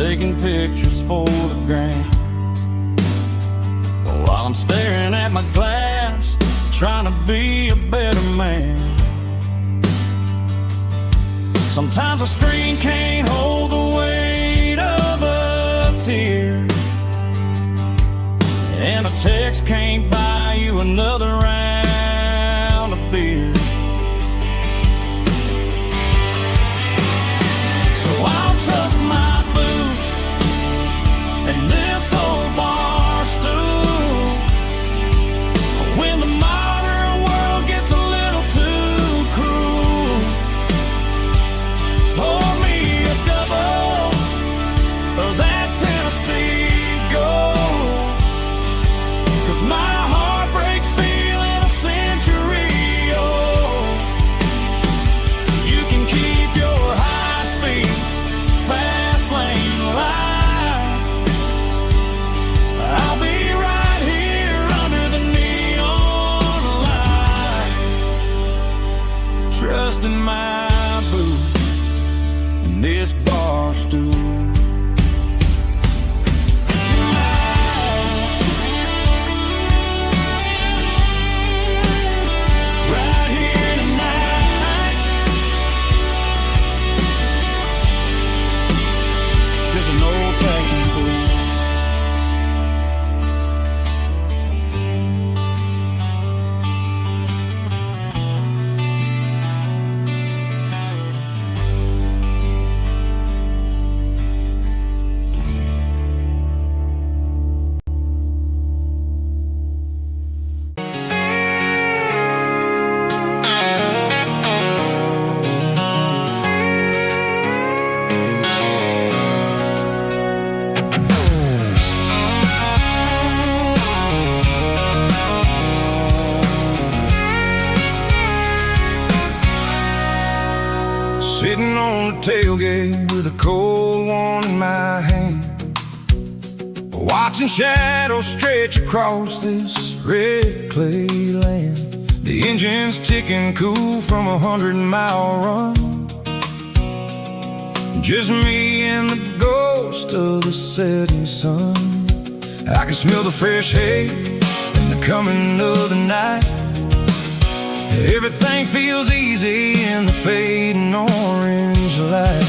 Taking pictures for the gram, while I'm staring at my glass, trying to be a better man. Sometimes a screen can't hold the weight of a tear, and a text can't buy you another round of beer. So I'll trust my and this old bar stool when the modern world gets a little too cruel. Pour me a double of that Tennessee Gold, 'cause my heart breaks feeling a century old. You can keep your high-speed, fast lane light, I'll be right here under the neon light, trusting my boots and this bar stool. Right here tonight, just an old-fashioned fool. Sitting on the tailgate with a cold one in my hand, watching shadows stretch across this red clay land. The engine's ticking cool from a 100-mile run. Just me and the ghost of the setting sun. I can smell the fresh hay and the coming of the night. Everything feels easy in the fading orange light.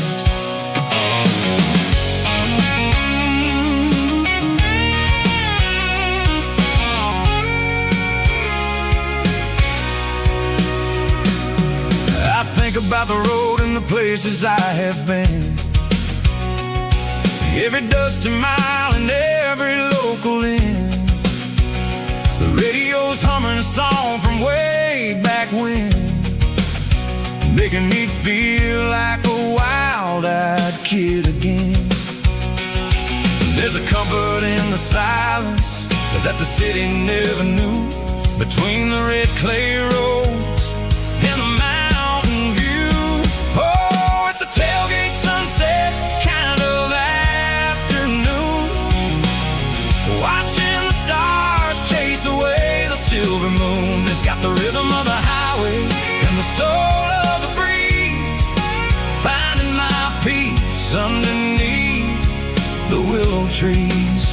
I think about the road and the places I have been, every dusty mile and every local inn. The radio's humming a song from way back when, making me feel like a wild-eyed kid again. There's a comfort in the silence that the city never knew, between the red clay roads and the mountain view. trees.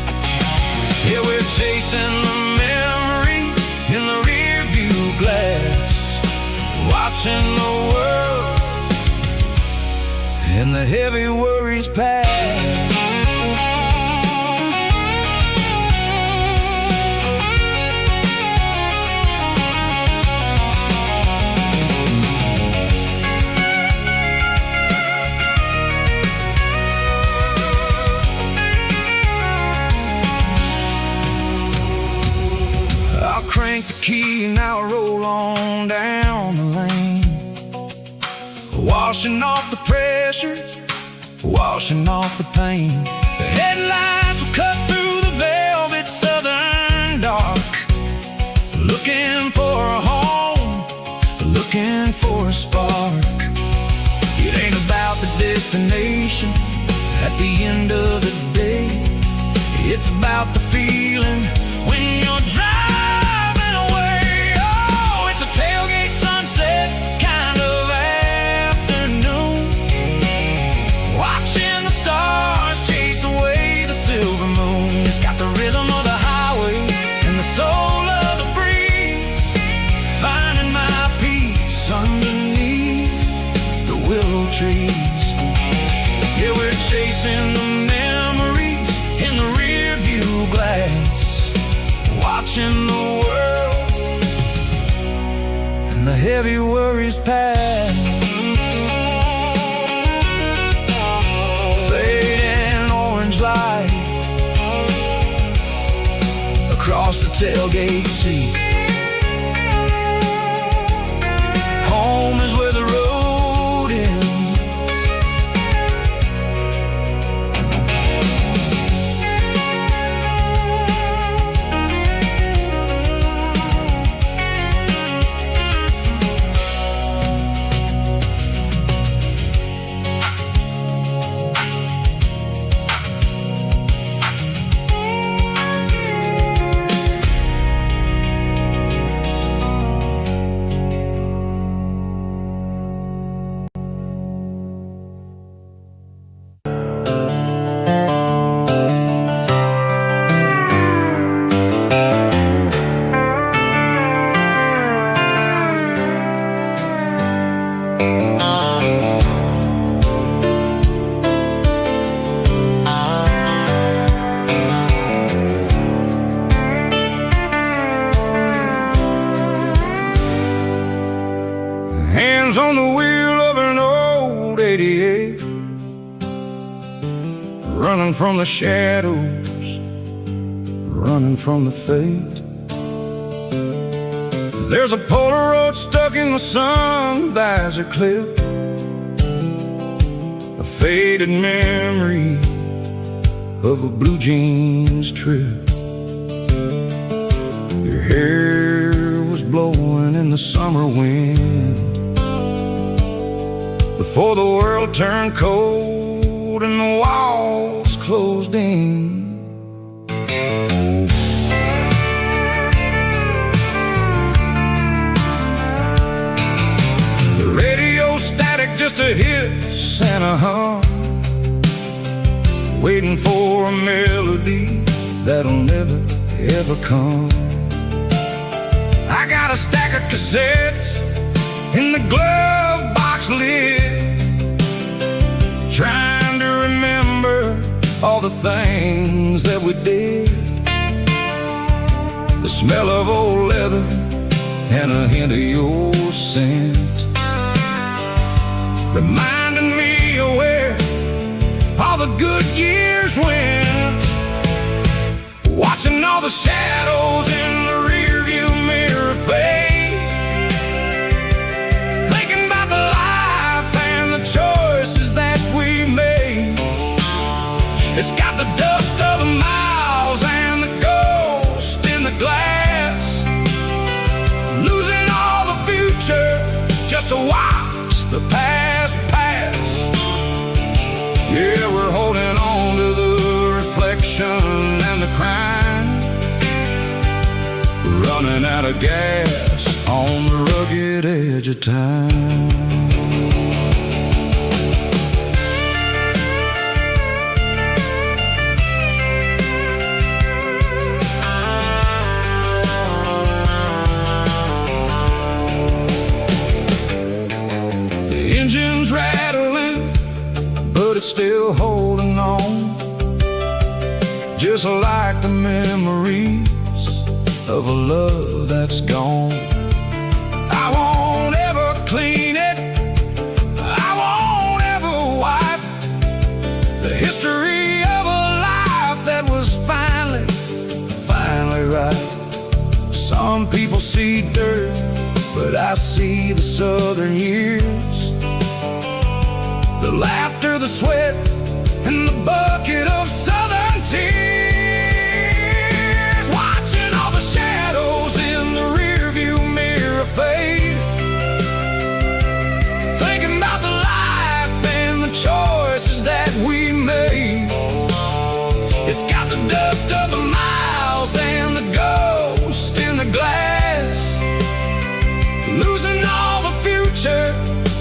Yeah, we're chasing the memories in the rearview glass, watching the world and the heavy worries pass. Crank the key and now roll on down the lane, washing off the pressure, washing off the pain. The headlights will cut through the velvet southern dark, looking for a home, looking for a spark. It ain't about the destination at the end of the day, it's about the feeling when you're driving. Kind of afternoon, watching the stars chase away the silver moon. It's got the rhythm of the highway and the soul of the breeze, finding my peace underneath the willow trees. Yeah, we're chasing the memories in the rearview glass, watching the world the heavy worries pass. Fading orange light across the tailgate seat. Home is where the road ends. Hands on the wheel of an old 88, running from the shadows, running from the fate. There's a Polaroid stuck in the sun, there's a clip, a faded memory of a blue jeans trip. Your hair was blowing in the summer wind before the world turned cold and the walls closed in. The radio static, just a hiss and a hum, waiting for a melody that'll never ever come. I got a stack of cassettes in the glove box lid, trying to remember all the things that we did. The smell of old leather and a hint of your scent, reminding me of where all the good years went. Watching all the shadows in the rearview mirror fade, thinking about the life and the choices that we made. It's got the dust of the miles and the ghost in the glass, losing all the future just to watch the past pass. Yeah, we're holding on to the reflection and the crime, running out of gas on the rugged edge of time. but it's still holding on, just like the memories of a love that's gone. I won't ever clean it, I won't ever wipe the history of a life that was finally right. Some people see dirt, but I see the southern years, the laughter, the sweat, and the bucket of southern tears. Watching all the shadows in the rearview mirror fade, thinking about the life and the choices that we made. It's got the dust of the miles and the ghost in the glass, losing all the future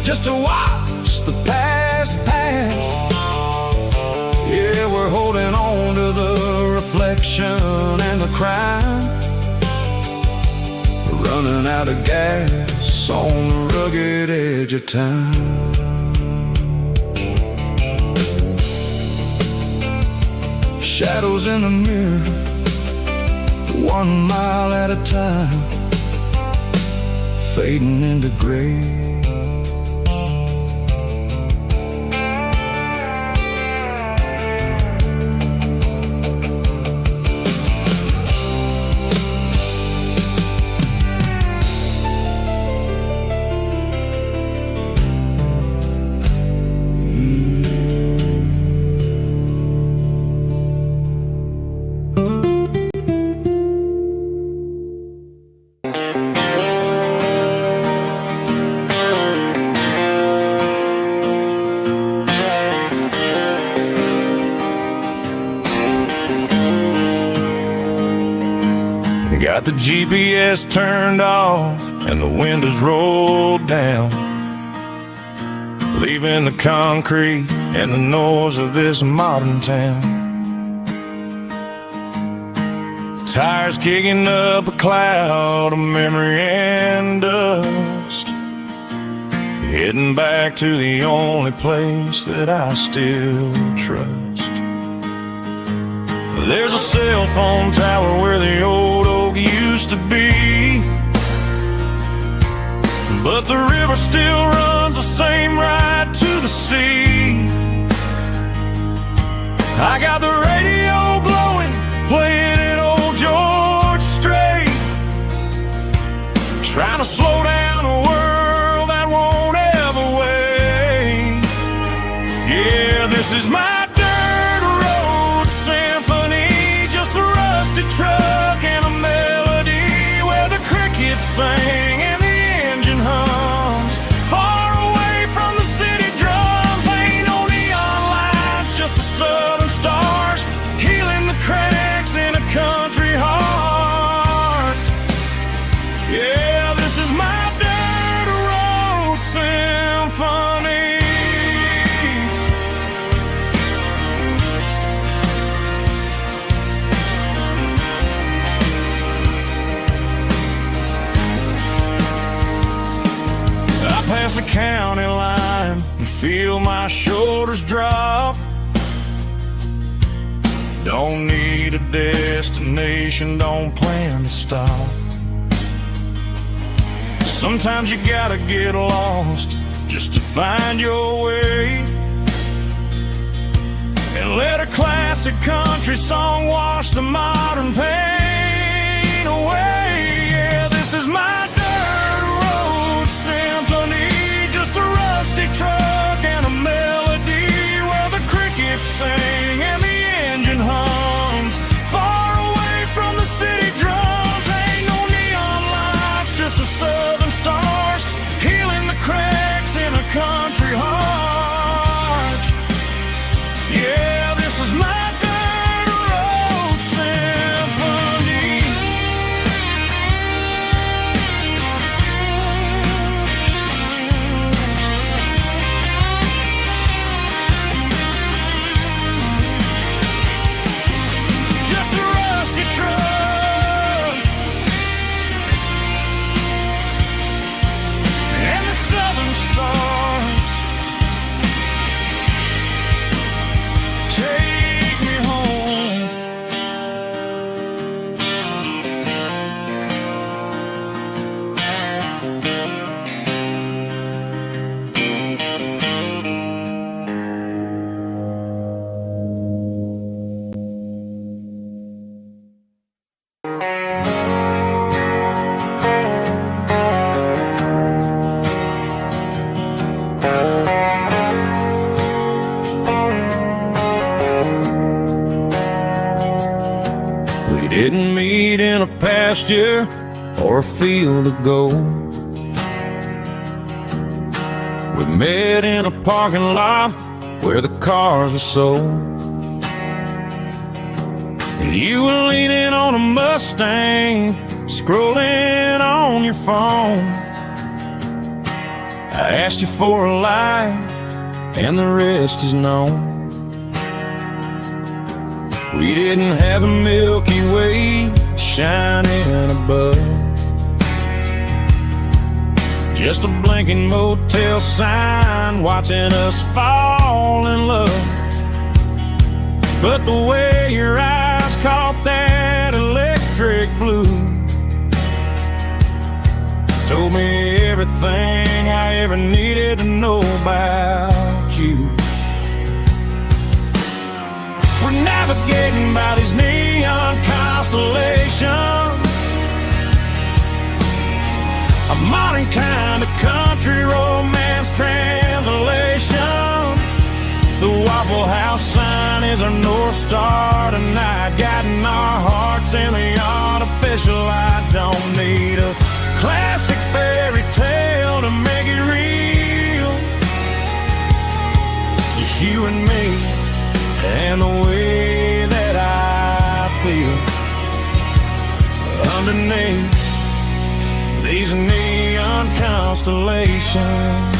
just to watch the past pass. Yeah, we're holding on to the reflection and the crime, running out of gas on the rugged edge of time. Shadows in the mirror, 1 mile at a time, fading into gray. Got the GPS turned off and the windows rolled down, leaving the concrete and the noise of this modern town. Tires kicking up a cloud of memory and dust, heading back to the only place that I still trust. There's a cell phone tower where the old oak used to be, but the river still runs the same right to the sea. I got the radio glowing, playing an old George Strait, trying to slow down a world that won't ever wait. Yeah, this is my truck and a melody where the crickets sing and the engine hums, far away from the city drums. Ain't no neon lights, just the southern stars healing the cracks in a country heart. Yeah, this is my dirt road symphony. Past the county line and feel my shoulders drop. Don't need a destination, don't plan to stop. Sometimes you gotta get lost just to find your way, and let a classic country song wash the modern pain away. Yeah, this is my truck and a melody where the crickets sing and the engine hums, far away from the city drums. Ain't no neon lights, just the southern stars healing the cracks in a country heart. Yeah, this is my dirt road symphony. pasture or a field of gold. We met in a parking lot where the cars were sold. You were leaning on a Mustang, scrolling on your phone. I asked you for a light, and the rest is known. We didn't have a Milky Way shining above, just a blinking motel sign watching us fall in love. But the way your eyes caught that electric blue told me everything I ever needed to know about you. We're navigating by these neon constellations, a modern kind of country romance translation. The Waffle House sign is our North Star tonight, guiding our hearts in the artificial light. Don't need a classic fairy tale to make it real, just you and me and the way that I feel underneath these neon constellations.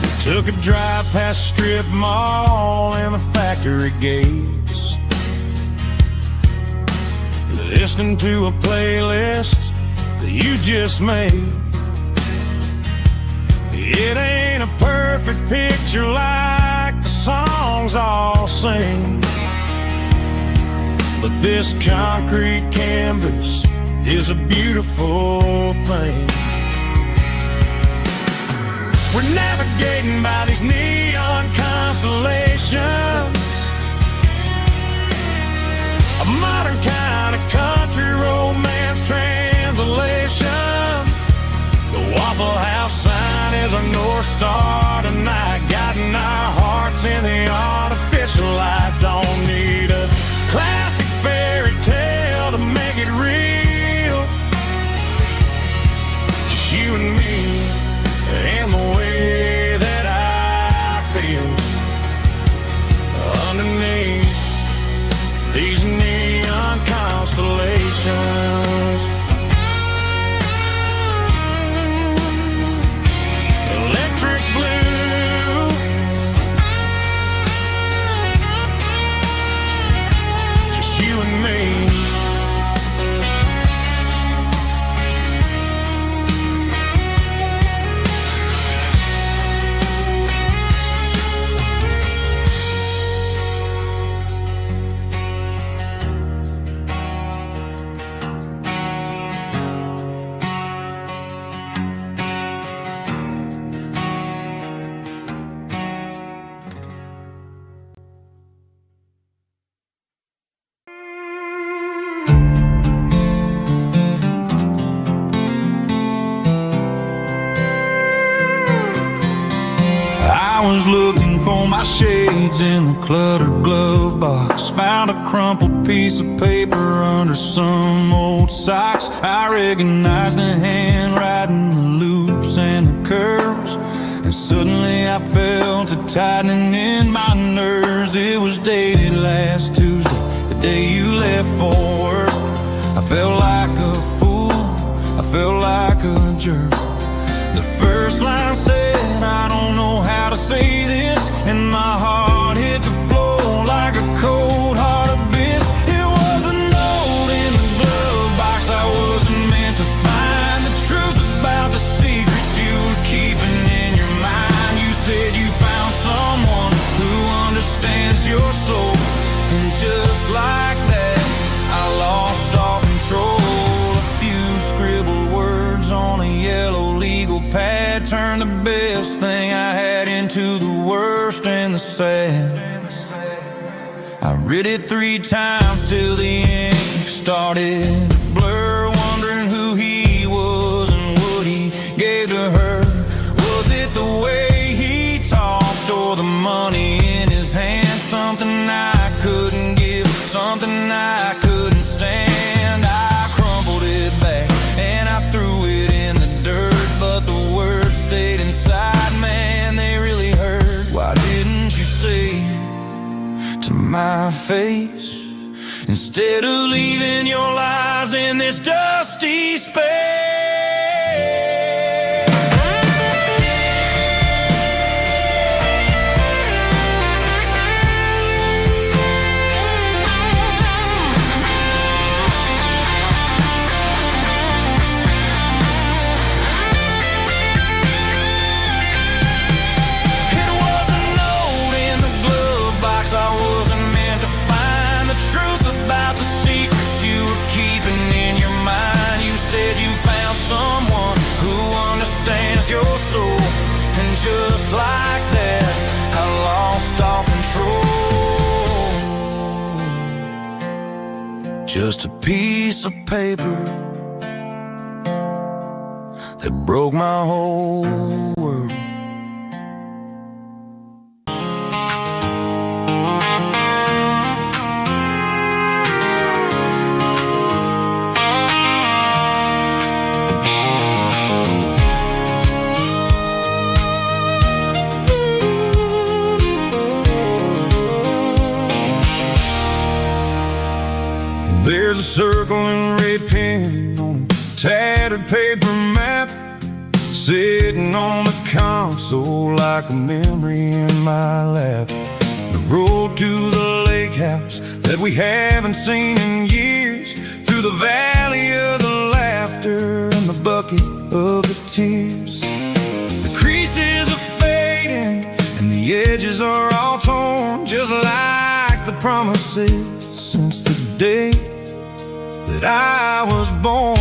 We took a drive past strip mall and the factory gates, listening to a playlist that you just made. It ain't a perfect picture like the songs all sing, but this concrete canvas is a beautiful thing. We're navigating by these neon constellations, a modern kind of country romance translation. The Waffle House sign is our North Star tonight, guiding our hearts in the artificial light. Don't need a classic fairy tale to make it real, just you and me and the way that I feel underneath these neon constellations. Electric blue, just you and me. I was looking for my shades in the cluttered glove box, found a crumpled piece of paper under some old socks. I recognized the handwriting, the loops and the curves, and suddenly I felt a tightening in my nerves. It was dated last Tuesday, the day you left for work. I felt like a fool, I felt like a jerk. The first line said, I don't know how to say this, and my heart hit the floor like a cold heart abyss. It was a note in the glove box I wasn't meant to find, the truth about the secrets you were keeping in your mind. You said you found someone who understands your soul, and just like that I lost all control. A few scribbled words on a yellow legal pad turned the best thing I had into the worst and the sad. I read it 3 times till the ink started to blur, wondering who he was and what he gave to face, instead of leaving your lies in this dusty space. Your soul, and just like that, I lost all control. Just a piece of paper that broke my whole world. There's a circle and red pen on a tattered paper map, sitting on the console like a memory in my lap. The road to the lake house that we haven't seen in years, through the valley of the laughter and the bucket of the tears. The creases are fading and the edges are all torn, just like the promises since the day that I was born.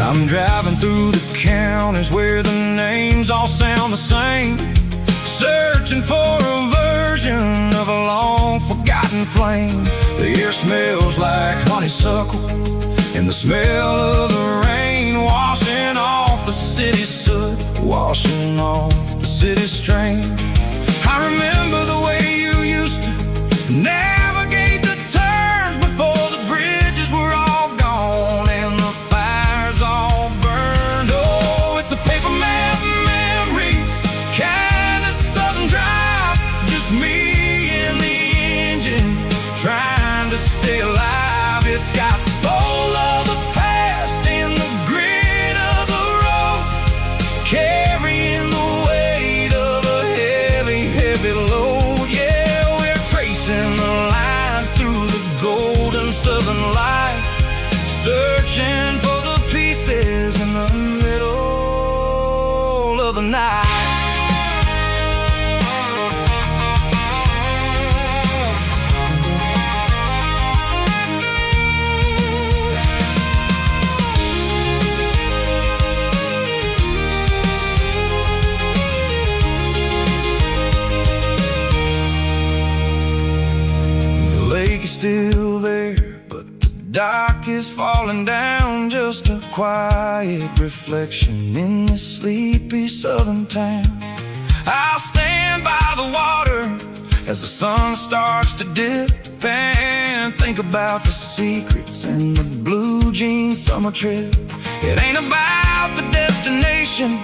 I'm driving through the counties where the names all sound the same, searching for a version of a long forgotten flame. The air smells like honeysuckle, and the smell of the rain washing off the city's soot, washing off the city's strain. I remember the way you used to navigate the turns before the bridges were all gone and the fires all burned. Oh, it's a paper map memories, kind of sudden drive, just me and the engine trying to stay alive. It's got the soul of the past in the grit of the road, carrying the weight of a heavy, heavy load. Yeah, we're tracing the lines through the golden southern light, searching for the pieces in the middle of the night. Still there, but the dock is falling down, just a quiet reflection in this sleepy southern town. I'll stand by the water as the sun starts to dip and think about the secrets and the blue jean summer trip. It ain't about the destination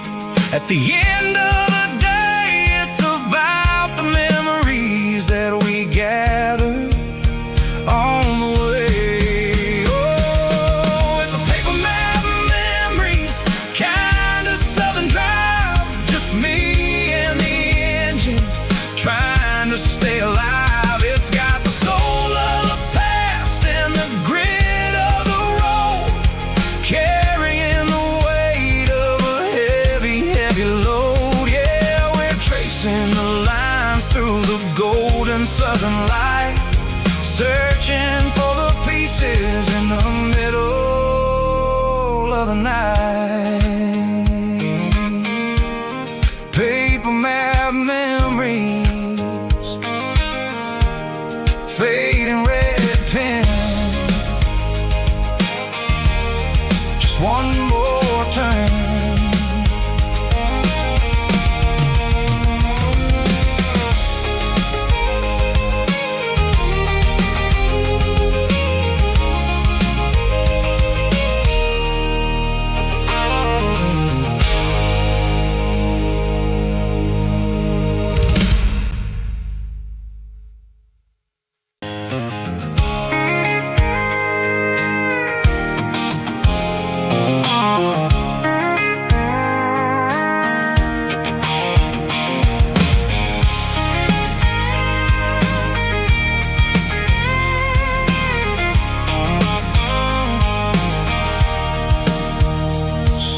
at the end of the day, it's about the memories that we gather on the way. Oh, it's a paper map memories, kind of southern drive, just me and the engine trying to stay alive. It's got the soul of the past and the grit of the road, carrying the weight of a heavy, heavy load. Yeah, we're tracing the lines through the golden southern light, searching for the pieces in the middle of the night. Paper map memories, fading red pen, just one more turn.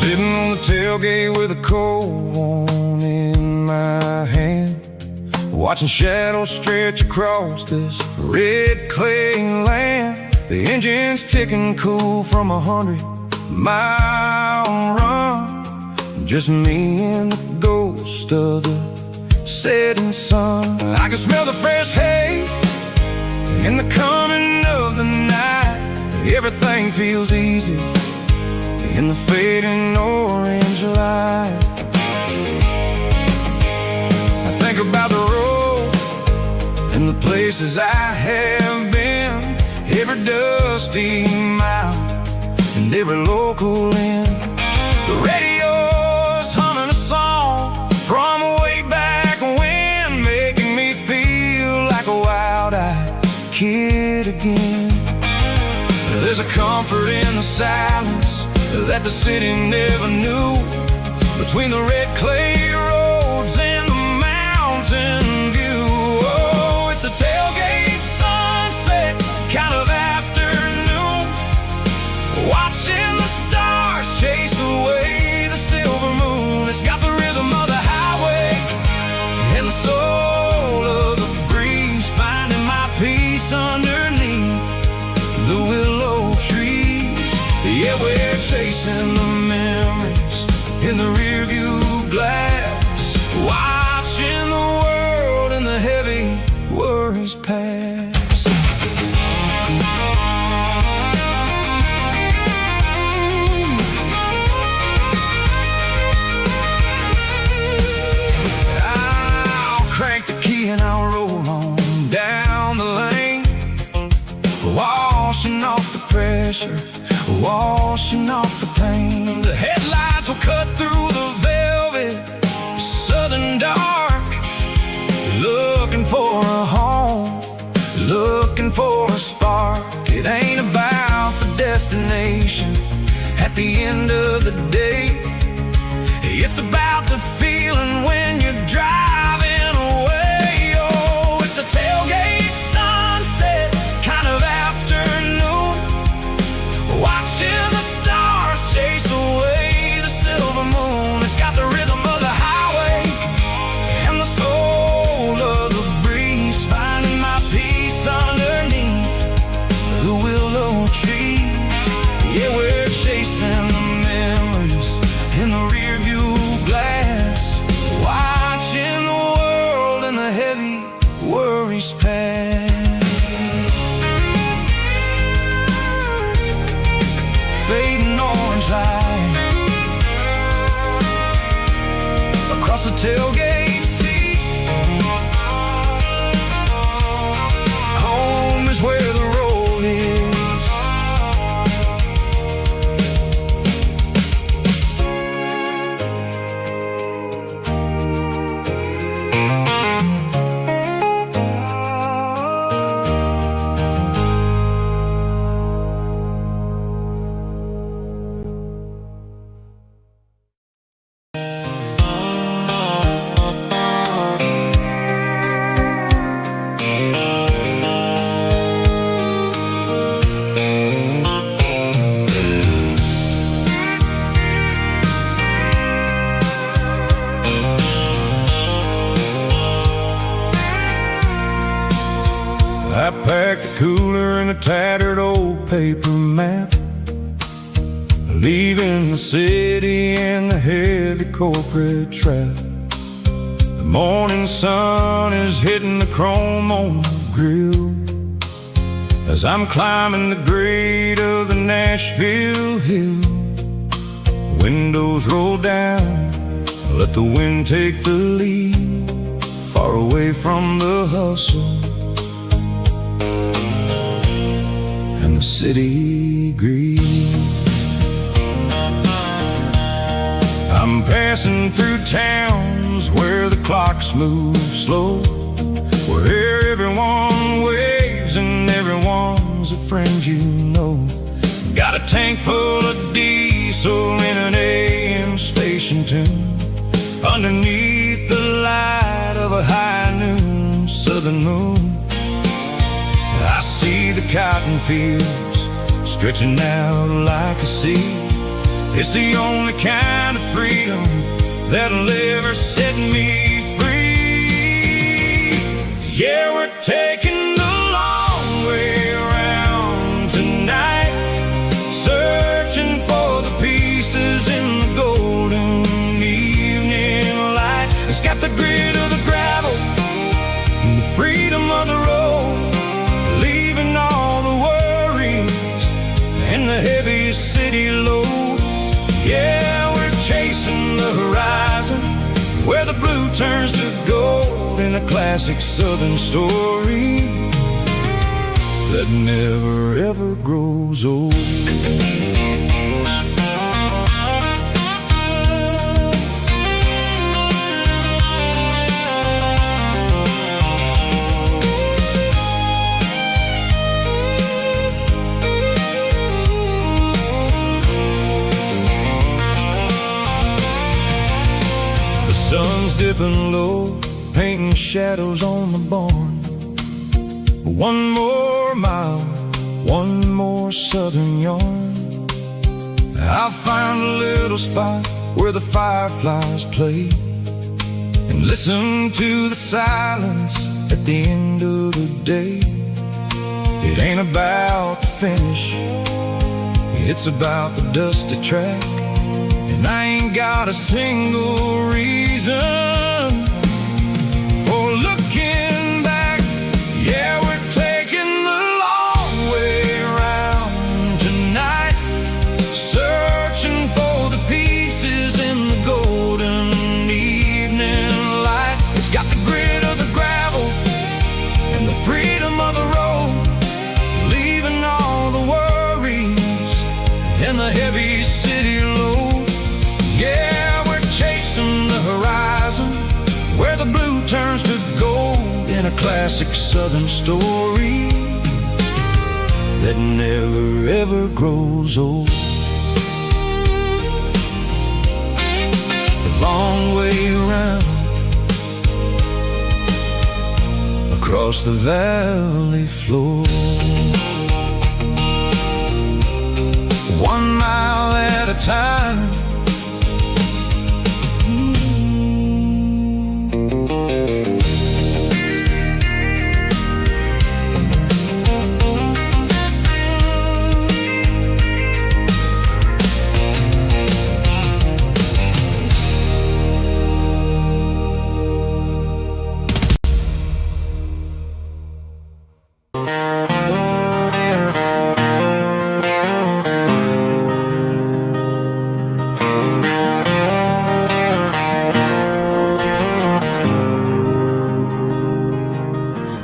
Sitting on the tailgate with a cold one in my hand, watching shadows stretch across this red clay land. The engine's ticking cool from 100-mile run. Just me and the ghost of the setting sun. I can smell the fresh hay in the coming of the night. Everything feels easy in the fading orange light. I think about the road and the places I have been, every dusty mile and every local inn. The radio's humming a song from way back when, making me feel like a wild-eyed kid again. There's a comfort in the silence that the city never knew, between the red clay roads and the mountain view. Oh, it's a tailgate sunset kind of afternoon, watching the stars chase away the silver moon. It's got the rhythm of the highway and the soul of the breeze, finding my peace underneath the willow trees. Yeah, we're chasing the memories in the rearview glass, watching the world and the heavy worries pass. I'll crank the key and I'll roll on down the lane, washing off the pressure, washing off the pain. The headlights will cut through the velvet southern dark, looking for a home, looking for a spark. It ain't about the destination at the end of the day, it's about the feeling when you're driving away. Oh, it's a tailgate sunset kind of afternoon, watching the stars chase away the silver moon. It's got the rhythm of the highway and the soul of the breeze, finding my peace underneath the willow trees. Yeah, we're chasing the memories in the rearview glass, watching the world and the heavy worries pass. Fading orange light across the tailgate seat. Home is where the road is. I packed a cooler and a tattered old paper map, leaving the city and the heavy corporate trap. The morning sun is hitting the chrome on the grill as I'm climbing the grade of the Nashville hill. Windows roll down, let the wind take the lead, far away from the hustle and the city greed. I'm passing through towns where the clocks move slow, where everyone waves and everyone's a friend you know. Got a tank full of diesel in an AM station tune, underneath the light of a high noon southern moon. I see the cotton fields stretching out like a sea, It's the only kind of freedom that'll ever set me free. Yeah, we're taking the long way around tonight, searching for the pieces in the golden evening light. It's got the grit of the gravel and the freedom of the road, leaving all the worries and the heavy city load. Yeah, we're chasing the horizon where the blue turns to gold, in a classic southern story that never ever grows old. Sun's dipping low, painting shadows on the barn. One more mile, one more southern yarn. I'll find a little spot where the fireflies play, and listen to the silence at the end of the day. It ain't about the finish, it's about the dusty track. And I ain't got a single reason for looking back. Yeah, we're taking the long way around tonight, searching for the pieces in the golden evening light. It's got the grit of the gravel and the freedom of the road, leaving all the worries and the heavy city load. Yeah, we're chasing the horizon where the blue turns to gold, in a classic southern story that never ever grows old. The long way around across the valley floor, 1 mile at a time.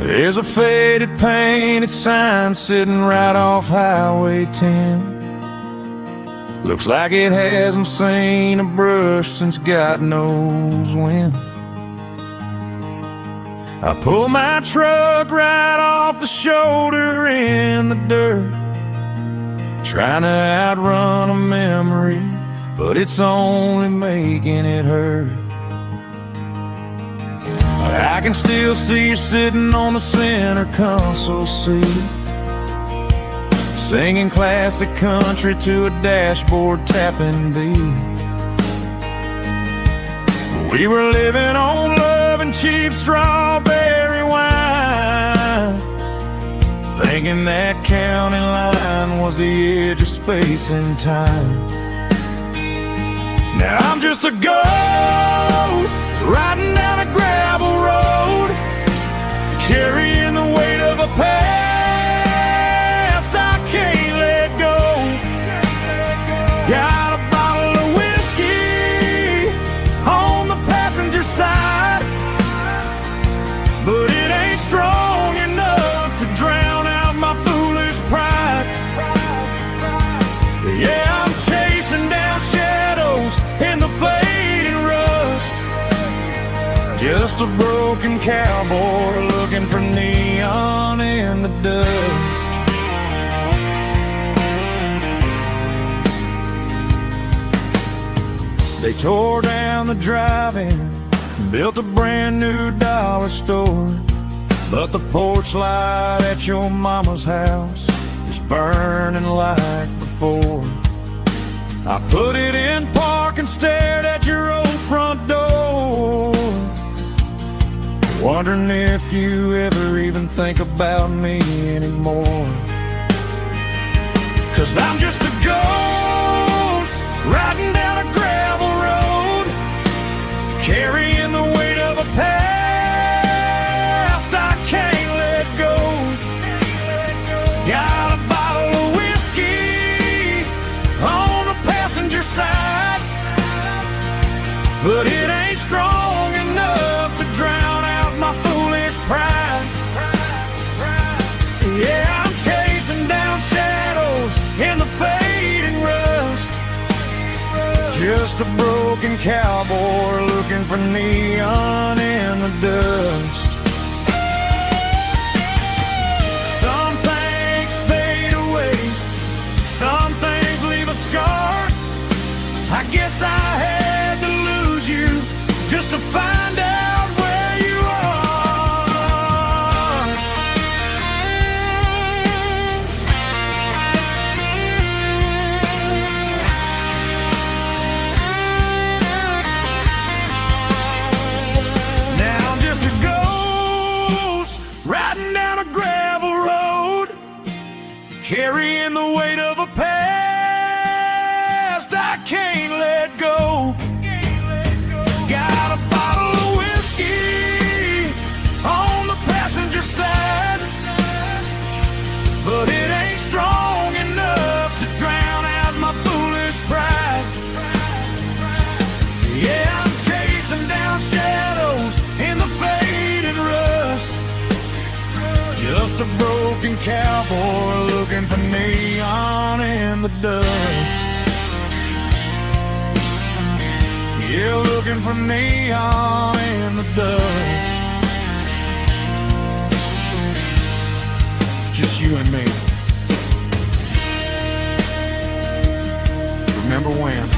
There's a faded painted sign sitting right off Highway 10. Looks like it hasn't seen a brush since God knows when. I pull my truck right off the shoulder in the dirt, trying to outrun a memory, but it's only making it hurt. I can still see you sitting on the center console seat, singing classic country to a dashboard tapping beat. We were living on love and cheap strawberry wine, thinking that county line was the edge of space and time. Now I'm just a ghost riding down a gravel road, carrying the weight of a past I can't let go. Got a bottle of whiskey on the passenger side, but it ain't strong enough to drown out my foolish pride. Yeah, I'm chasing down shadows in the fading rust, just a broken cowboy looking for neon in the dust. They tore down the drive-in, built a brand new dollar store, but the porch light at your mama's house is burning like before. I put it in park and stared at your old front door, wondering if you ever even think about me anymore. 'Cause I'm just a ghost riding down a gravel road, carrying the weight of a past I can't let go. Got a bottle of whiskey on the passenger side, but it ain't strong enough to drown out my foolish pride. Yeah, I'm chasing down shadows in the fading rust, just a broken cowboy looking for neon in the dust. Some things fade away, some things leave a scar. I guess I had to lose you just to find out where you are. Now I'm just a ghost riding down a gravel road, carrying the weight of a past I can't let go. Got a bottle of whiskey on the passenger side, but it ain't strong enough to drown out my foolish pride. Yeah, I'm chasing down shadows in the faded rust, just a broken cowboy looking for neon in the dust. Yeah, looking for neon in the dust. Just you and me. Remember when?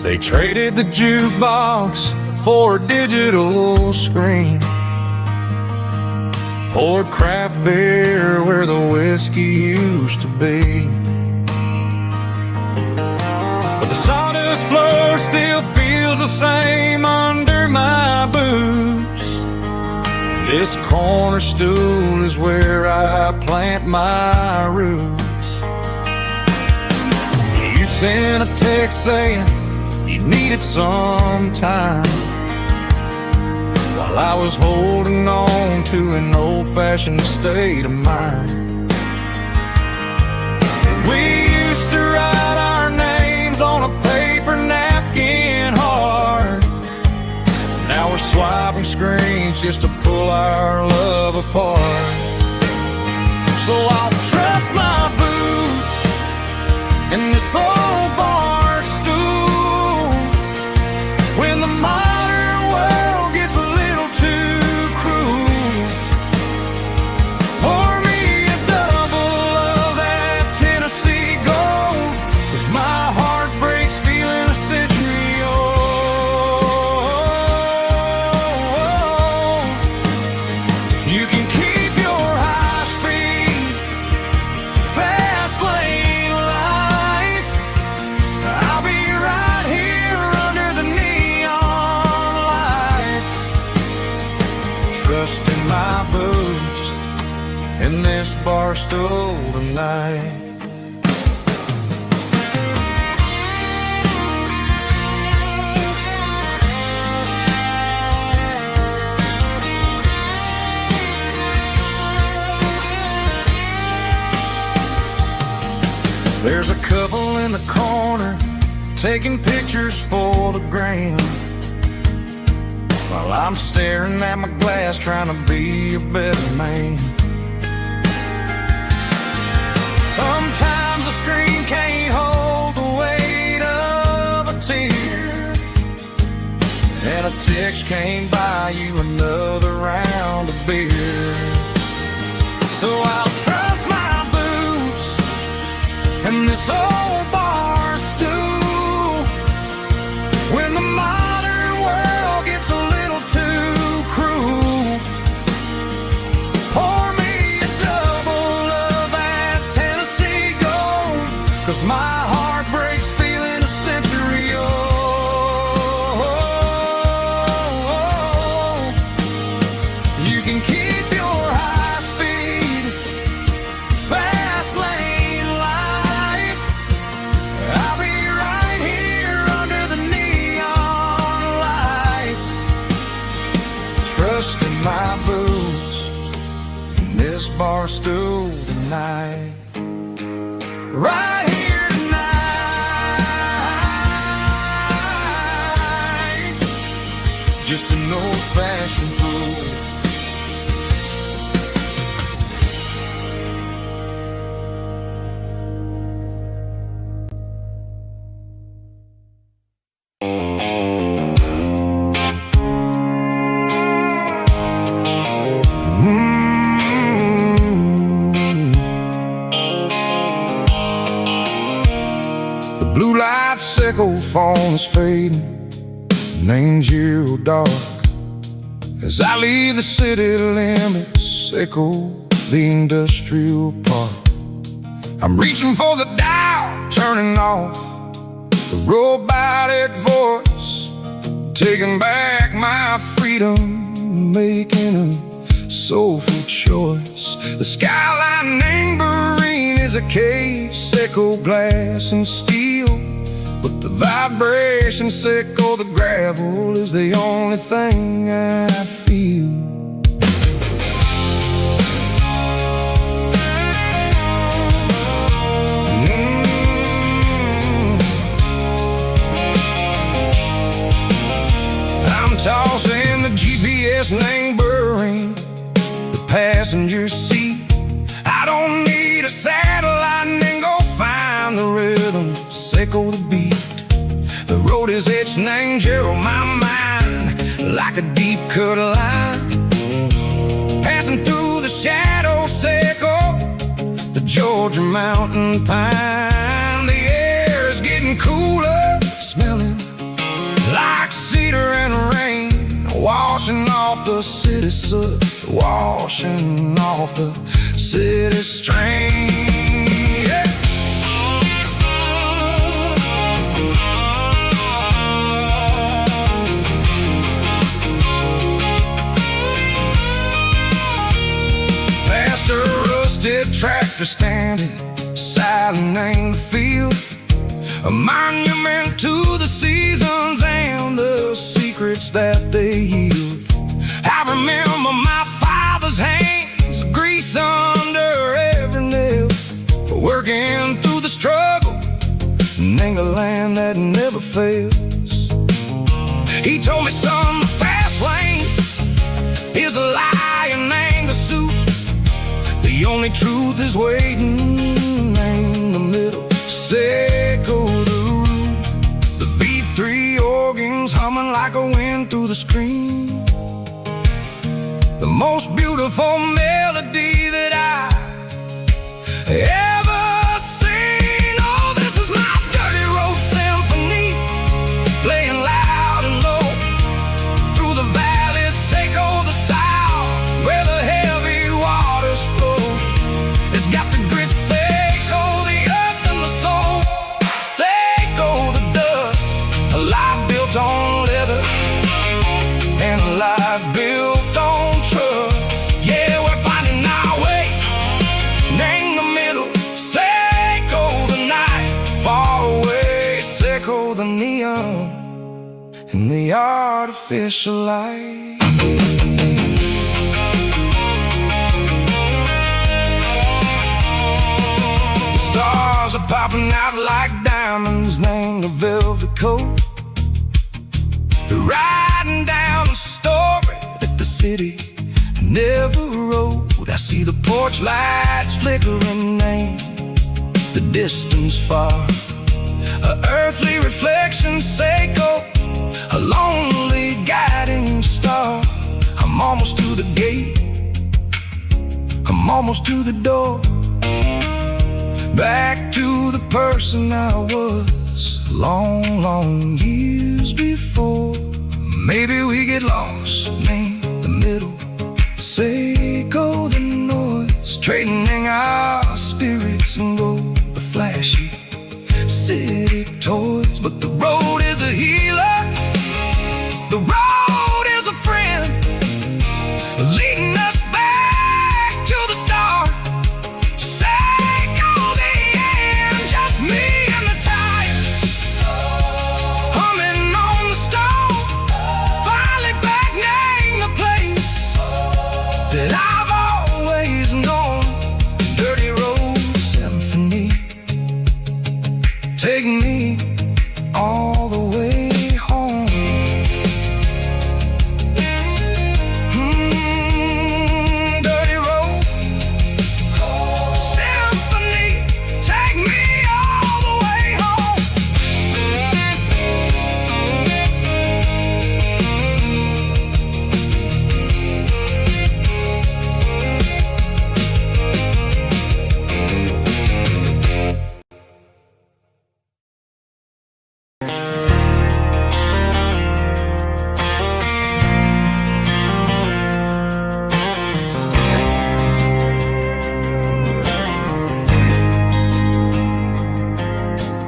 They traded the jukebox for a digital screen, poured craft beer where the whiskey used to be. But the sawdust floor still feels the same under my boots. This corner stool is where I plant my roots. You sent a text saying you needed some time, while I was holding on to an old-fashioned state of mind. We used to write our names on a paper napkin hard. Now we're swiping screens just to pull our love apart. So I'll trust my boots and this old bar stool when the modern world gets a little too cruel. Pour me a double of that Tennessee Gold, 'cause my heart breaks feeling a century old. You can keep your high-speed, fast lane life. I'll be right here under the neon light, trusting my boots in this bar stool tonight. There's a couple in the corner taking pictures for the gram. while I'm staring at my glass trying to be a better man. Sometimes the screen can't hold the weight of a tear, and a text can't buy you another round of beer. So I'll trust my boots and this old bar stool when the modern world gets a little too cruel. Pour me a double of that Tennessee Gold, 'cause my heart breaks feeling a century old. You can keep your high speed, fast lane life. I'll be right here under the neon light, trusting my boots in this bar stool tonight. Right here tonight, just an old-fashioned fool. The blue light sickle phone is fading, name's Giro dark. As I leave the city limits, sickle the industrial park. I'm reaching for the dial, turning off the robotic voice, taking back my freedom, making a soulful choice. The skyline neighboring is a case, sickle glass and steel, but the vibration sickle, the gravel is the only thing I feel. I'm tossing the GPS neighboring the passenger seat. I don't need a satellite and go find the rhythm, sickle the beat. The road is etched name Giro on my mind like a deep cut line, passing through the shadow sickle, the Georgia mountain pine. The air is getting cooler, smelling like cedar and rain, washing off the city soot, washing off the city strain. Yeah. Past a rusted tractor standing silent in the field, a monument to the seasons and the secrets that they yield. I remember my father's hands, grease under every nail, working through the struggle, name the land that never fails. He told me, son, the fast lane is a lie and ain't the suit. The only truth is waiting in the middle, sickle the root. The B3 organs humming like a wind through the screen, the most beautiful melody that I ever seen. Oh, this is my dirty road symphony, playing loud and low through the valleys, sickle the south, where the heavy waters flow. It's got the grit, sickle the earth and the soul, sickle the dust, a life built on leather and a life built on trust. Yeah, we're finding our way, name the middle, sickle the night, far away, sickle the neon and the artificial light. The stars are popping out like diamonds, name the velvet coat. They're riding down the storm city, never rode. I see the porch lights flickering and the distance far. A earthly reflection, Seiko, a lonely guiding star. I'm almost to the gate, I'm almost to the door. Back to the person I was long, long years before. Maybe we get lost, name the middle, Seiko the noise, trading our spirits and go the flashy city toys. But the road is a healer, the road is a friend, leading us back to the start. Seiko the end, just me and the tires, humming on the stove, finally back name the place that I've always known. Dirty road symphony, take me all the way home. Dirty road symphony, take me all the way home.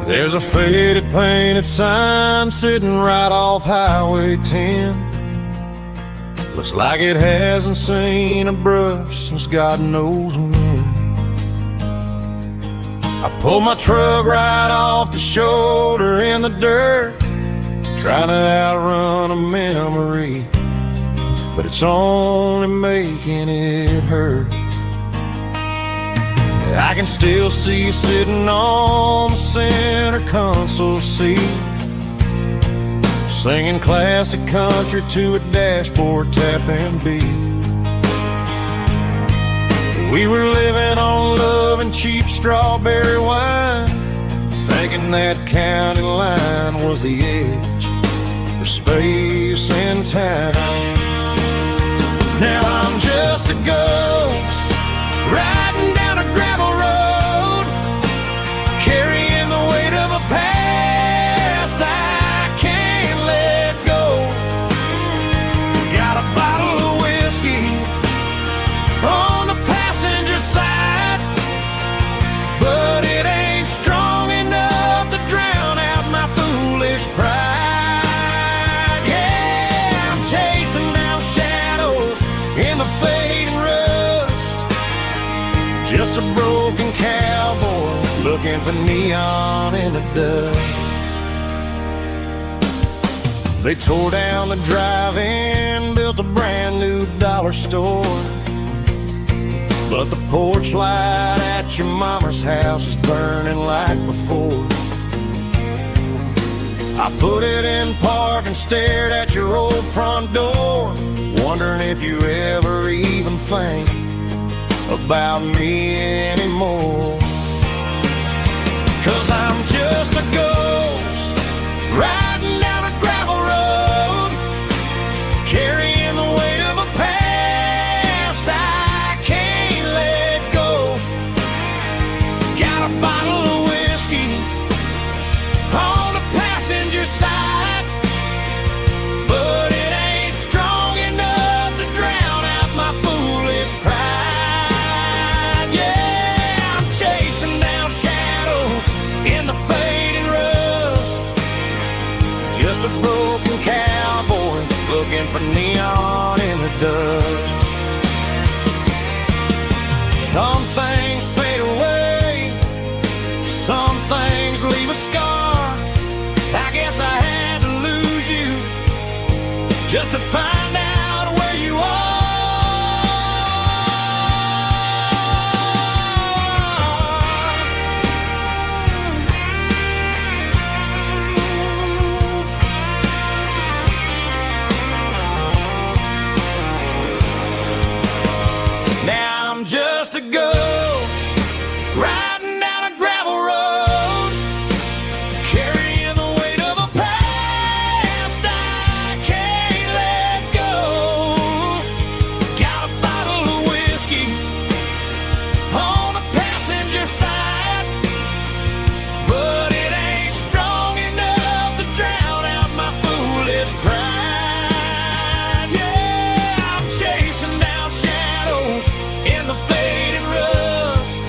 There's a faded painted sign sitting right off Highway 10. Looks like it hasn't seen a brush since God knows when. I pulled my truck right off the shoulder in the dirt, trying to outrun a memory, but it's only making it hurt. I can still see you sitting on the center console seat, singing classic country to a dashboard tapping beat. We were living on love and cheap strawberry wine, thinking that county line was the edge for space and time. Now I'm just a ghost riding down a gravel road, carrying the weight of a past I can't let go. Got a bottle of whiskey on the passenger side, but it ain't strong enough to drown out my foolish pride. Yeah, I'm chasing down shadows in the fading rust, just a broken cowboy looking for neon in the dust. They tore down the drive-in, built a brand new dollar store, but the porch light at your mama's house is burning like before. I put it in park and stared at your old front door, wondering if you ever even think about me anymore. 'Cause I'm just a ghost riding down a gravel road, carrying the weight of a past I can't let go. Got a bottle of whiskey on the passenger side, but it ain't strong enough to drown out my foolish pride. Yeah, I'm chasing down shadows in the fading rust, just a broken cowboy looking for neon in the dust. Some things fade away, some things leave a scar. I guess I had to lose you just to find out where you are. to go, riding down a gravel road, carrying the weight of a past I can't let go. Got a bottle of whiskey on the passenger side, but it ain't strong enough to drown out my foolish pride. Yeah, I'm chasing down shadows in the faded rust,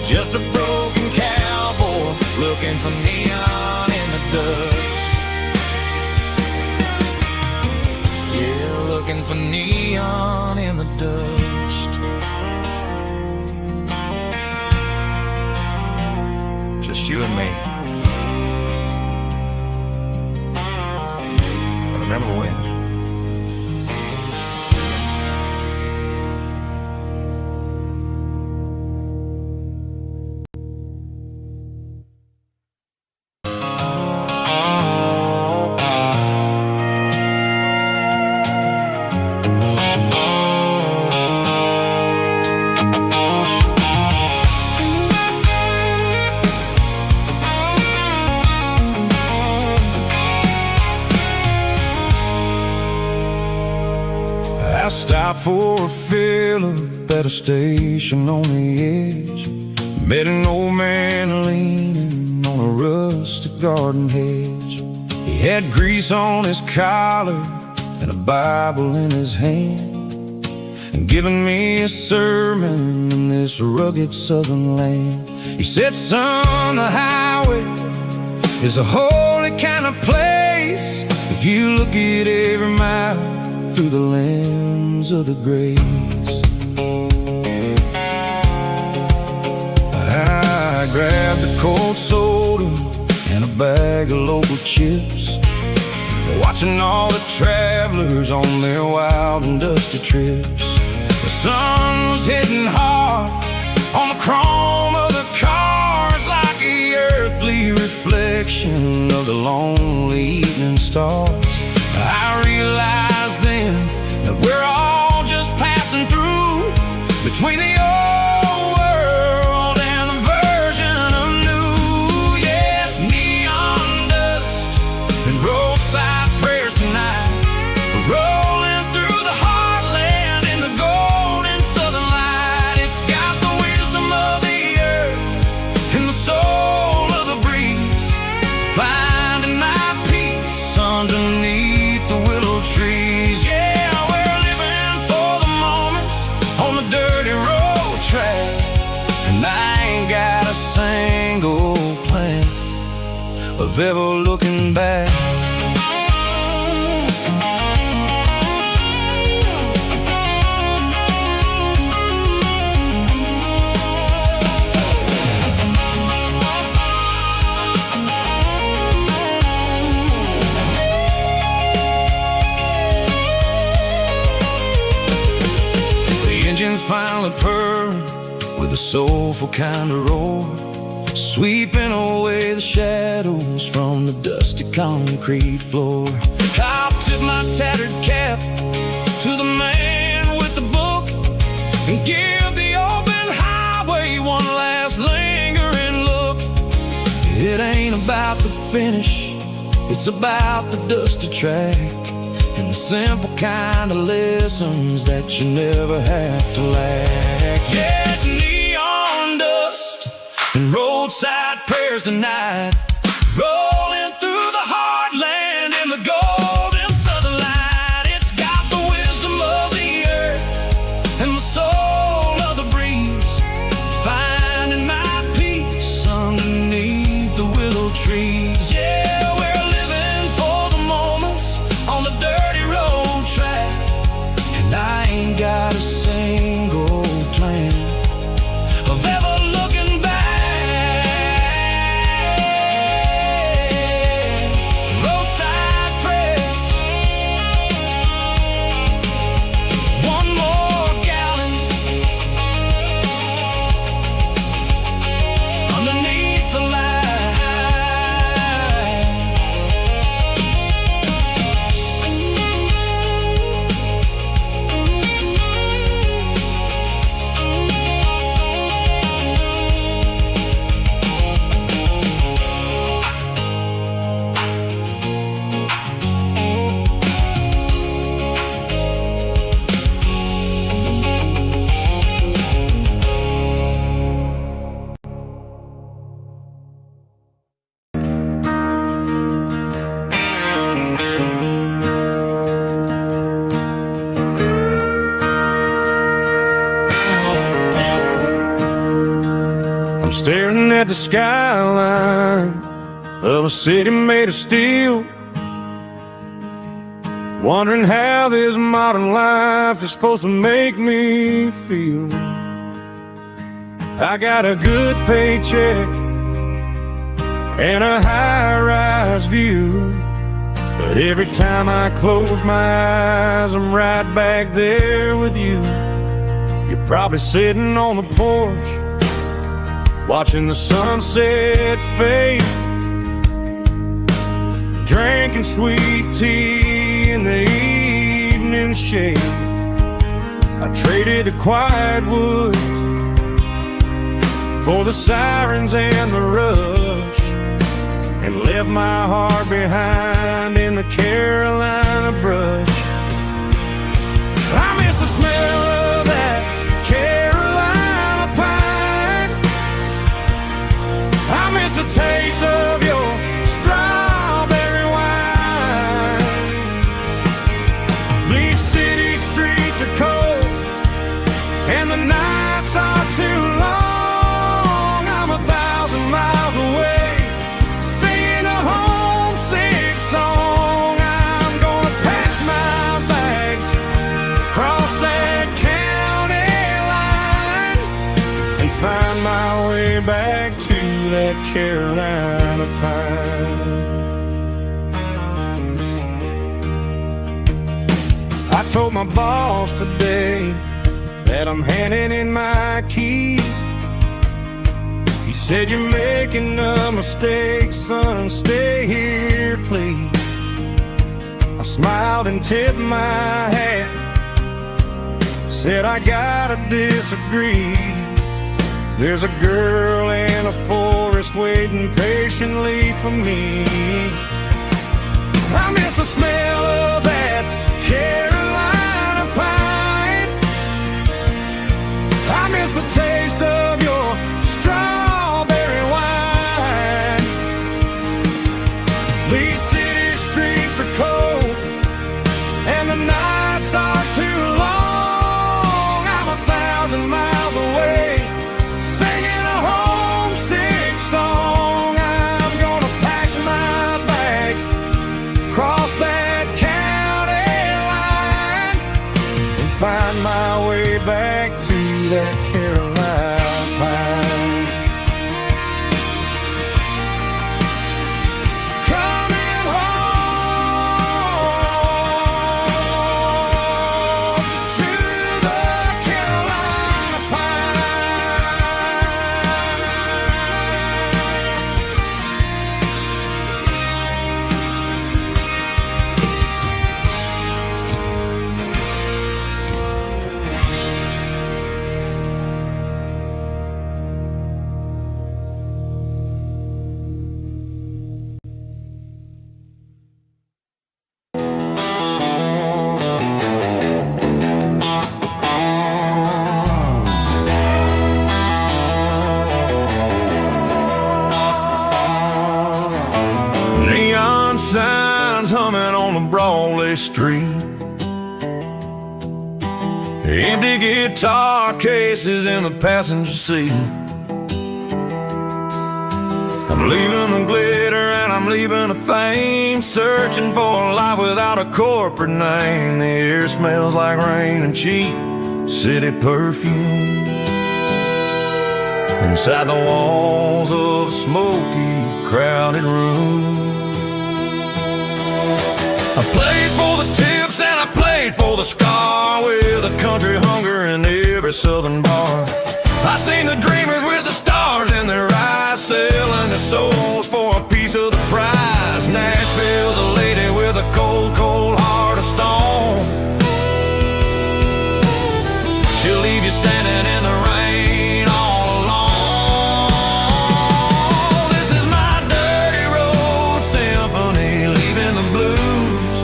just a broken cowboy looking for neon in the dust. Yeah, looking for neon in the dust. Just you and me. I remember when. I stopped for a fill-up at a station on the edge. Met an old man leaning on a rustic garden hedge. He had grease on his collar and a Bible in his hand, and giving me a sermon in this rugged southern land. He said, son, the highway is a holy kind of place if you look at every mile through the lens of the grace. I grabbed a cold soda and a bag of local chips, watching all the travelers on their wild and dusty trips. The sun was hitting hard on the chrome of the cars, like the earthly reflection of the lonely evening stars. I realized then that we're all just passing through between the old world and the version of new. Yeah, it's neon dust and roadside prayers tonight, rolling through the heartland in the golden southern light. It's got the wisdom of the earth and the soul of the breeze, finding my peace underneath the willow trees. Yeah, we're living for the moments on the dirty road track, and I ain't got a single plan of ever looking back. Engines finally purr with a soulful kind of roar, sweeping away the shadows from the dusty concrete floor. I'll tip my tattered cap to the man with the book and give the open highway one last lingering look. It ain't about the finish, it's about the dusty track and the simple kind of lessons that you never have to lack. Yeah, it's neon dust and roadside prayers tonight, rolling through the heartland in the golden southern light. It's got the wisdom of the earth and the soul of the breeze, finding my peace underneath the willow trees. Yeah, we're living for the moments on the dirty road track, and I ain't got a single plan of ever looking back. Roadside prayers, one more gallon underneath the light. I'm staring at the skyline of a city made of steel, wondering how this modern life is supposed to make me feel. I got a good paycheck and a high-rise view, but every time I close my eyes, I'm right back there with you. You're probably sitting on the porch, watching the sunset fade, drinking sweet tea in the evening shade. I traded the quiet woods for the sirens and the rush, and left my heart behind in the Carolina brush. I miss the smell of that Carolina pine. I miss the taste of your strawberry wine. These city streets are cold and the nights are too long. I'm 1,000 miles away, singing a homesick song. I'm gonna pack my bags, cross that county line, and find my way back to that Carolina pine. I told my boss today that I'm handing in my keys. He said, "You're making a mistake, son, stay here, please." I smiled and tipped my hat, said, "I gotta disagree. There's a girl in a forest waiting patiently for me." I miss the smell of that Carolina pine. I miss the taste of your strawberry wine. These city streets are cold and the nights are too long. I'm 1,000 miles away, singing a homesick song. I'm gonna pack my bags, cross that county line, and find my way back to that Carolina pine. Coming home to the Carolina neon signs humming on the Broadway street, empty guitar cases in the passenger seat. I'm leaving the glitter and I'm leaving the fame, searching for a life without a corporate name. The air smells like rain and cheap city perfume inside the walls of a smoky, crowded room. I played for the tips and I played for the scar, with a country hunger in every southern bar. I seen the dreamers with the stars in their eyes, selling their souls for a piece of the prize. Nashville's a lady with a cold, cold heart of stone. She'll leave you standing in the rain all alone. This is my dirty road symphony, leaving the blues,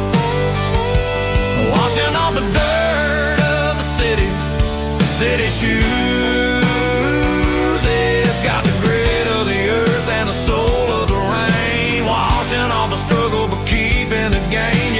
washing off the dirt of the city shoes. It's got the grit of the earth and the soul of the rain, washing off the struggle but keeping the game.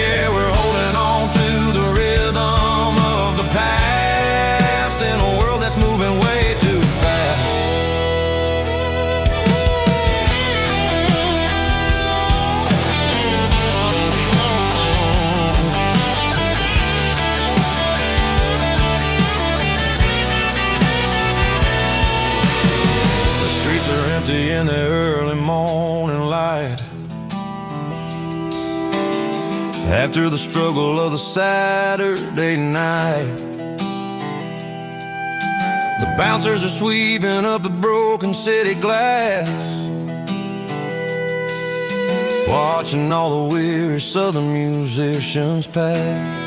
streets are empty in the early morning light. After the struggle of the Saturday night, the bouncers are sweeping up the broken city glass, watching all the weary southern musicians pass.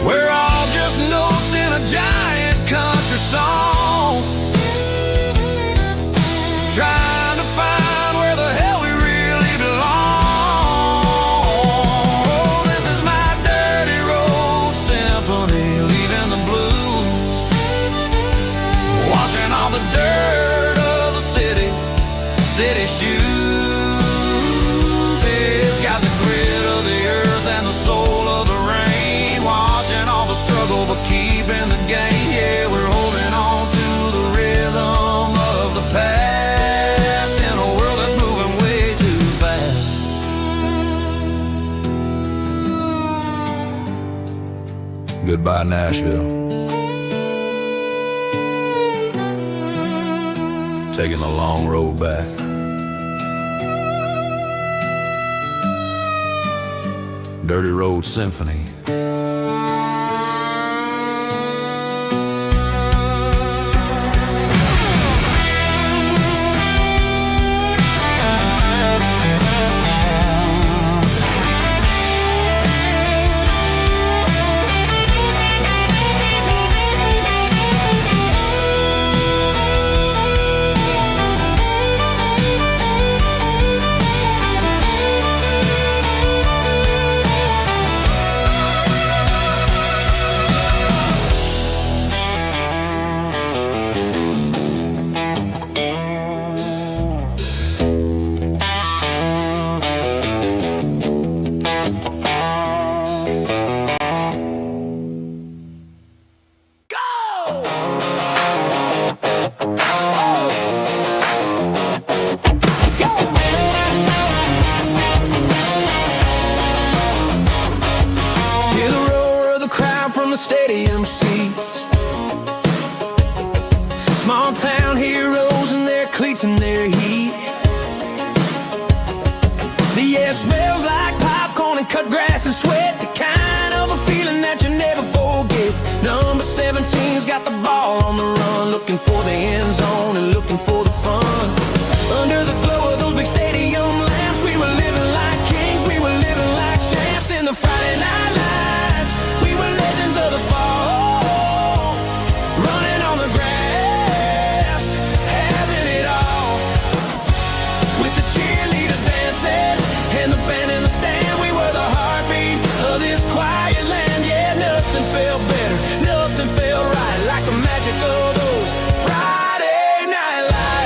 We're all just notes in a giant country song, trying to find where the hell we really belong. Oh, this is my dirty road symphony, leaving the blues, washing all the dirt of the city shoes. It's got the grit of the earth and the soul of the rain, washing all the struggle but keeping the game. Yeah, we're holding on to the rhythm of the past in a world that's moving way too fast. Goodbye, Nashville. Taking the long road back. Dirty Road Symphony. Stadium seats, small town heroes in their cleats and their heat. The air smells like popcorn and cut grass and sweat, the kind of a feeling that you never forget. Number 17's got the ball on the run, looking for the end zone and looking for the fun. Under the glow of those big stadium lamps, we were living like kings, we were living like champs in the Friday night lights. We were legends of the fall, running on the grass, having it all. With the cheerleaders dancing and the band in the stand, we were the heartbeat of this quiet land. Yeah, nothing felt better, nothing felt right like the magic of those Friday night lights.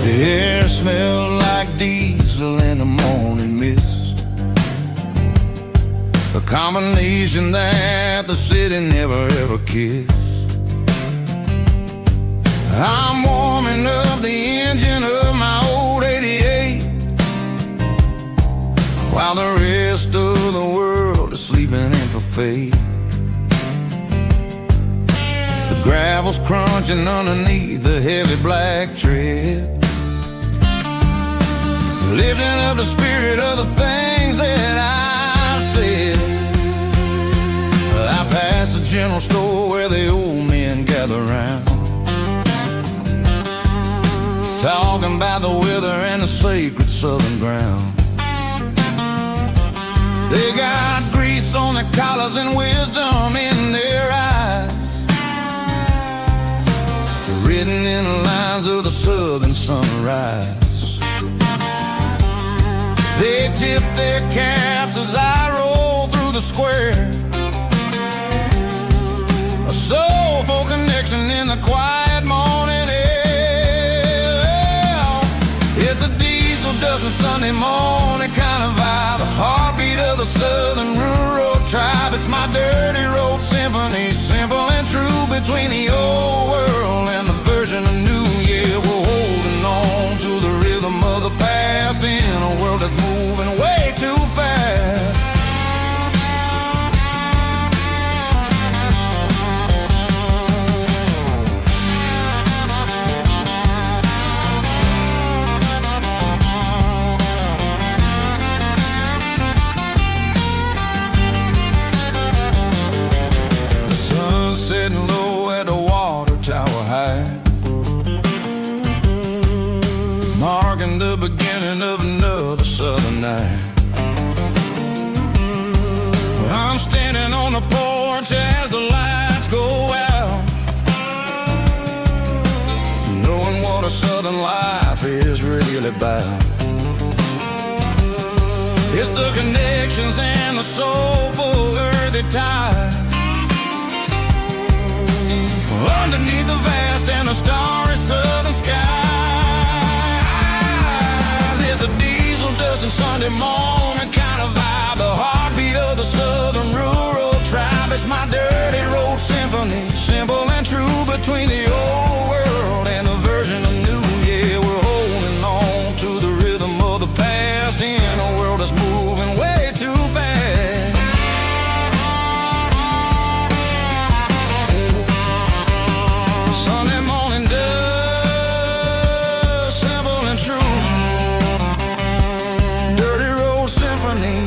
The air smelled like diesel in the morning mist, a combination that the city never ever kissed. I'm warming up the engine of my old 88, while the rest of the world is sleeping in for fate. The gravel's crunching underneath the heavy black tread, lifting up the spirit of the things that I've said. I passed the general store where the old men gather round, talking about the weather and the sacred southern ground. They got grease on their collars and wisdom in their eyes, written in the lines of the southern sunrise. They tip their caps as I roll through the square, a soulful connection in the quiet morning air. It's a diesel dozen Sunday morning kind of vibe, a heartbeat of the southern rural tribe. It's my dirty road symphony, simple and true, between the old world and the version of new. Yeah, we're holding on to the rhythm of the past in a world that's moving way too fast. The sun's setting low at the water tower high, marking the beginning of another southern night. I'm standing on the porch as the lights go out, knowing what a southern life is really about. It's the connections and the soulful earthy tide, underneath the vast and the starry southern skies. It's a diesel dusting Sunday morning kind of vibe, the heartbeat of the southern rural tribe. It's my dirty road symphony, simple and true, between the old world and the version of new. Yeah, we're holding on to the rhythm of the past in a world that's moving way too fast. Sunday morning dust, simple and true, dirty road symphony.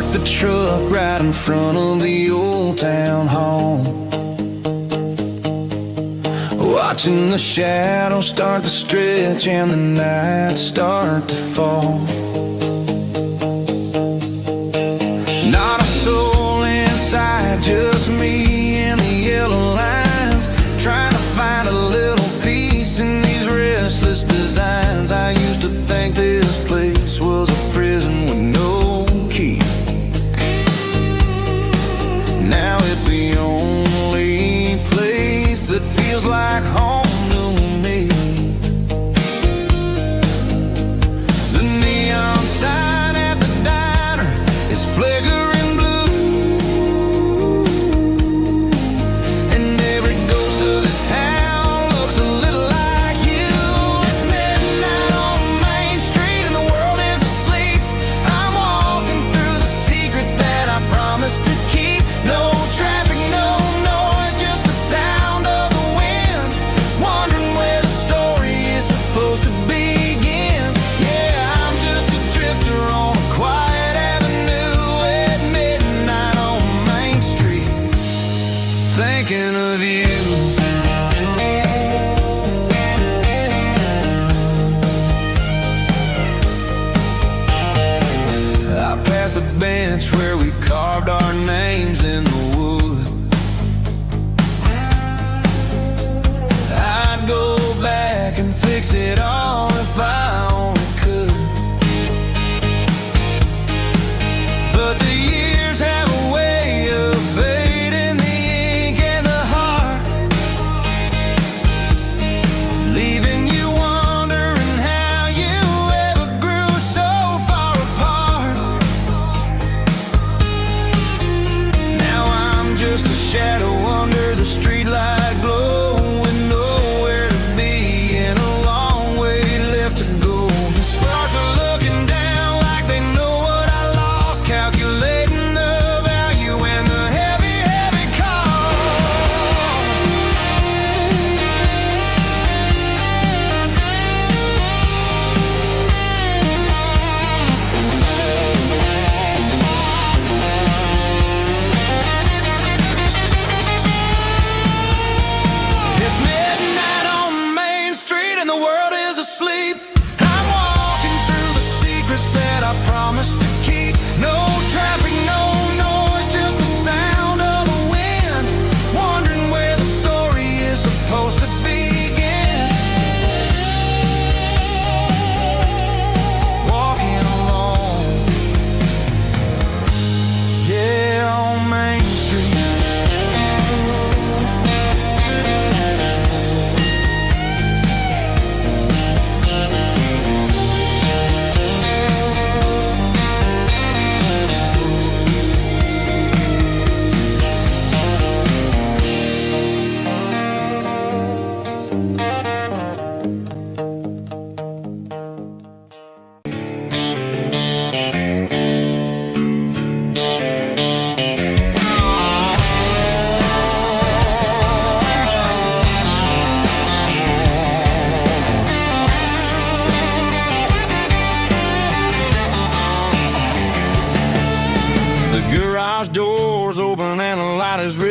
The truck right in front of the old town hall, watching the shadows start to stretch and the nights start to fall. Not a soul inside, just me and the yellow lines, trying to find a little peace in these restless designs. I used to think this place was a prison with no key. Now it's the only place that feels like home to me.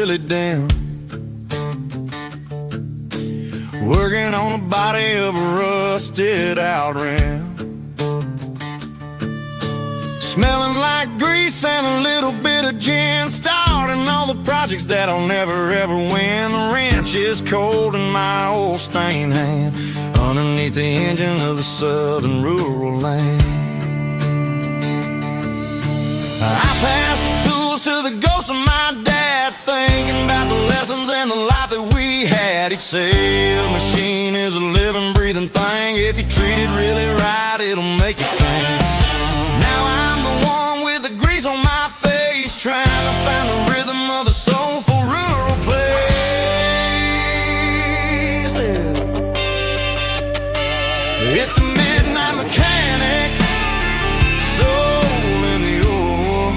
Willie down, working on the body of a rusted out ram. Smelling like grease and a little bit of gin, starting all the projects that'll never ever win. The wrench is cold in my old stained hand, underneath the engine of the southern rural land. I pass the tools to the ghost of my dad, thinking about the lessons and the life that we had. He'd say a machine is a living, breathing thing. If you treat it really right, it'll make you sing. Now I'm the one with the grease on my face, trying to find the rhythm of the soulful rural place. It's a midnight mechanic, soul in the ore,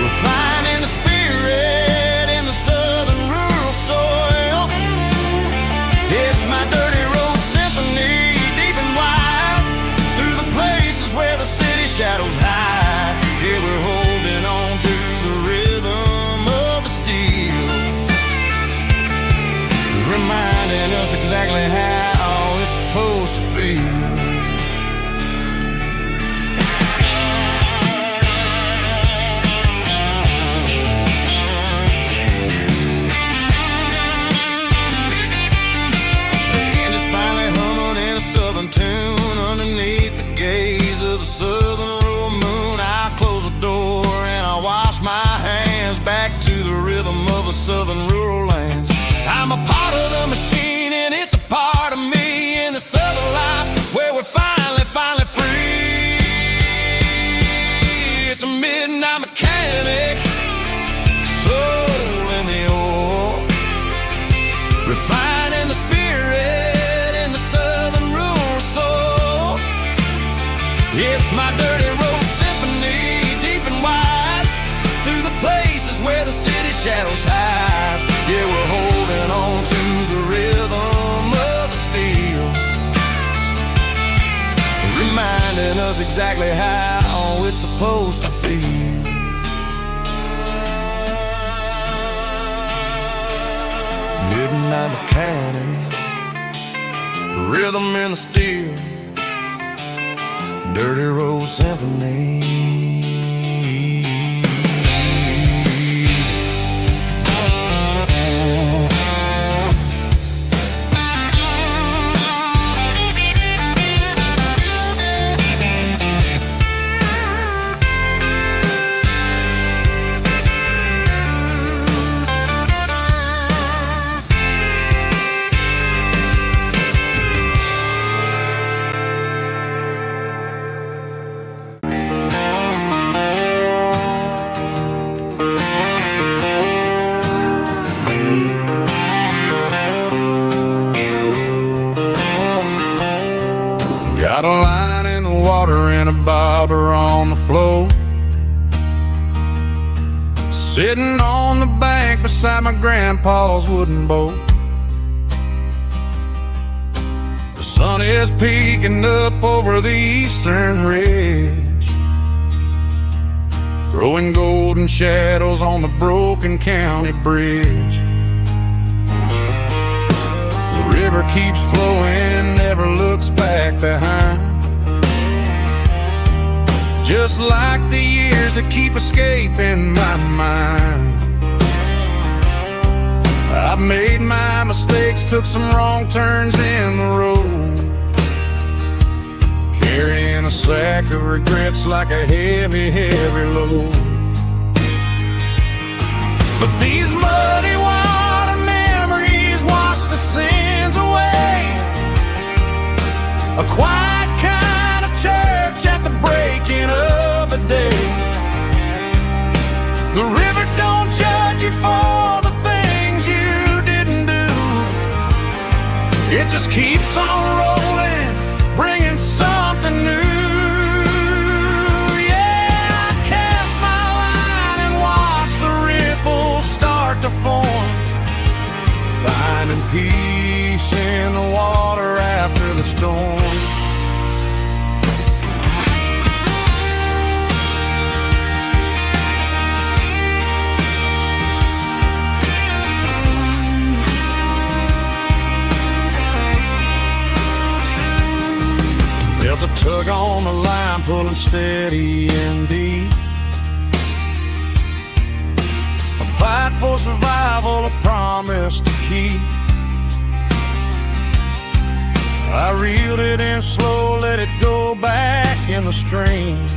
refining the spirit in the southern rural soil. It's my dirty road symphony, deep and wide, through the places where the city shadows hide. Yeah, we're holding on to the rhythm of the steel, reminding us exactly how it's supposed to feel. Tune underneath the gaze of the southern rural moon. I close the door and I wash my hands, back to the rhythm of the southern rural lands. I'm a part of the machine and it's a part of me in the southern life where we're finally free. It's a midnight mechanic, soul in the ore, refining the spirit in the southern rural soul. It's my dirty road symphony, deep and wide, through the places where the city shadows hide. Yeah, we're holding on to the rhythm of the steel, reminding us exactly how it's supposed to feel. Midnight mechanic, rhythm in the steel, dirty road symphony. Got a line in the water and a bobber on the floor, sitting on the bank beside my grandpa's wooden boat. The sun is peeking up over the eastern ridge, throwing golden shadows on the broken county bridge. The river keeps flowing, never looks back behind, just like the years that keep escaping my mind. I've made my mistakes, took some wrong turns in the road, carrying a sack of regrets like a heavy, heavy load. But these muddy water memories wash the sins away. A quiet kind of church at the breaking of the day. The river don't judge you for the things you didn't do. It just keeps on rolling, bringing something new. Yeah, I cast my line and watch the ripples start to form, finding peace in the water after the storm. a tug on the line, pulling steady and deep. A fight for survival, a promise to keep. I reeled it in slow, let it go back in the stream.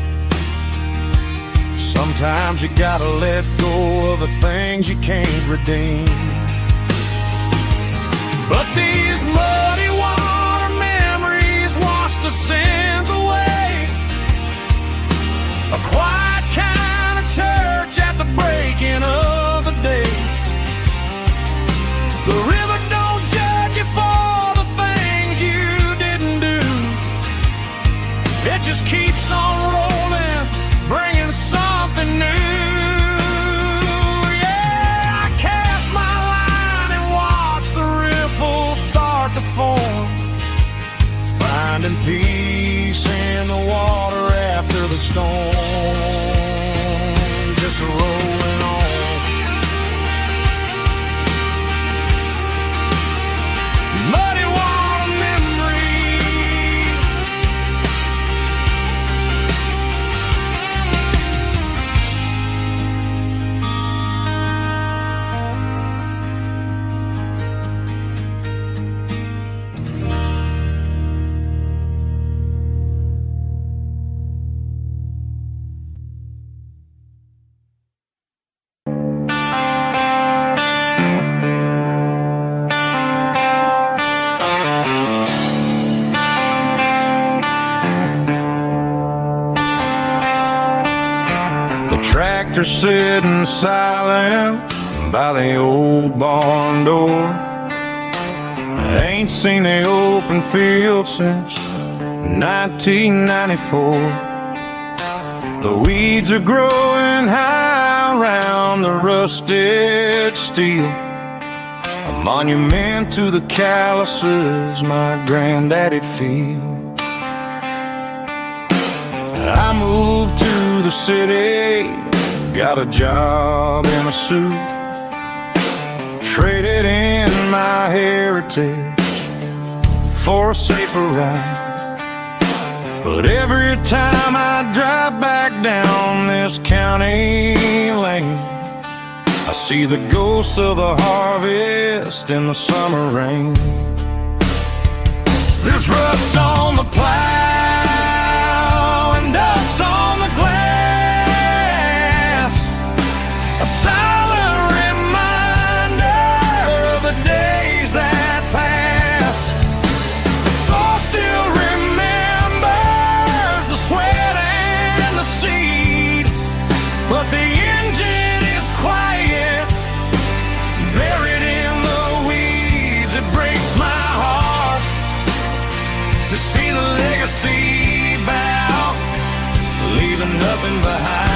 Sometimes you gotta let go of the things you can't redeem. But these muddy water memories wash the sins away. A quiet kind of church at the breaking of the day. The river don't judge you for the things you didn't do. It just keeps on rolling, bringing something new. Yeah, I cast my line and watch the ripples start to form, finding peace in the water after the storm. Just rolling on. Muddy water memory. Tractor sitting silent by the old barn door. I ain't seen the open field since 1994. The weeds are growing high around the rusted steel, a monument to the calluses my granddaddy'd feel. I moved to the city, got a job in a suit, traded in my heritage for a safer ride. But every time I drive back down this county lane, I see the ghosts of the harvest in the summer rain. There's rust on the plow and dust on the glass, a silent reminder of the days that passed. The soul still remembers the sweat and the seed, but the engine is quiet, buried in the weeds. It breaks my heart to see the legacy bow, leaving nothing behind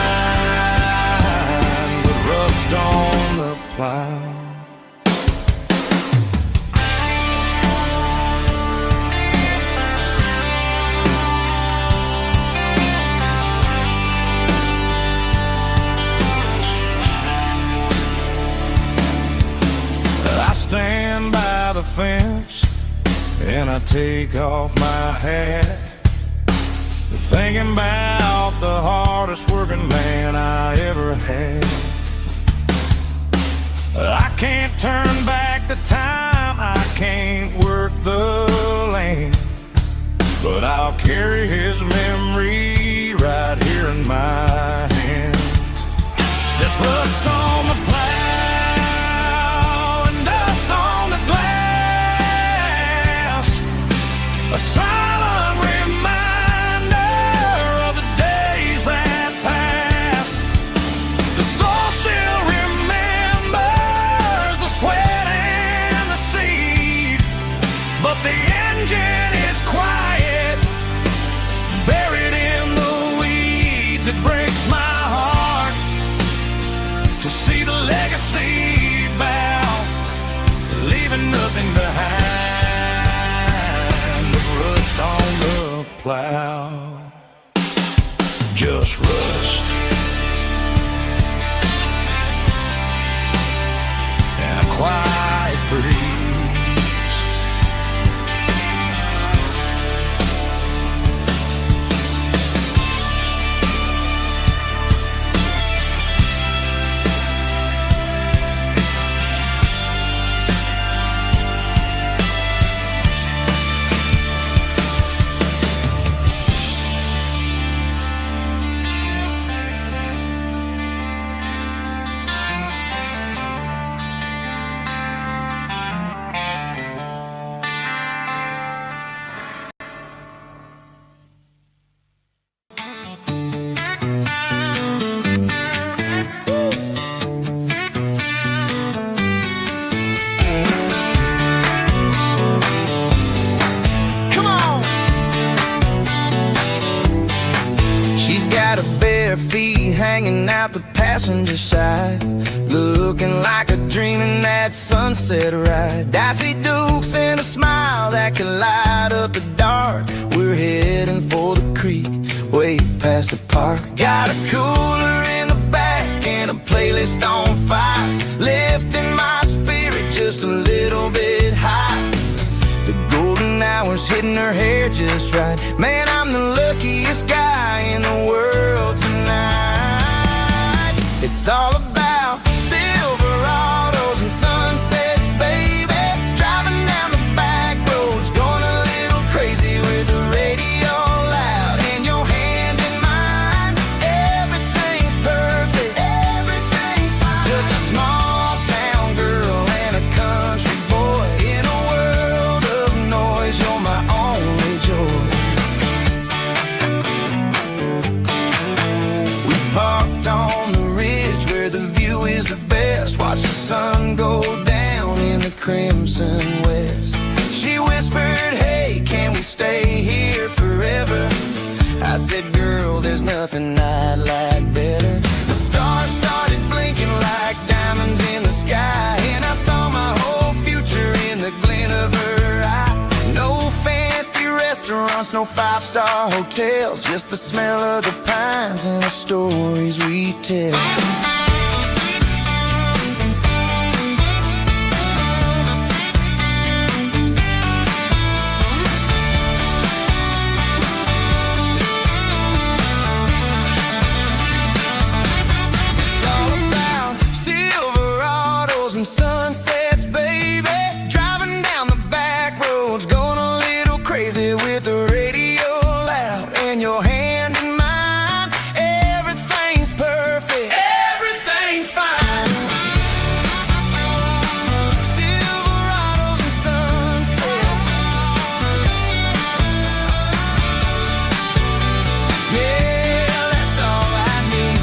but rust on the plow. I stand by the fence and I take off my hat, thinking about the hardest working man I ever had. I can't turn back the time, I can't work the land, but I'll carry his memory right here in my hands. There's rust on the plow and dust on the glass, a silent reminder of the days that passed. The soul still remembers the sweat and the seed, but the engine is quiet, buried in the weeds. It breaks my heart to see the legacy bow, leaving nothing behind but rust on the plow. Just rust and a quiet breeze. bare feet hanging out the passenger side, looking like a dream in that sunset ride. I see Dukes and a smile that can light up the dark. We're heading for the creek, way past the park. Got a cooler in the back and a playlist on fire, lifting my spirit just a little bit high. The golden hours hitting her hair just right. Man, I'm the luckiest guy in the world tonight. It's all about Silverados and sunsets, baby. Driving down the back roads, going a little crazy with the radio loud and your hand in mine. Everything's perfect, everything's fine. Just a small town girl and a country boy in a world of noise. You're my only joy. We parked on the ridge where the view is the best. Watch the sun go down in the crimson west. She whispered, hey, can we stay here forever? I said, girl, there's nothing I'd like better. The stars started blinking like diamonds in the sky, and I saw my whole future in the glint of her eye. No fancy restaurants, no five-star hotels, just the smell of the pines and the stories we tell. It's all about Silverados and sunsets, baby. Driving down the back roads, going a little crazy with the radio loud and your hand in mine. Everything's perfect, everything's fine. Silverados and sunsets, yeah, that's all I need.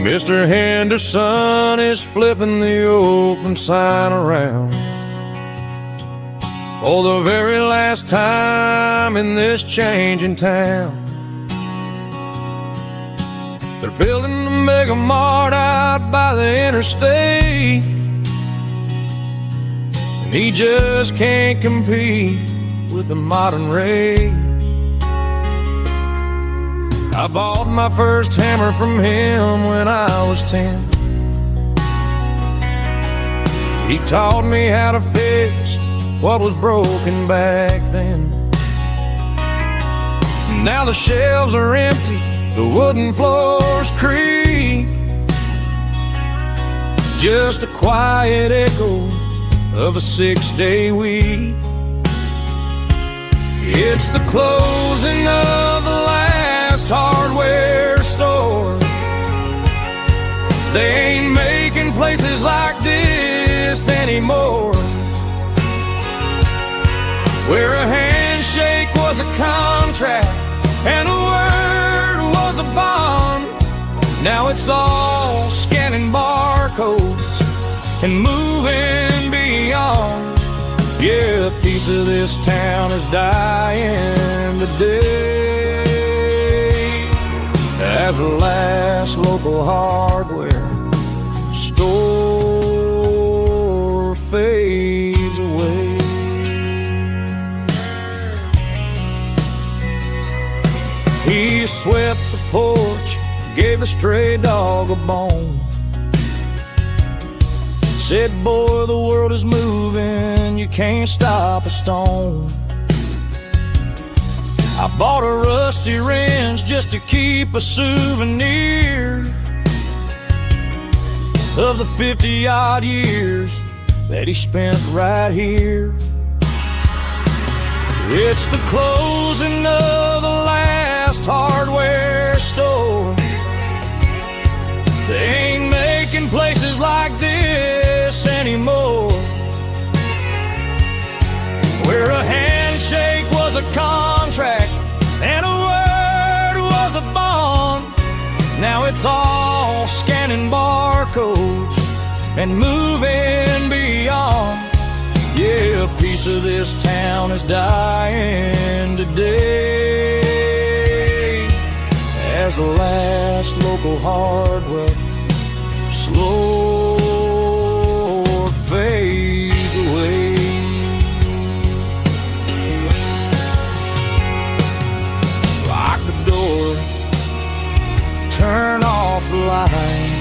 Mr. Henderson is flipping the open sign around for the very last time in this changing town. They're building a mega mart out by the interstate, and he just can't compete with the modern rate. I bought my first hammer from him when I was 10. He taught me how to fix what was broken back then. Now the shelves are empty, the wooden floors creak, just a quiet echo of a 6-day week. It's the closing of the last hardware store. They ain't making places like this anymore, where a handshake was a contract and a word was a bond. Now it's all scanning barcodes and moving beyond. Yeah, a piece of this town is dying today as the last local hardware store fades away. He swept the porch, gave a stray dog a bone, said, boy, the world is moving, you can't stop a stone. I bought a rusty wrench just to keep a souvenir of the 50-odd years that he spent right here. It's the closing of the last hardware store. They ain't making places like this anymore, where a handshake was a contract and a word was a bond. Now it's all scanning barcodes and moving beyond. Yeah, a piece of this town is dying today, as the last local hardware slow fades away. Lock the door, turn off the light.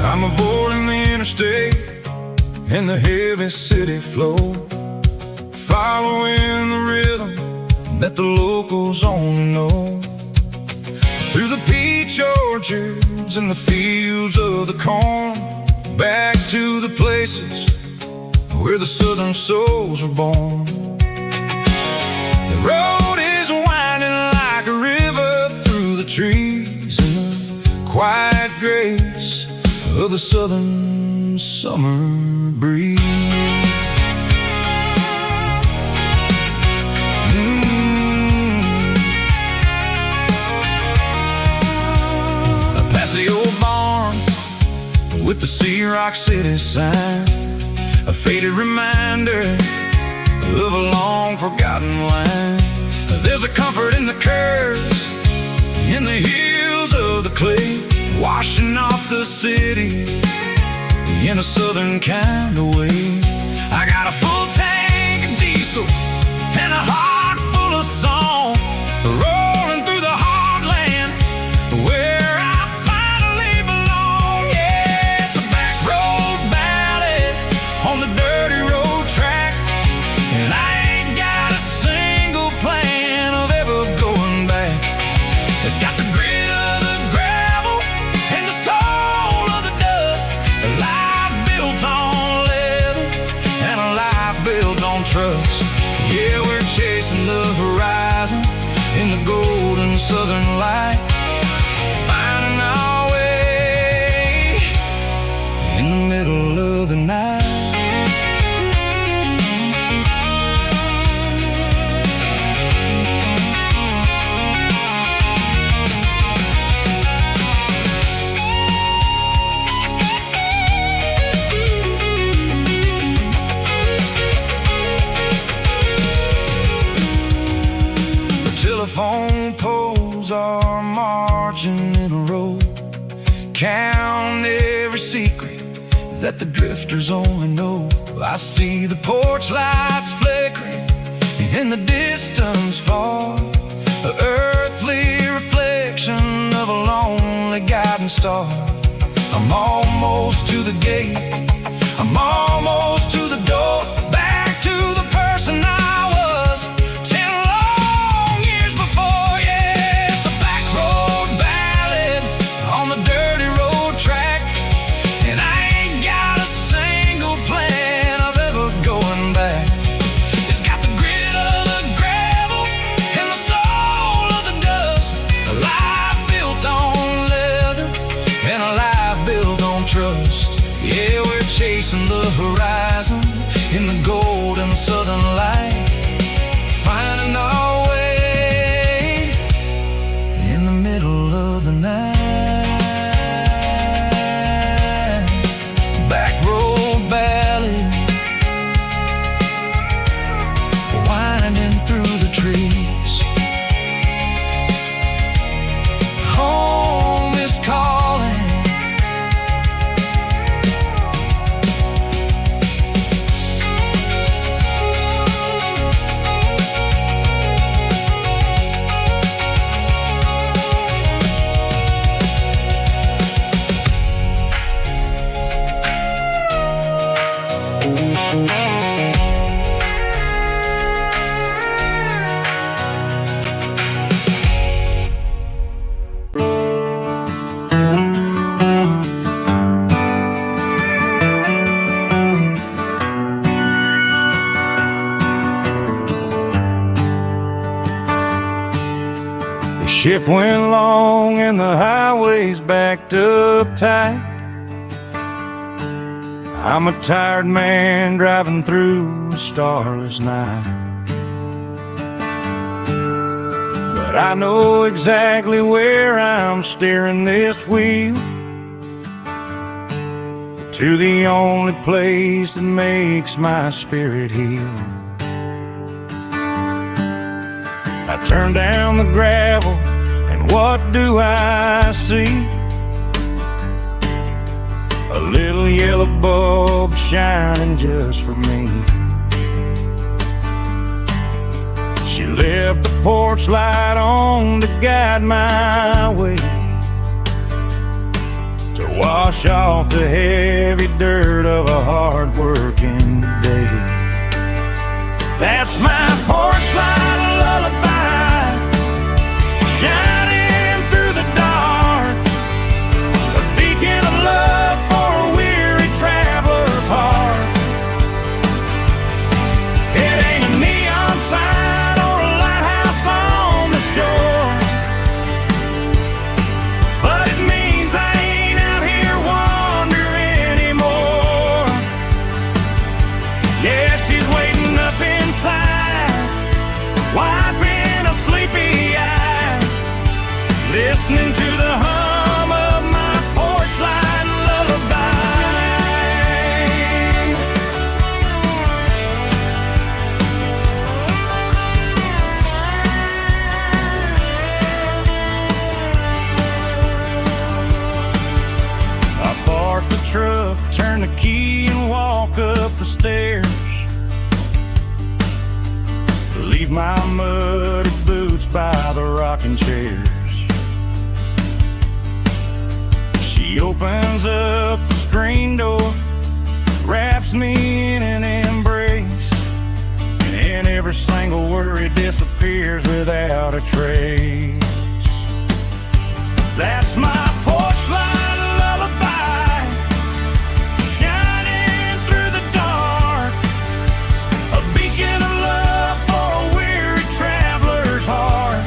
I'm avoiding the interstate and the heavy city flow, following the rhythm that the locals only know. Through the peach orchards and the fields of the corn, back to the places where the southern souls were born. The road is winding like a river through the trees in the quiet grace of the southern summer breeze. Past the old barn with the Sea Rock City sign, a faded reminder of a long forgotten line. There's a comfort in the curves, in the hills of the clay, washing off the city in a southern kind of way. I got a full tank of diesel and a heart full of song, rolling through the heartland where I finally belong. Yeah, it's a back road ballad on the dirty road track, and I ain't got a single plan of ever going back. It's got the grit of the gravel and the soul of the dust, a life built on leather and a life built on trust. Yeah, we're chasing the horizon in the golden southern light, finding our way in the middle of the night. Telephone poles are marching in a row, count every secret that the drifters only know. I see the porch lights flickering in the distance far, an earthly reflection of a lonely guiding star. I'm almost to the gate, I'm almost to the door, back to the person I was 10 long years before. Yeah, it's a back road ballad on the dirty road track, and I ain't got a single plan of ever going back. It's got the grit of the gravel and the soul of the dust, a Shift went long and the highway's backed up tight. I'm a tired man driving through a starless night. But I know exactly where I'm steering this wheel, to the only place that makes my spirit heal. I turn down the gravel, and what do I see? A little yellow bulb shining just for me. She left the porch light on to guide my way, to wash off the heavy dirt of a hard-working day. That's my porch light lullaby, shining through the dark, a beacon of love for a weary traveler's heart. It ain't a neon sign or a lighthouse on the shore, but it means I ain't out here wandering anymore. Yeah, she's waiting up inside, wiping a sleepy eye, listening to the hum of my porch light lullaby. I park the truck, turn the key and walk up the stairs, leave my muddy boots by the rocking chairs. She opens up the screen door, wraps me in an embrace, and every single worry disappears without a trace. That's my porch light lullaby, shining through the dark, a beacon of love for a weary traveler's heart.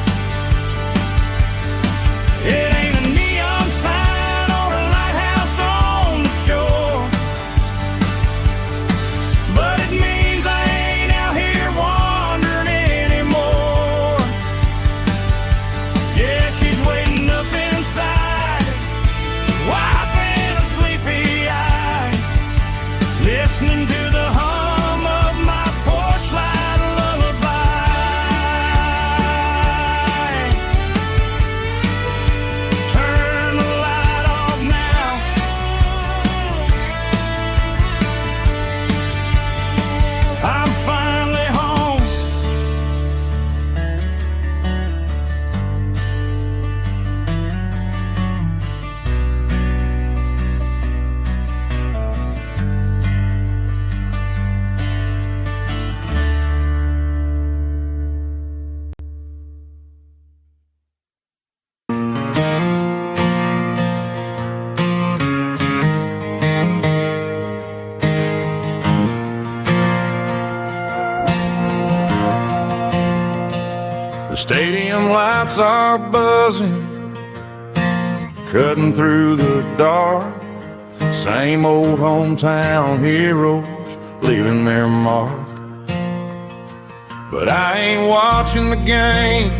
It ain't a neon sign or a lighthouse on the shore, but it means I ain't out here wandering anymore. Yeah, she's waiting up inside, wiping a sleepy eye, listening to the hum of my porch light lullaby. Turn the light off now, I'm finally home. The stadium lights are buzzing, cutting through the dark. Same old hometown heroes leaving their mark. But I ain't watching the game,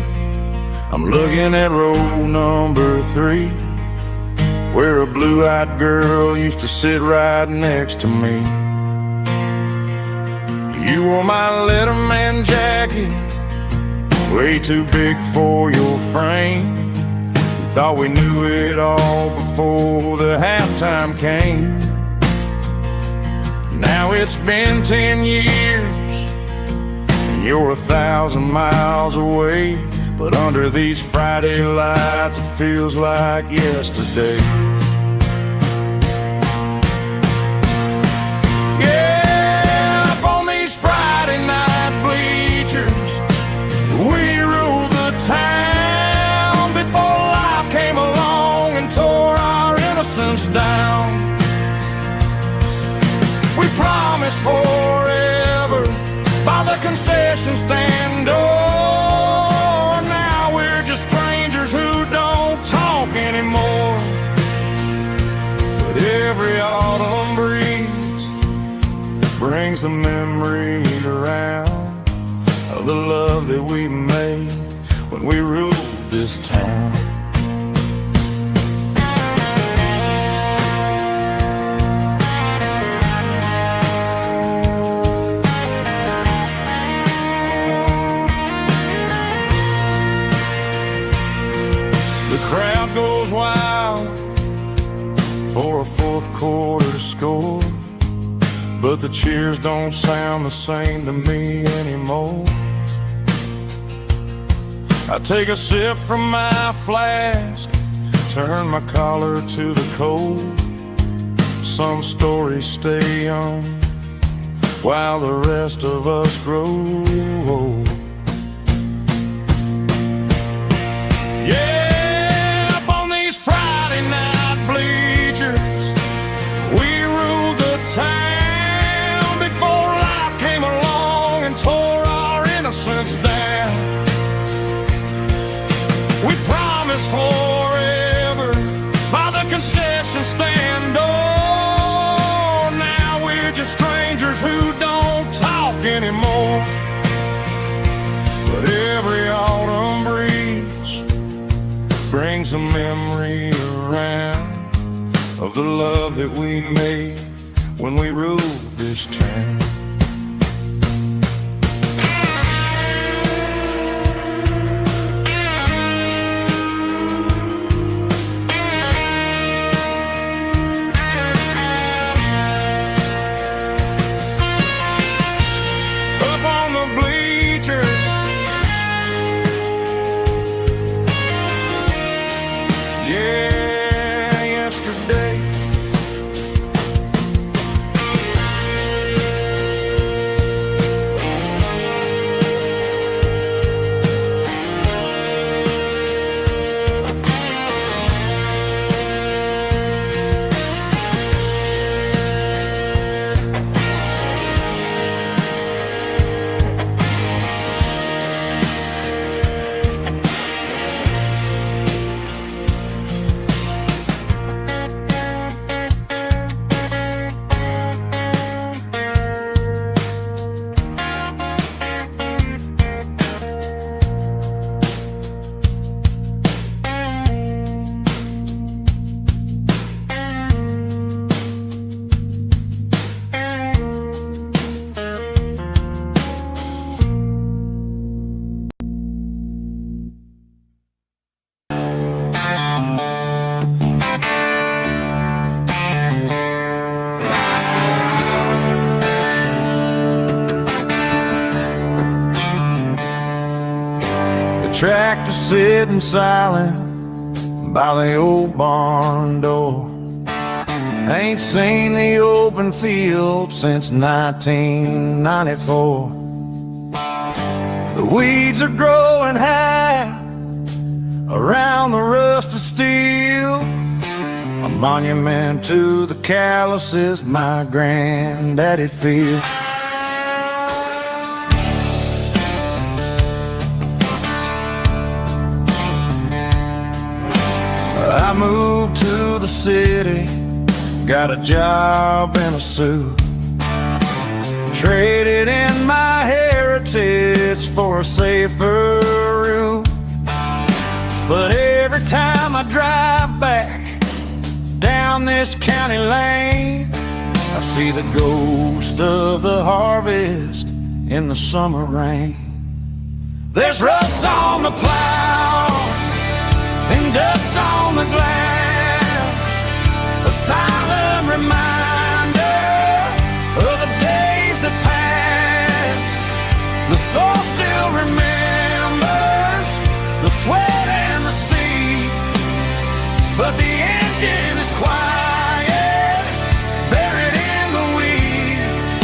I'm looking at row number 3, where a blue-eyed girl used to sit right next to me. You wore my Letterman jacket, way too big for your frame. We thought we knew it all before the halftime came. Now it's been 10 years and you're 1,000 miles away, but under these Friday lights it feels like yesterday. Yeah, up on these Friday night bleachers, we rule the town before life came along and tore our innocence down. We promised forever by the concession stand door. Now we're just strangers made when we ruled this town. The crowd goes wild for a fourth quarter score, but the cheers don't sound the same to me anymore. I take a sip from my flask, turn my collar to the cold. Some stories stay young while the rest of us grow old. Yeah, up on these Friday night bleachers, we ruled the town before life came along and tore our innocence down. We promised forever by the concession stand door. Now we're just strangers who don't talk anymore. But every autumn breeze brings a memory around of the love that we made when we ruled this town. Tractor sitting silent by the old barn door. Ain't seen the open field since 1994. The weeds are growing high around the rusted steel, a monument to the calluses my granddaddy feel. I moved to the city, got a job in a suit, traded in my heritage for a safer route. But every time I drive back down this county lane, I see the ghost of the harvest in the summer rain. There's rust on the plow and dust on the glass, a silent reminder of the days that passed. The soul still remembers the sweat and the sea, but the engine is quiet, buried in the weeds.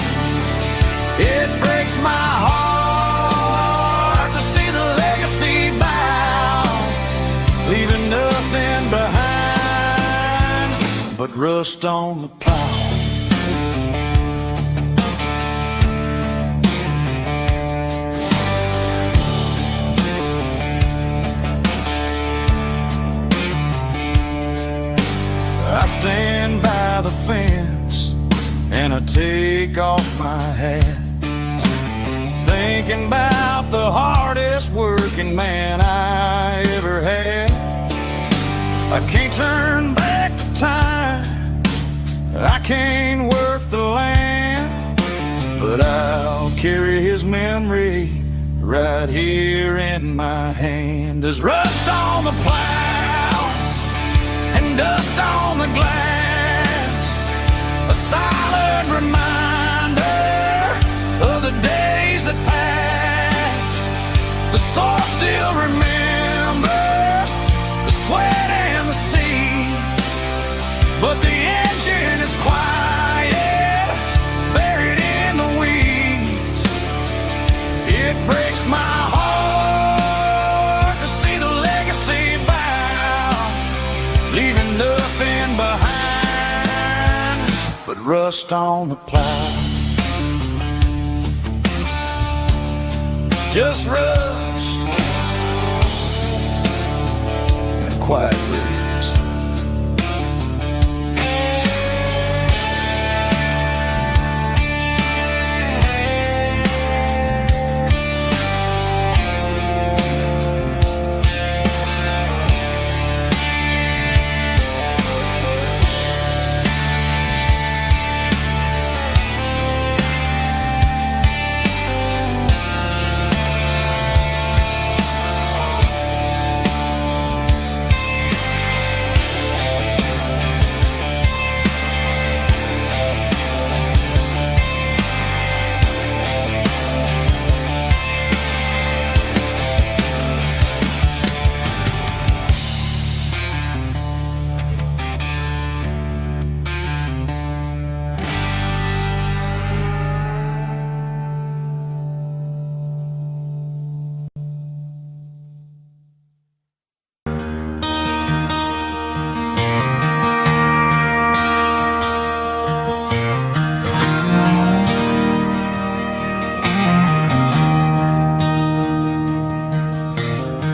It breaks my heart to see the legacy bow, leaving nothing behind but rust on the plow. I stand by the fence and I take off my hat, thinking about the hardest work man I ever had. I can't turn back the time, I can't work the land, but I'll carry his memory right here in my hand. There's rust on the plow and dust on the glass, a silent reminder of the days that passed. The soul still remembers the sweat and the sea, but the engine is quiet, buried in the weeds. It breaks my heart to see the legacy bow, leaving nothing behind but rust on the plow. Just rust and a quiet breeze.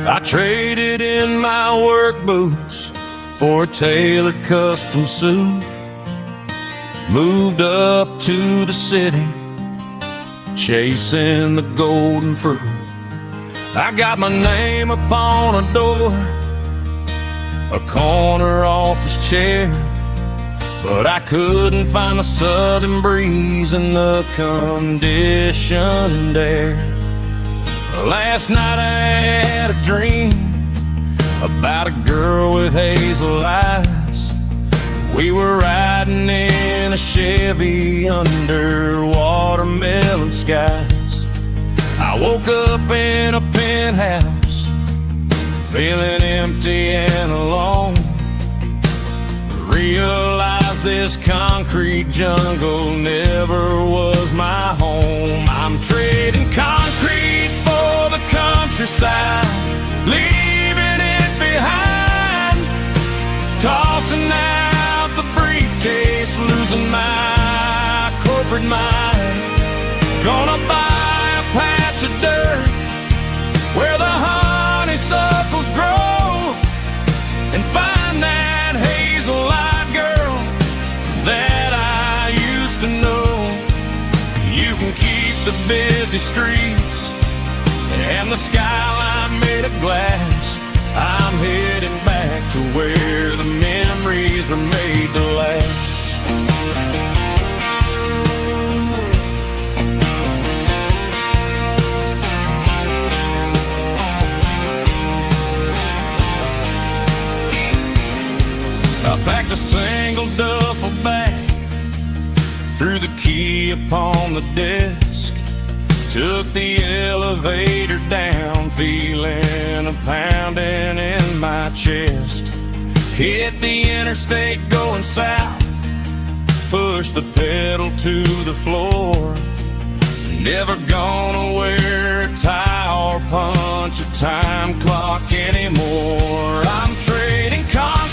I traded in my work boots for a tailored custom suit, moved up to the city, chasing the golden fruit. I got my name upon a door, a corner office chair, but I couldn't find the southern breeze in the conditioned air. Last night I had a dream about a girl with hazel eyes. We were riding in a Chevy under watermelon skies. I woke up in a penthouse, feeling empty and alone. Realized this concrete jungle never was my home. I'm trading concrete for the countryside, leaving it behind, tossing out the briefcase, losing my corporate mind. Gonna buy a patch of dirt where the honeysuckles grow and find that hazel-eyed girl that I used to know. You can keep the busy streets and the skyline made of glass. I'm heading back to where the memories are made to last. I packed a single duffel bag, threw the key upon the desk, took the elevator down, feeling a pounding in my chest. Hit the interstate going south, pushed the pedal to the floor. Never gonna wear a tie or punch a time clock anymore. I'm trading cars